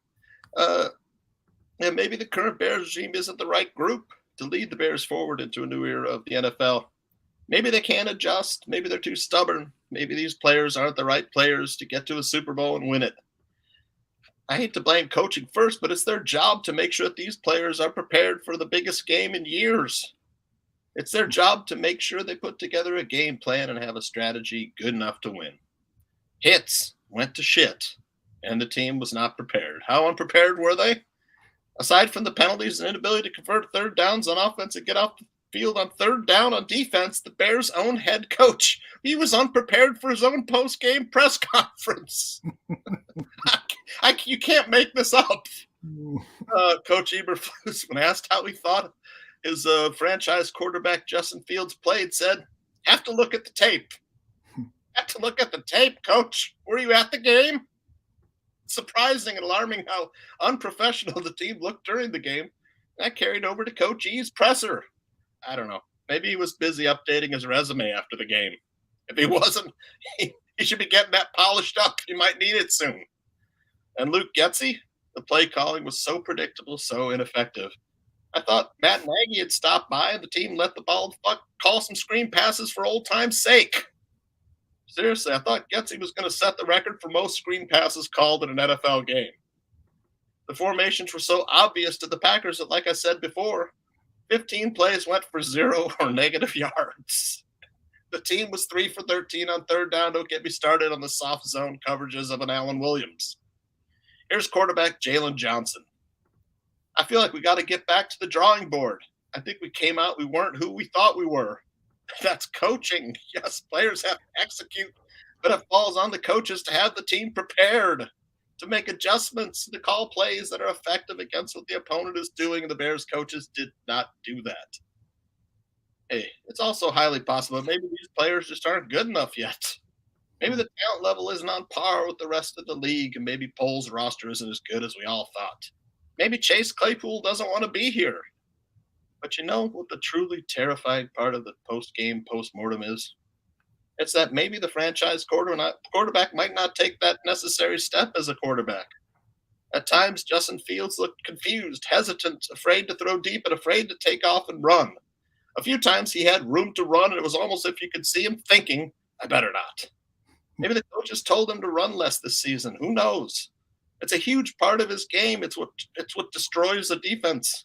the current Bears regime isn't the right group to lead the Bears forward into a new era of the NFL. Maybe they can't adjust. Maybe they're too stubborn. Maybe these players aren't the right players to get to a Super Bowl and win it. I hate to blame coaching first, but it's their job to make sure that these players are prepared for the biggest game in years. It's their job to make sure they put together a game plan and have a strategy good enough to win. Hits went to shit, and the team was not prepared. How unprepared were they? Aside from the penalties and inability to convert 3rd downs on offense and get off the field on 3rd down on defense, the Bears' own head coach, he was unprepared for his own post-game press conference. You can't make this up. Coach Eberflus, when asked how he thought his franchise quarterback Justin Fields played, said, "Have to look at the tape." Have to look at the tape, Coach. Were you at the game? Surprising and alarming how unprofessional the team looked during the game. That carried over to Coach E's presser. I don't know. Maybe he was busy updating his resume after the game. If he wasn't, he should be getting that polished up. He might need it soon. And Luke Getsy, the play calling was so predictable, so ineffective. I thought Matt Nagy had stopped by and the team let the ball call some screen passes for old time's sake. Seriously, I thought Getsy was going to set the record for most screen passes called in an NFL game. The formations were so obvious to the Packers that, like I said before, 15 plays went for 0 or negative yards. The team was 3 for 13 on third down. Don't get me started on the soft zone coverages of an Allen Williams. Here's quarterback Jalen Johnson. I feel like we got to get back to the drawing board. I think we came out, we weren't who we thought we were. That's coaching. Yes, players have to execute, but it falls on the coaches to have the team prepared, to make adjustments, to call plays that are effective against what the opponent is doing, and the Bears coaches did not do that. Hey, it's also highly possible that maybe these players just aren't good enough yet. Maybe the talent level isn't on par with the rest of the league, and maybe Poles' roster isn't as good as we all thought. Maybe Chase Claypool doesn't want to be here. But you know what the truly terrifying part of the post-game, post-mortem is? It's that maybe the franchise quarterback might not take that necessary step as a quarterback. At times, Justin Fields looked confused, hesitant, afraid to throw deep, and afraid to take off and run. A few times he had room to run, and it was almost as if you could see him thinking, I better not. Maybe the coaches told him to run less this season. Who knows? It's a huge part of his game. It's what destroys the defense.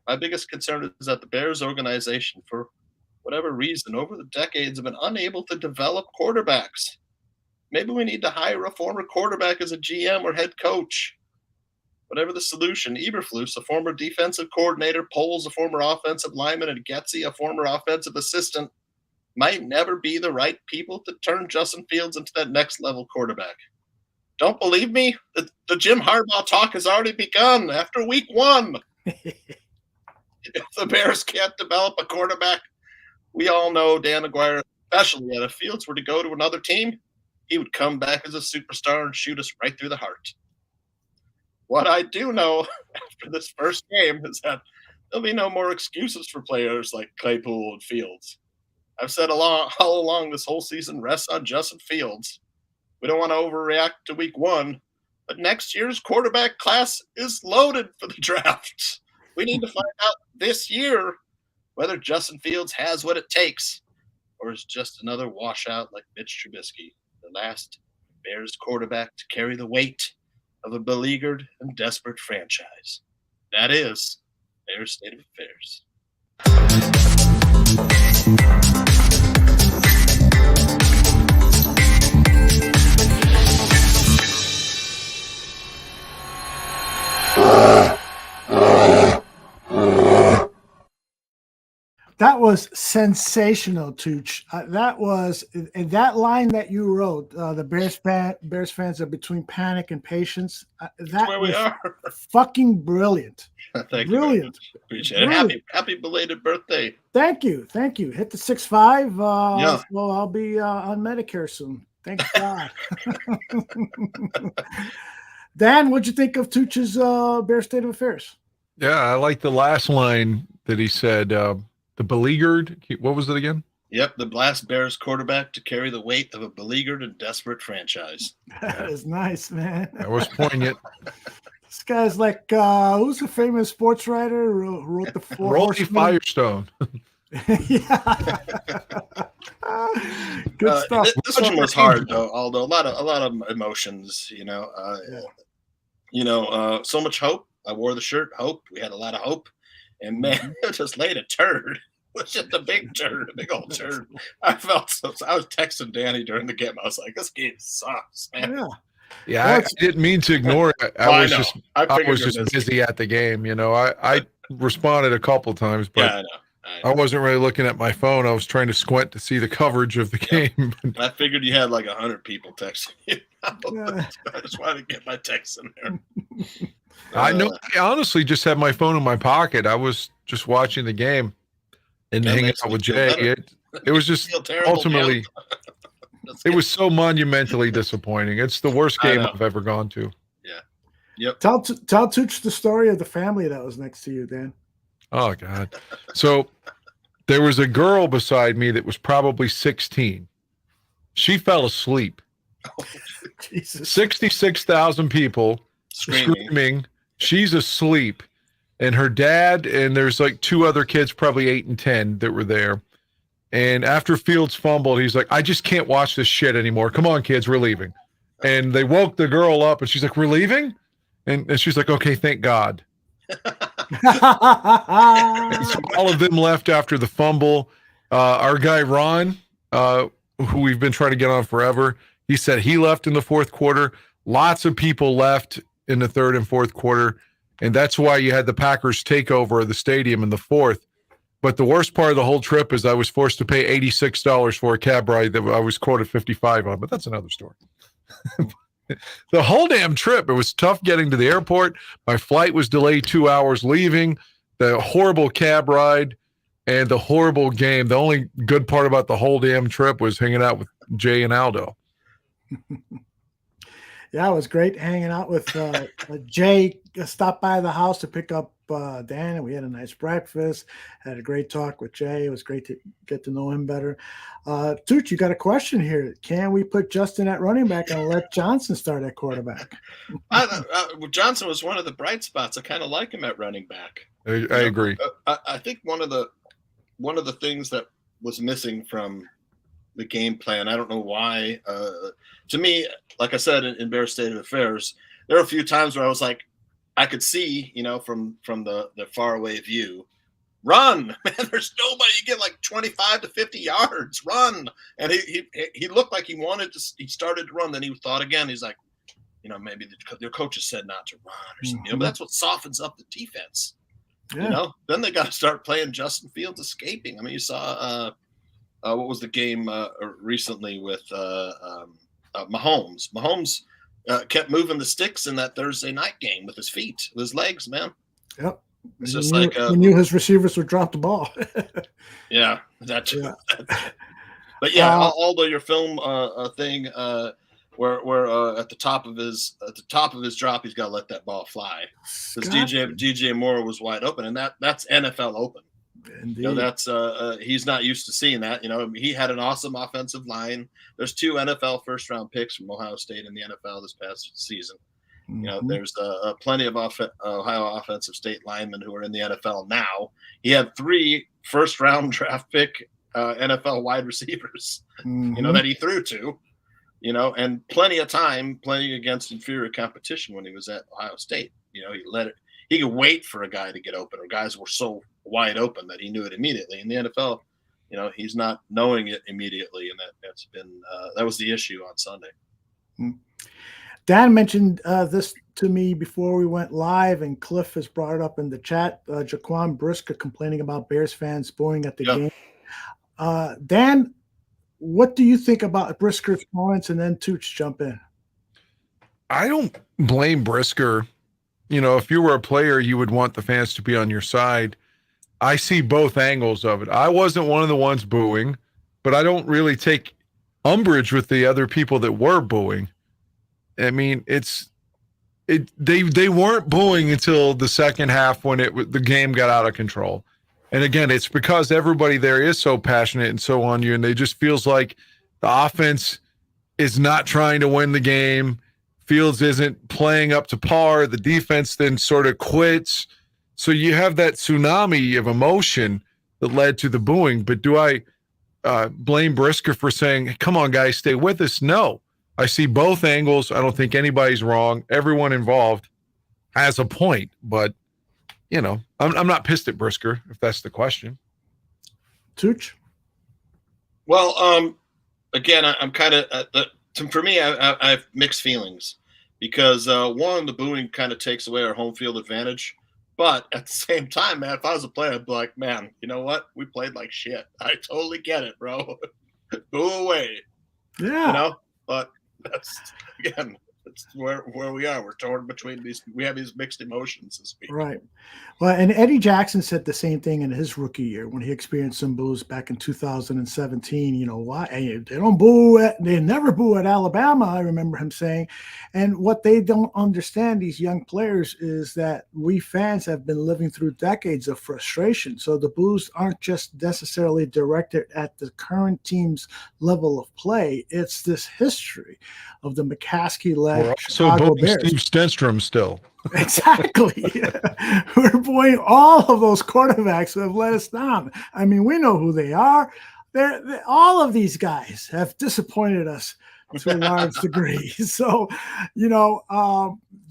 My biggest concern is that the Bears organization, for whatever reason, over the decades, have been unable to develop quarterbacks. Maybe we need to hire a former quarterback as a GM or head coach. Whatever the solution, Eberflus, a former defensive coordinator, Poles, a former offensive lineman, and Getsy, a former offensive assistant, might never be the right people to turn Justin Fields into that next level quarterback. Don't believe me? The Jim Harbaugh talk has already begun after week 1. If the Bears can't develop a quarterback, we all know Dan Aguirre, especially if Fields were to go to another team, he would come back as a superstar and shoot us right through the heart. What I do know after this first game is that there'll be no more excuses for players like Claypool and Fields. I've said all along this whole season rests on Justin Fields. We don't want to overreact to week 1, but next year's quarterback class is loaded for the draft. We need to find out this year whether Justin Fields has what it takes or is just another washout like Mitch Trubisky, the last Bears quarterback to carry the weight of a beleaguered and desperate franchise. That is Bears State of Affairs. That was sensational, Tooch. That was that line that you wrote. The Bears fans are between panic and patience. That where was we are. Fucking brilliant. Thank Brilliant. you. Appreciate it. Happy belated birthday. Thank you. Hit the 6'5". Yeah. Well, I'll be on Medicare soon. Thank God. Dan, what'd you think of Tooch's Bears State of Affairs? Yeah, I like the last line that he said. The beleaguered, what was it again? Yep, the last Bears quarterback to carry the weight of a beleaguered and desperate franchise. That is nice, man. That was poignant. This guy's like, who's a famous sports writer who wrote the Four Rolly Horsemen? Firestone. Yeah. Good stuff. This one was hard, though. Although a lot of emotions, so much hope. I wore the shirt, hope. We had a lot of hope. And man, it just laid a turd. It was just a big turd, a big old turd. I felt so. I was texting Danny during the game. I was like, "This game sucks, man." Yeah, I didn't mean to ignore it. I was just busy at the game. I responded a couple times, but yeah, I know. I wasn't really looking at my phone. I was trying to squint to see the coverage of the game. I figured you had like 100 people texting you. I just wanted to get my text in there. I know. I honestly just had my phone in my pocket. I was just watching the game and hanging out with Jay. It was just ultimately, it was so monumentally disappointing. It's the worst game I've ever gone to. Yeah. Yep. Tell Tooch the story of the family that was next to you, Dan. Oh, God. So there was a girl beside me that was probably 16. She fell asleep. Oh, Jesus. 66,000 people screaming. She's asleep. And her dad, and there's like 2 other kids, probably 8 and 10, that were there. And after Fields fumbled, he's like, I just can't watch this shit anymore. Come on, kids, we're leaving. And they woke the girl up, and she's like, we're leaving? And she's like, okay, thank God. So all of them left after the fumble. Our guy Ron, who we've been trying to get on forever, he said he left in the fourth quarter. Lots of people left in the third and fourth quarter, and that's why you had the Packers takeover of the stadium in the fourth. But the worst part of the whole trip is I was forced to pay $86 for a cab ride that I was quoted $55 on, but that's another story. The whole damn trip, it was tough getting to the airport. My flight was delayed 2 hours leaving, the horrible cab ride, and the horrible game. The only good part about the whole damn trip was hanging out with Jay and Aldo. Yeah, it was great hanging out with Jay. Stopped by the house to pick up Dan, and we had a nice breakfast. Had a great talk with Jay. It was great to get to know him better. Tooch, you got a question here. Can we put Justin at running back and let Johnson start at quarterback? Johnson was one of the bright spots. I kind of like him at running back. I agree. I think one of the things that was missing from the game plan, I don't know why. To me, like I said in Bears State of Affairs, there were a few times where I was like, I could see, from the faraway view, run, man. There's nobody. You get like 25 to 50 yards, run. And he looked like he wanted to. He started to run, then he thought again. He's like, maybe their coaches said not to run or something. But that's what softens up the defense. Yeah. Then they got to start playing Justin Fields escaping. I mean, you saw what was the game recently with Mahomes? Mahomes kept moving the sticks in that Thursday night game with his feet, with his legs, man. Yep. It's just he knew his receivers would drop the ball. Yeah, that's. Yeah. But yeah, although your film thing, where at the top of his drop, he's got to let that ball fly because DJ Moore was wide open, and that's NFL open. Indeed. That's he's not used to seeing that. He had an awesome offensive line. There's 2 NFL first-round picks from Ohio State in the NFL this past season. There's plenty of Ohio offensive state linemen who are in the NFL now. He had 3 first-round draft pick NFL wide receivers, that he threw to, and plenty of time playing against inferior competition when he was at Ohio State. He could wait for a guy to get open, or guys were so wide open that he knew it immediately. In the NFL, he's not knowing it immediately, and that's been that was the issue on Sunday. Dan mentioned this to me before we went live, and Cliff has brought it up in the chat. Jaquan Brisker complaining about Bears fans booing at the game. Dan, what do you think about Brisker's comments? And then Tooch, jump in. I don't blame Brisker. If you were a player, you would want the fans to be on your side. I see both angles of it. I wasn't one of the ones booing, but I don't really take umbrage with the other people that were booing. I mean, they weren't booing until the second half when the game got out of control. And again, it's because everybody there is so passionate and so on you, and it just feels like the offense is not trying to win the game. Fields isn't playing up to par. The defense then sort of quits. So you have that tsunami of emotion that led to the booing. But do I blame Brisker for saying, hey, come on, guys, stay with us? No. I see both angles. I don't think anybody's wrong. Everyone involved has a point. But, I'm not pissed at Brisker, if that's the question. Tooch? Well, again, I'm kind of for me, I have mixed feelings because one, the booing kind of takes away our home field advantage. But at the same time, man, if I was a player, I'd be like, man, you know what? We played like shit. I totally get it, bro. Boo away. Yeah. But that's where we are. We're torn between these. We have these mixed emotions this week. Right. Well, and Eddie Jackson said the same thing in his rookie year when he experienced some boos back in 2017. Why they don't boo they never boo at Alabama. I remember him saying, and what they don't understand, these young players, is that we fans have been living through decades of frustration. So the boos aren't just necessarily directed at the current team's level of play. It's this history of the McCaskey-led Chicago Bears. Steve Stenstrom still. Exactly. We're booing all of those quarterbacks who have let us down. I mean, we know who they are. All of these guys have disappointed us to a large degree. So,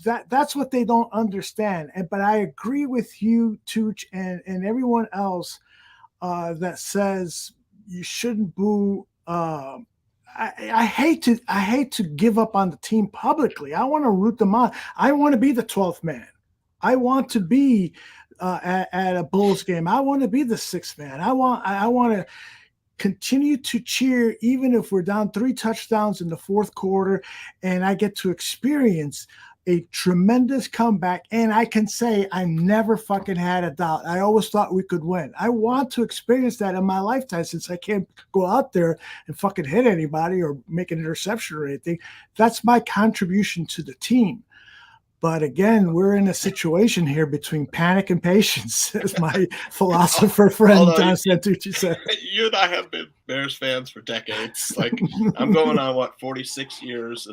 that's what they don't understand. But I agree with you, Tooch, and everyone else that says you shouldn't boo. I hate to give up on the team publicly. I want to root them on. I want to be the 12th man. I want to be at a Bulls game. I want to be the 6th man. I want to continue to cheer even if we're down 3 touchdowns in the fourth quarter, and I get to experience a tremendous comeback. And I can say I never fucking had a doubt. I always thought we could win. I want to experience that in my lifetime, since I can't go out there and fucking hit anybody or make an interception or anything. That's my contribution to the team. But again, we're in a situation here between panic and patience, as my philosopher friend John Santucci said. You and I have been Bears fans for decades. Like, I'm going on 46 years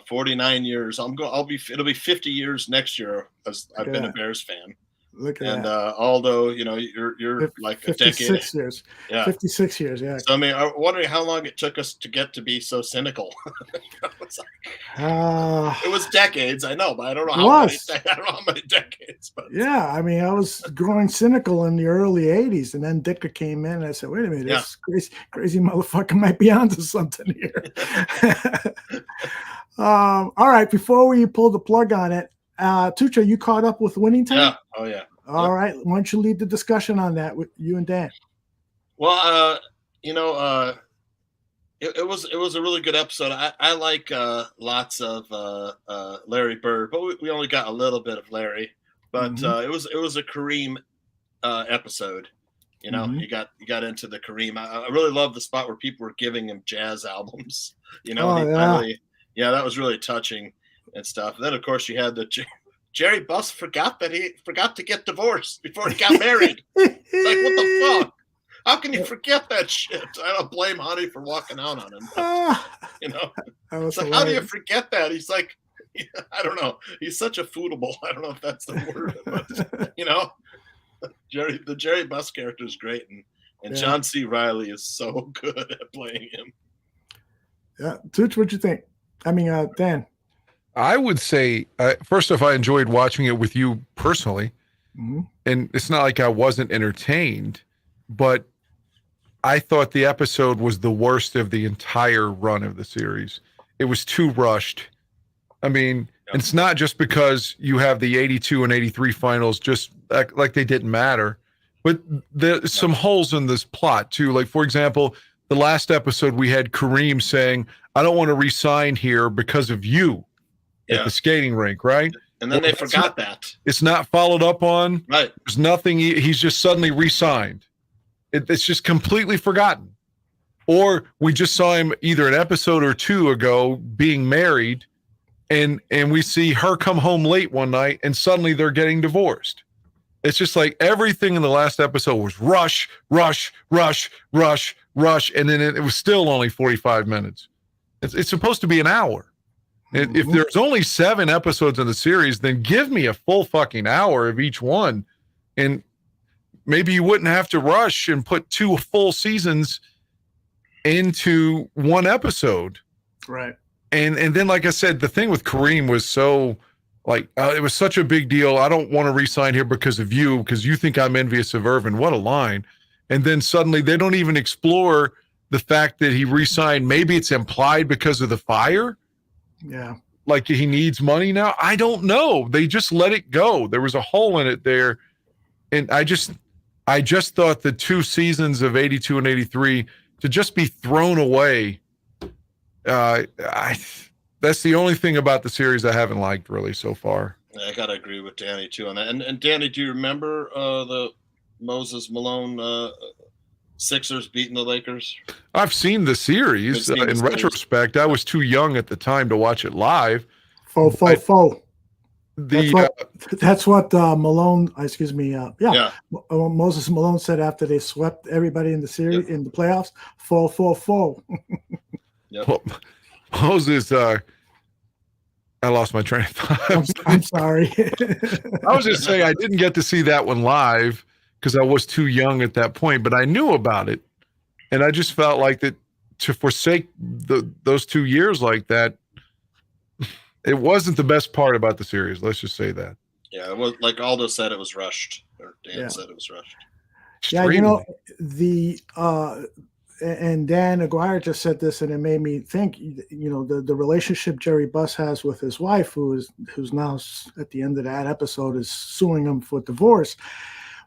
49 years. It'll be 50 years next year as I've been a Bears fan. Look at that. Although, you're like a decade. 56 years. Yeah. 56 years, yeah. So, I mean, I'm wondering how long it took us to get to be so cynical. It was decades, I know, but I don't know how many decades. But yeah, I mean, I was growing cynical in the early 80s, and then Dicker came in, and I said, wait a minute, this crazy motherfucker might be onto something here. All right, before we pull the plug on it, Tucha, you caught up with Winning Time? Yeah. Oh, yeah. All right. Why don't you lead the discussion on that with you and Dan? Well, it was a really good episode. I like lots of Larry Bird, but we only got a little bit of Larry. But it was a Kareem episode. You got into the Kareem. I really love the spot where people were giving him jazz albums. Finally, that was really touching and stuff. And then, of course, you had the Jerry Buss forgot to get divorced before he got married. Like, what the fuck? How can you forget that shit? I don't blame Honey for walking out on him. But, it's like, how do you forget that? He's like, I don't know. He's such a foodable. I don't know if that's the word, but the Jerry Buss character is great, and John C. Reilly is so good at playing him. Yeah, Tooch, what'd you think? I mean, Dan. I would say, first off, I enjoyed watching it with you personally. And it's not like I wasn't entertained, but I thought the episode was the worst of the entire run of the series. It was too rushed. I mean, it's not just because you have the 82 and 83 finals just like they didn't matter, but there's some holes in this plot too. Like, for example, the last episode we had Kareem saying, I don't want to re-sign here because of you. At the skating rink, right? And then they forgot that. It's not followed up on. Right. There's nothing. He's just suddenly re-signed. It's just completely forgotten. Or we just saw him either an episode or two ago being married, and we see her come home late one night, and suddenly they're getting divorced. It's just like everything in the last episode was rush, rush, rush, rush, rush, and then it was still only 45 minutes. It's supposed to be an hour. If there's only 7 episodes in the series, then give me a full fucking hour of each one. And maybe you wouldn't have to rush and put 2 full seasons into one episode. Right. And then, like I said, the thing with Kareem was so, like, it was such a big deal. I don't want to re-sign here because of you, because you think I'm envious of Irvin. What a line. And then suddenly they don't even explore the fact that he re-signed. Maybe it's implied because of the fire. Yeah. Like he needs money now. I don't know. They just let it go. There was a hole in it there. And I just thought the 2 seasons of 82 and 83 to just be thrown away. That's the only thing about the series I haven't liked really so far. I got to agree with Danny too on that. And Danny, do you remember the Moses Malone Sixers beating the Lakers? I've seen the series. In retrospect, I was too young at the time to watch it live. Faux. That's what Malone, excuse me. Moses Malone said after they swept everybody in the series, in the playoffs. Faux. Yep. Well, Moses, I lost my train of thought. I'm sorry. I was just saying I didn't get to see that one live because I was too young at that point, but I knew about it. And I just felt like that to forsake those 2 years like that, It wasn't the best part about the series. Let's just say that. Yeah, it was like Aldo said, it was rushed, or Dan said it was rushed. Yeah, you know, the and Dan Aguirre just said this, and it made me think. You know, the relationship Jerry Buss has with his wife, who's now at the end of that episode is suing him for divorce,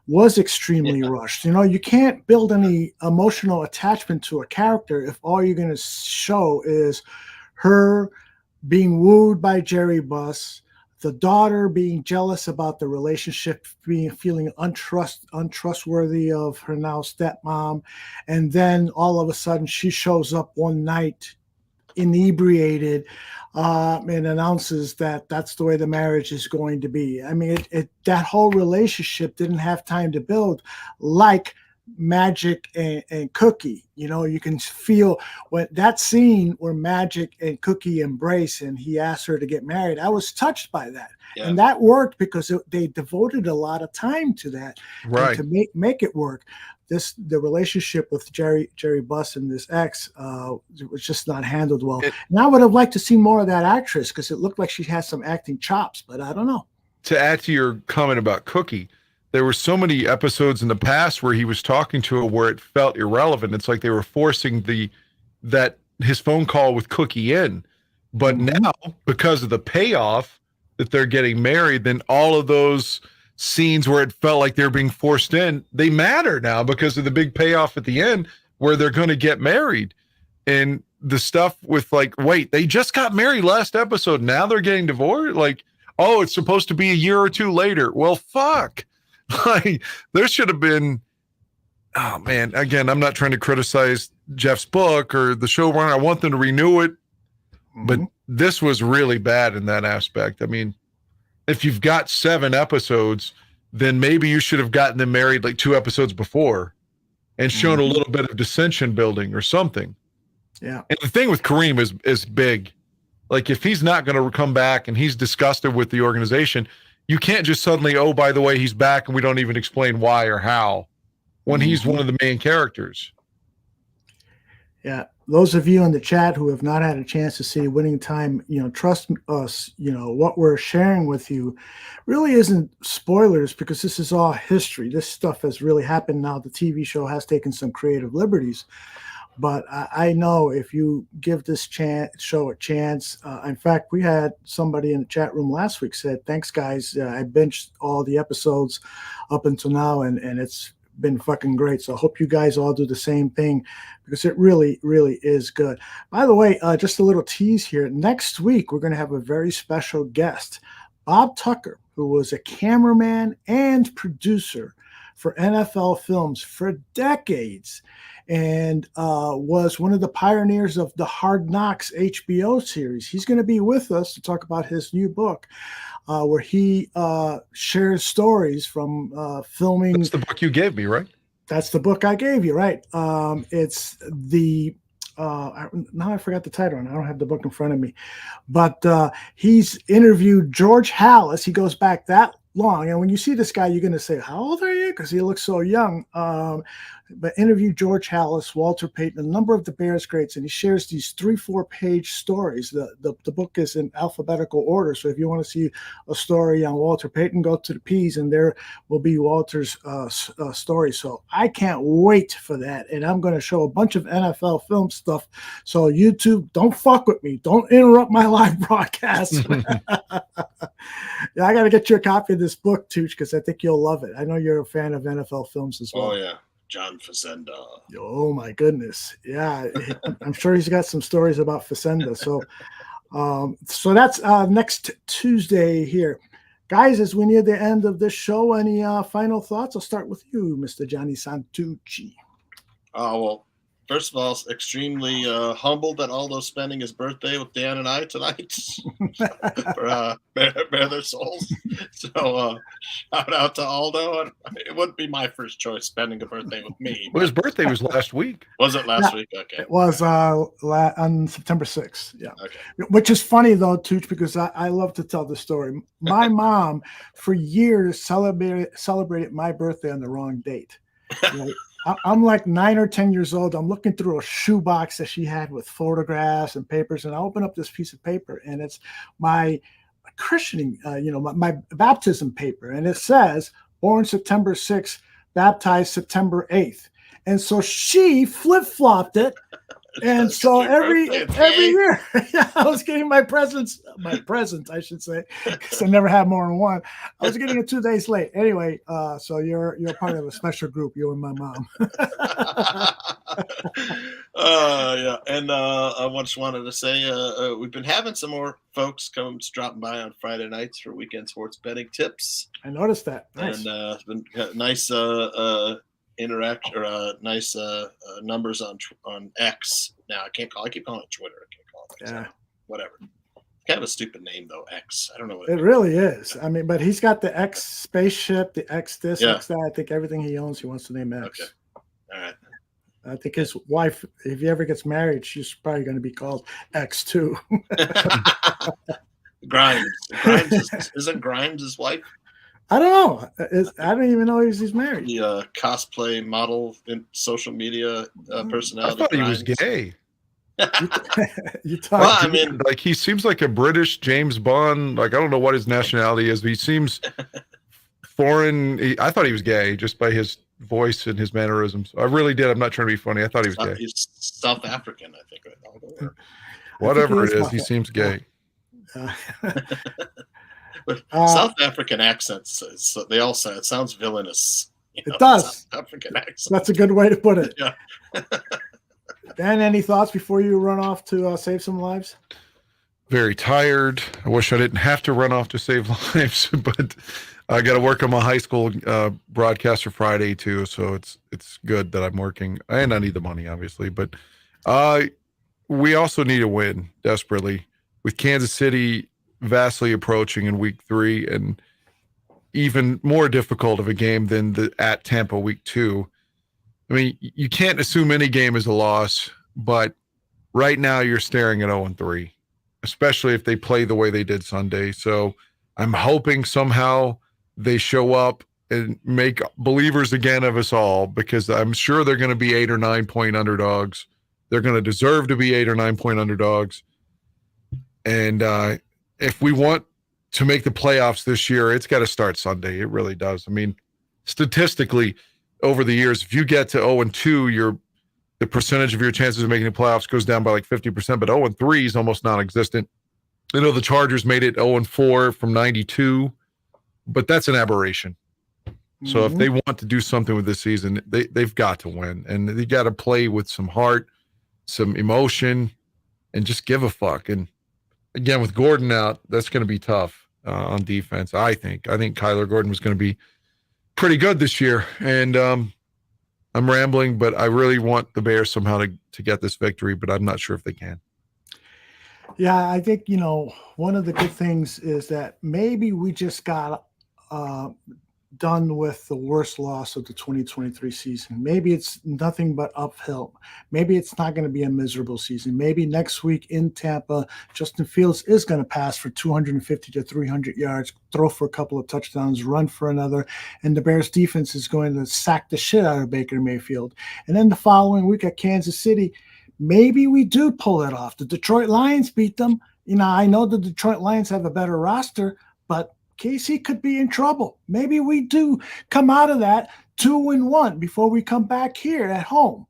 was extremely rushed. You know, you can't build any emotional attachment to a character if all you're going to show is her being wooed by Jerry Buss, the daughter being jealous about the relationship, feeling untrustworthy of her now stepmom, and then all of a sudden she shows up one night inebriated and announces that that's the way the marriage is going to be. I mean, that whole relationship didn't have time to build like Magic and Cookie. You know, you can feel when that scene where Magic and Cookie embrace and he asked her to get married. I was touched by that. Yeah. And that worked because they devoted a lot of time to that, right, to make it work. The relationship with Jerry Buss and this ex was just not handled well. And I would have liked to see more of that actress because it looked like she has some acting chops, but I don't know. To add to your comment about Cookie, there were so many episodes in the past where he was talking to her where it felt irrelevant. It's like they were forcing his phone call with Cookie in. But now, because of the payoff that they're getting married, then all of those scenes where it felt like they're being forced in, they matter now because of the big payoff at the end where they're going to get married. And the stuff with like, wait, they just got married last episode. Now they're getting divorced. Like, oh, it's supposed to be a year or two later. Well, fuck. Like, there should have been, oh man, again, I'm not trying to criticize Jeff's book or the showrunner. I want them to renew it, but this was really bad in that aspect. I mean, if you've got 7 episodes, then maybe you should have gotten them married like 2 episodes before and shown a little bit of dissension building or something. Yeah. And the thing with Kareem is big. Like, if he's not going to come back and he's disgusted with the organization, you can't just suddenly, oh, by the way, he's back and we don't even explain why or how when he's one of the main characters. Yeah. Those of you in the chat who have not had a chance to see Winning Time, you know, trust us, you know, what we're sharing with you really isn't spoilers because this is all history. This stuff has really happened now. The TV show has taken some creative liberties. But I know if you give this show a chance, in fact, we had somebody in the chat room last week said, thanks, guys. I binged all the episodes up until now, and it's been fucking great. So I hope you guys all do the same thing because it really, really is good. By the way, just a little tease here. Next week, we're going to have a very special guest, Bob Tucker, who was a cameraman and producer for NFL films for decades and was one of the pioneers of the Hard Knocks HBO series. He's going to be with us to talk about his new book where he shares stories from filming. That's the book you gave me, right? That's the book I gave you, right? It's the now I forgot the title and I don't have the book in front of me, but he's interviewed George Halas. He goes back that long, and when you see this guy, you're going to say, how old are you? Because he looks so young. But interviewed George Halas, Walter Payton, a number of the Bears greats, and he shares these 3-4 page stories. The book is in alphabetical order, so if you want to see a story on Walter Payton, go to the P's, and there will be Walter's story. So I can't wait for that, and I'm going to show a bunch of NFL film stuff. So YouTube, don't fuck with me. Don't interrupt my live broadcast. Yeah, I got to get you a copy of this book, Tooch, because I think you'll love it. I know you're a fan of NFL films as well. Oh, yeah. John Facenda. Oh, my goodness. Yeah, I'm sure he's got some stories about Facenda. So so that's next Tuesday here. Guys, as we near the end of this show, any final thoughts? I'll start with you, Mr. Johnny Santucci. Well, first of all, extremely humbled that Aldo's spending his birthday with Dan and I tonight for Bear Their Souls. So shout out to Aldo. It wouldn't be my first choice spending a birthday with me. Well, his birthday was last week. Was it last week? Okay. It was on September 6th. Yeah. Okay. Which is funny, though, Tooch, because I love to tell the story. My mom, for years, celebrated my birthday on the wrong date. Right? I'm like 9 or 10 years old. I'm looking through a shoebox that she had with photographs and papers, and I open up this piece of paper, and it's my christening, my baptism paper, and it says born September 6th, baptized September 8th. And so she flip-flopped it. And so every year, I was getting my presents, I should say, because I never had more than one. I was getting it 2 days late. Anyway, so you're part of a special group, you and my mom. Yeah, and I just wanted to say we've been having some more folks dropping by on Friday nights for weekend sports betting tips. I noticed that. Nice. And it's been nice interaction or nice numbers on X. Now I keep calling it Twitter. I can't call it X. Yeah. Whatever. Kind of a stupid name though, X. I don't know what it really is. I mean, but he's got the X spaceship, the X this, X that. I think everything he owns, he wants to name X. Okay. All right. I think his wife, if he ever gets married, she's probably going to be called X too. Grimes. Isn't Grimes his wife? I don't know. I don't even know he's married. The cosplay model in social media personality. I thought he was gay. Well, I mean, like he seems like a British James Bond. Like I don't know what his nationality is, but he seems foreign. I thought he was gay just by his voice and his mannerisms. I really did. I'm not trying to be funny. I thought he was gay. He's South African, I think. Whatever it is, he seems gay. But South African accents, they all say it sounds villainous. It does. South African accent. That's a good way to put it. Yeah. Dan, any thoughts before you run off to save some lives? Very tired. I wish I didn't have to run off to save lives, but I got to work on my high school broadcast for Friday too. So it's good that I'm working, and I need the money obviously. But we also need a win desperately with Kansas City vastly approaching in week 3 and even more difficult of a game than the at Tampa week 2. I mean, you can't assume any game is a loss, but right now you're staring at 0-3, especially if they play the way they did Sunday. So I'm hoping somehow they show up and make believers again of us all, because I'm sure they're going to be 8 or 9 point underdogs. They're going to deserve to be 8 or 9 point underdogs. And if we want to make the playoffs this year, it's got to start Sunday. It really does. I mean, statistically, over the years, if you get to 0-2, the percentage of your chances of making the playoffs goes down by like 50%, but 0-3 is almost non-existent. I know the Chargers made it 0-4 from 92, but that's an aberration. So if they want to do something with this season, they've got to win, and they got to play with some heart, some emotion, and just give a fuck. And again, with Gordon out, that's going to be tough on defense. I think Kyler Gordon was going to be pretty good this year, and I'm rambling, but I really want the Bears somehow to get this victory, but I'm not sure if they can. Yeah, I think, one of the good things is that maybe we just got done with the worst loss of the 2023 season. Maybe it's nothing but uphill. Maybe it's not going to be a miserable season. Maybe next week in Tampa, Justin Fields is going to pass for 250 to 300 yards, throw for a couple of touchdowns, run for another, and the Bears defense is going to sack the shit out of Baker Mayfield. And then the following week at Kansas City, maybe we do pull it off. The Detroit Lions beat them. I know the Detroit Lions have a better roster, but KC could be in trouble. Maybe we do come out of that 2-1 before we come back here at home.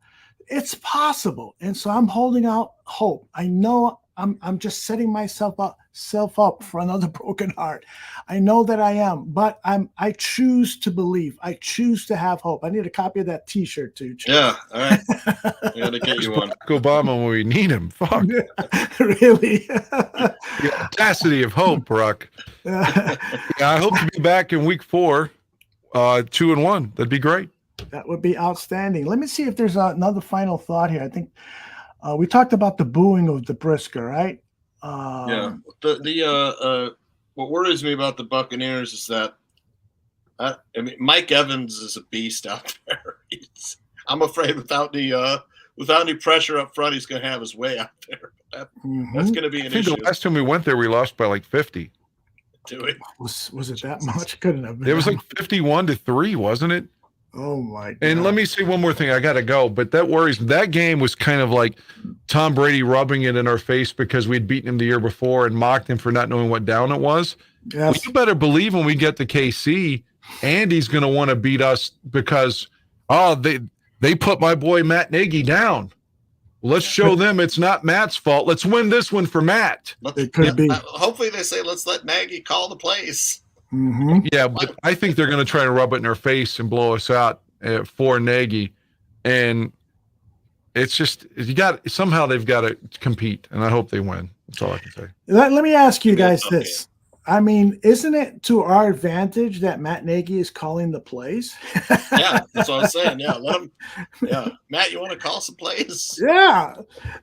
It's possible. And so I'm holding out hope. I know I'm just setting myself up for another broken heart. I know that I am, but I choose to believe. I choose to have hope. I need a copy of that T-shirt too. Chuck. Yeah, all right. I gotta get you one. Obama when we need him. Fuck. Really? The audacity of hope, Brock. Yeah, I hope to be back in week 4, 2-1. That'd be great. That would be outstanding. Let me see if there's another final thought here. I think we talked about the booing of DeBriscoe, right? Yeah. What worries me about the Buccaneers is that Mike Evans is a beast out there. I'm afraid without any pressure up front, he's going to have his way out there. That's going to be an issue. The last time we went there, we lost by like 50. Do it. Was it that much? Couldn't have been. It was like 51-3, wasn't it? Oh my God. And let me say one more thing. I got to go, but that worries me. That game was kind of like Tom Brady rubbing it in our face because we'd beaten him the year before and mocked him for not knowing what down it was. Yes. Well, you better believe when we get to KC, Andy's going to want to beat us because they put my boy Matt Nagy down. Let's show them it's not Matt's fault. Let's win this one for Matt. It could be. Hopefully they say, let's let Nagy call the plays. Mm-hmm. Yeah, but I think they're going to try to rub it in our face and blow us out for Nagy. And it's just, somehow they've got to compete, and I hope they win. That's all I can say. Let me ask you guys this. I mean, isn't it to our advantage that Matt Nagy is calling the plays? Yeah, that's what I'm saying. Yeah, let him. Yeah, Matt, you want to call some plays? Yeah.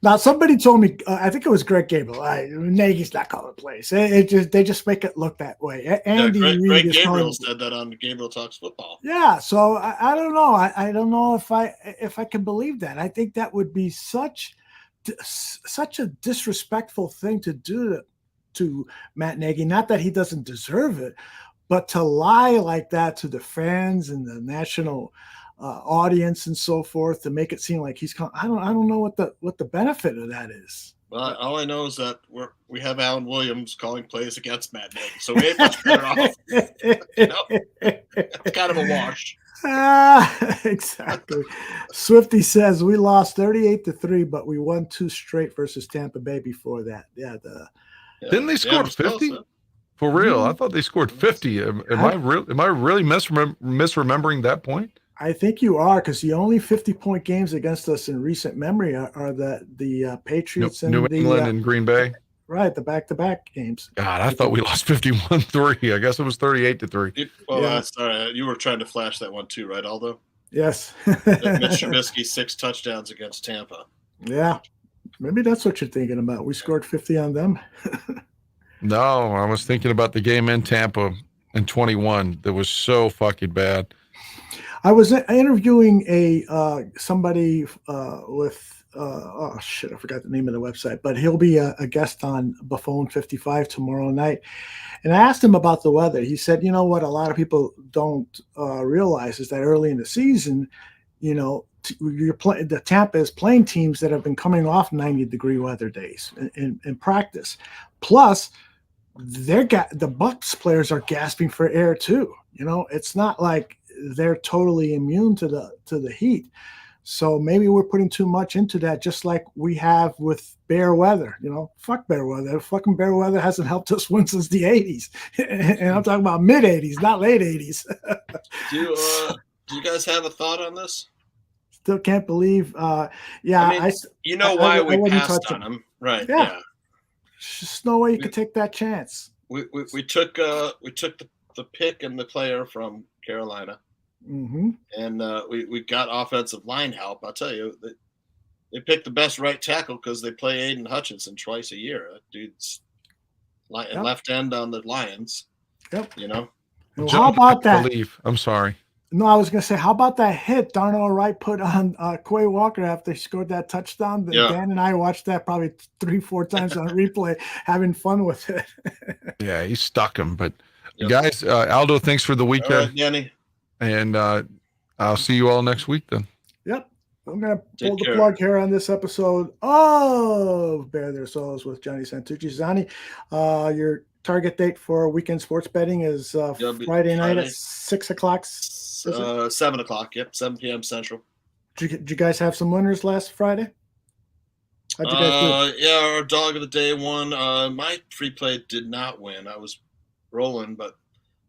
Now, somebody told me, I think it was Greg Gabriel. Nagy's not calling plays. They just make it look that way. Andy Greg Gabriel said that on Gabriel Talks Football. Yeah, so I don't know. I don't know if I can believe that. I think that would be such a disrespectful thing to do to Matt Nagy. Not that he doesn't deserve it, but to lie like that to the fans and the national audience and so forth, to make it seem like he's I don't know what the benefit of that is. Well, all I know is that we have Alan Williams calling plays against Matt Nagy, so we ain't much better off. It's kind of a wash. Exactly. Swifty says we lost 38-3, but we won 2 straight versus Tampa Bay before that. Didn't they score 50? For real? I thought they scored 50. Am I really misremembering that point? I think you are, because the only 50-point games against us in recent memory are the Patriots and New England and Green Bay. Right, the back-to-back games. God, I thought we lost 51-3. I guess it was 38-3. Well, sorry, you were trying to flash that one too, right, Aldo? Yes. Mitch Trubisky 6 touchdowns against Tampa. Yeah, maybe that's what you're thinking about. We scored 50 on them. No, I was thinking about the game in Tampa in 21 that was so fucking bad. I was interviewing somebody with I forgot the name of the website, but he'll be a guest on Buffon 55 tomorrow night. And I asked him about the weather. He said, you know what, a lot of people don't realize is that early in the season, the Tampa is playing teams that have been coming off 90-degree weather days in practice. Plus, the Bucs players are gasping for air too. It's not like they're totally immune to the heat. So maybe we're putting too much into that, just like we have with bear weather. Fuck bear weather. Fucking bear weather hasn't helped us win since the 80s. And I'm talking about mid-80s, not late 80s. Do you guys have a thought on this? Still can't believe. Why we passed on him, right? Yeah. There's just no way you could take that chance. We took the pick and the player from Carolina. Mm-hmm. And we got offensive line help. I'll tell you, they picked the best right tackle because they play Aiden Hutchinson twice a year. That dude's left end on the Lions. Yep. Well, how about that? I'm sorry. No, I was going to say, how about that hit Darnell Wright put on Quay Walker after he scored that touchdown? Yeah. Dan and I watched that probably 3-4 times on replay, having fun with it. Yeah, he stuck him. But guys, Aldo, thanks for the weekend. All right, Danny. And I'll see you all next week then. Yep. I'm going to pull the plug here on this episode of Bear Their Souls with Johnny Santucci. Zani, your target date for weekend sports betting is Friday night at 6 o'clock. 7 o'clock. Yep. 7 p.m. Central. Did you guys have some winners last Friday? How'd you guys do? Yeah, our dog of the day won. My free play did not win. I was rolling, but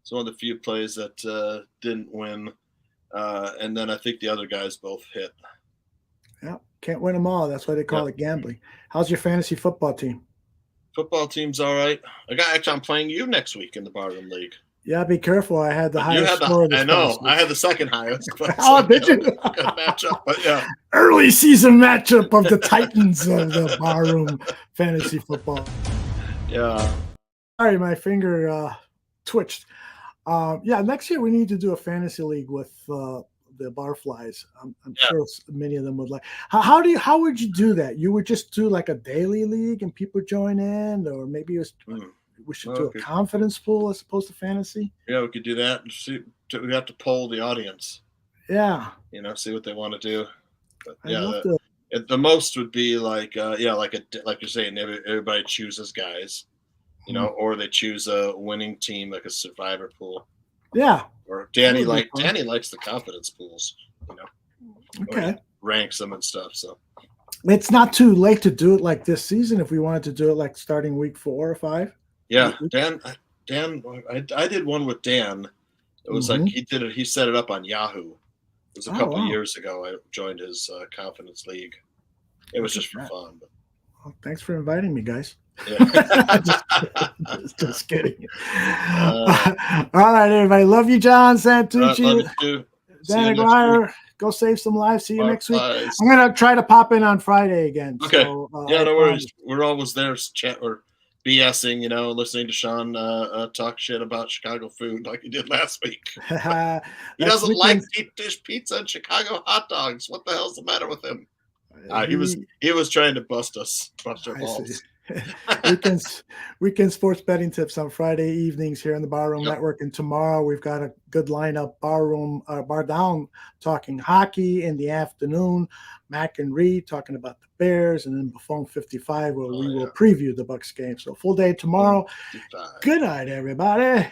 it's one of the few plays that didn't win. And then I think the other guys both hit. Yeah, can't win them all. That's why they call it gambling. How's your fantasy football team? Football team's all right. I'm playing you next week in the Barroom League. Yeah, be careful. I had the highest score. I know. I had the second highest. Oh, did you? Good matchup, but yeah. Early season matchup of the Titans of the Barroom fantasy football. Yeah. Sorry, my finger twitched. Next year we need to do a fantasy league with the Barflies. I'm sure many of them would like. How would you do that? You would just do like a daily league and people join in, or maybe we should do a confidence pool as opposed to fantasy. Yeah, we could do that. We have to poll the audience. Yeah. See what they want to do. But I'd love to. the most would be like like you're saying, everybody chooses guys, or they choose a winning team, like a survivor pool. Yeah. Or Danny likes the confidence pools, Okay. Ranks them and stuff. So it's not too late to do it like this season if we wanted to do it like starting week 4 or 5. Yeah, Dan, I did one with Dan. It was like he set it up on Yahoo. It was a couple of years ago. I joined his confidence league. It was just for fun. But. Well, thanks for inviting me, guys. Yeah. just kidding. All right, everybody. Love you, John Santucci. Love you too. Dan Aguirre. Go save some lives. See you next week. Lives. I'm going to try to pop in on Friday again. Okay. So, no worries. We're always there chat or BSing, listening to Sean talk shit about Chicago food like he did last week. He doesn't like deep dish pizza and Chicago hot dogs. What the hell's the matter with him? He was trying to bust our balls. Weekend sports betting tips on Friday evenings here on the Barroom Network, and tomorrow we've got a good lineup. Bar Down talking hockey in the afternoon. Mac and Reed talking about the Bears, and then Buffon 55 where we will preview the Bucs game. So full day tomorrow. Good night, everybody.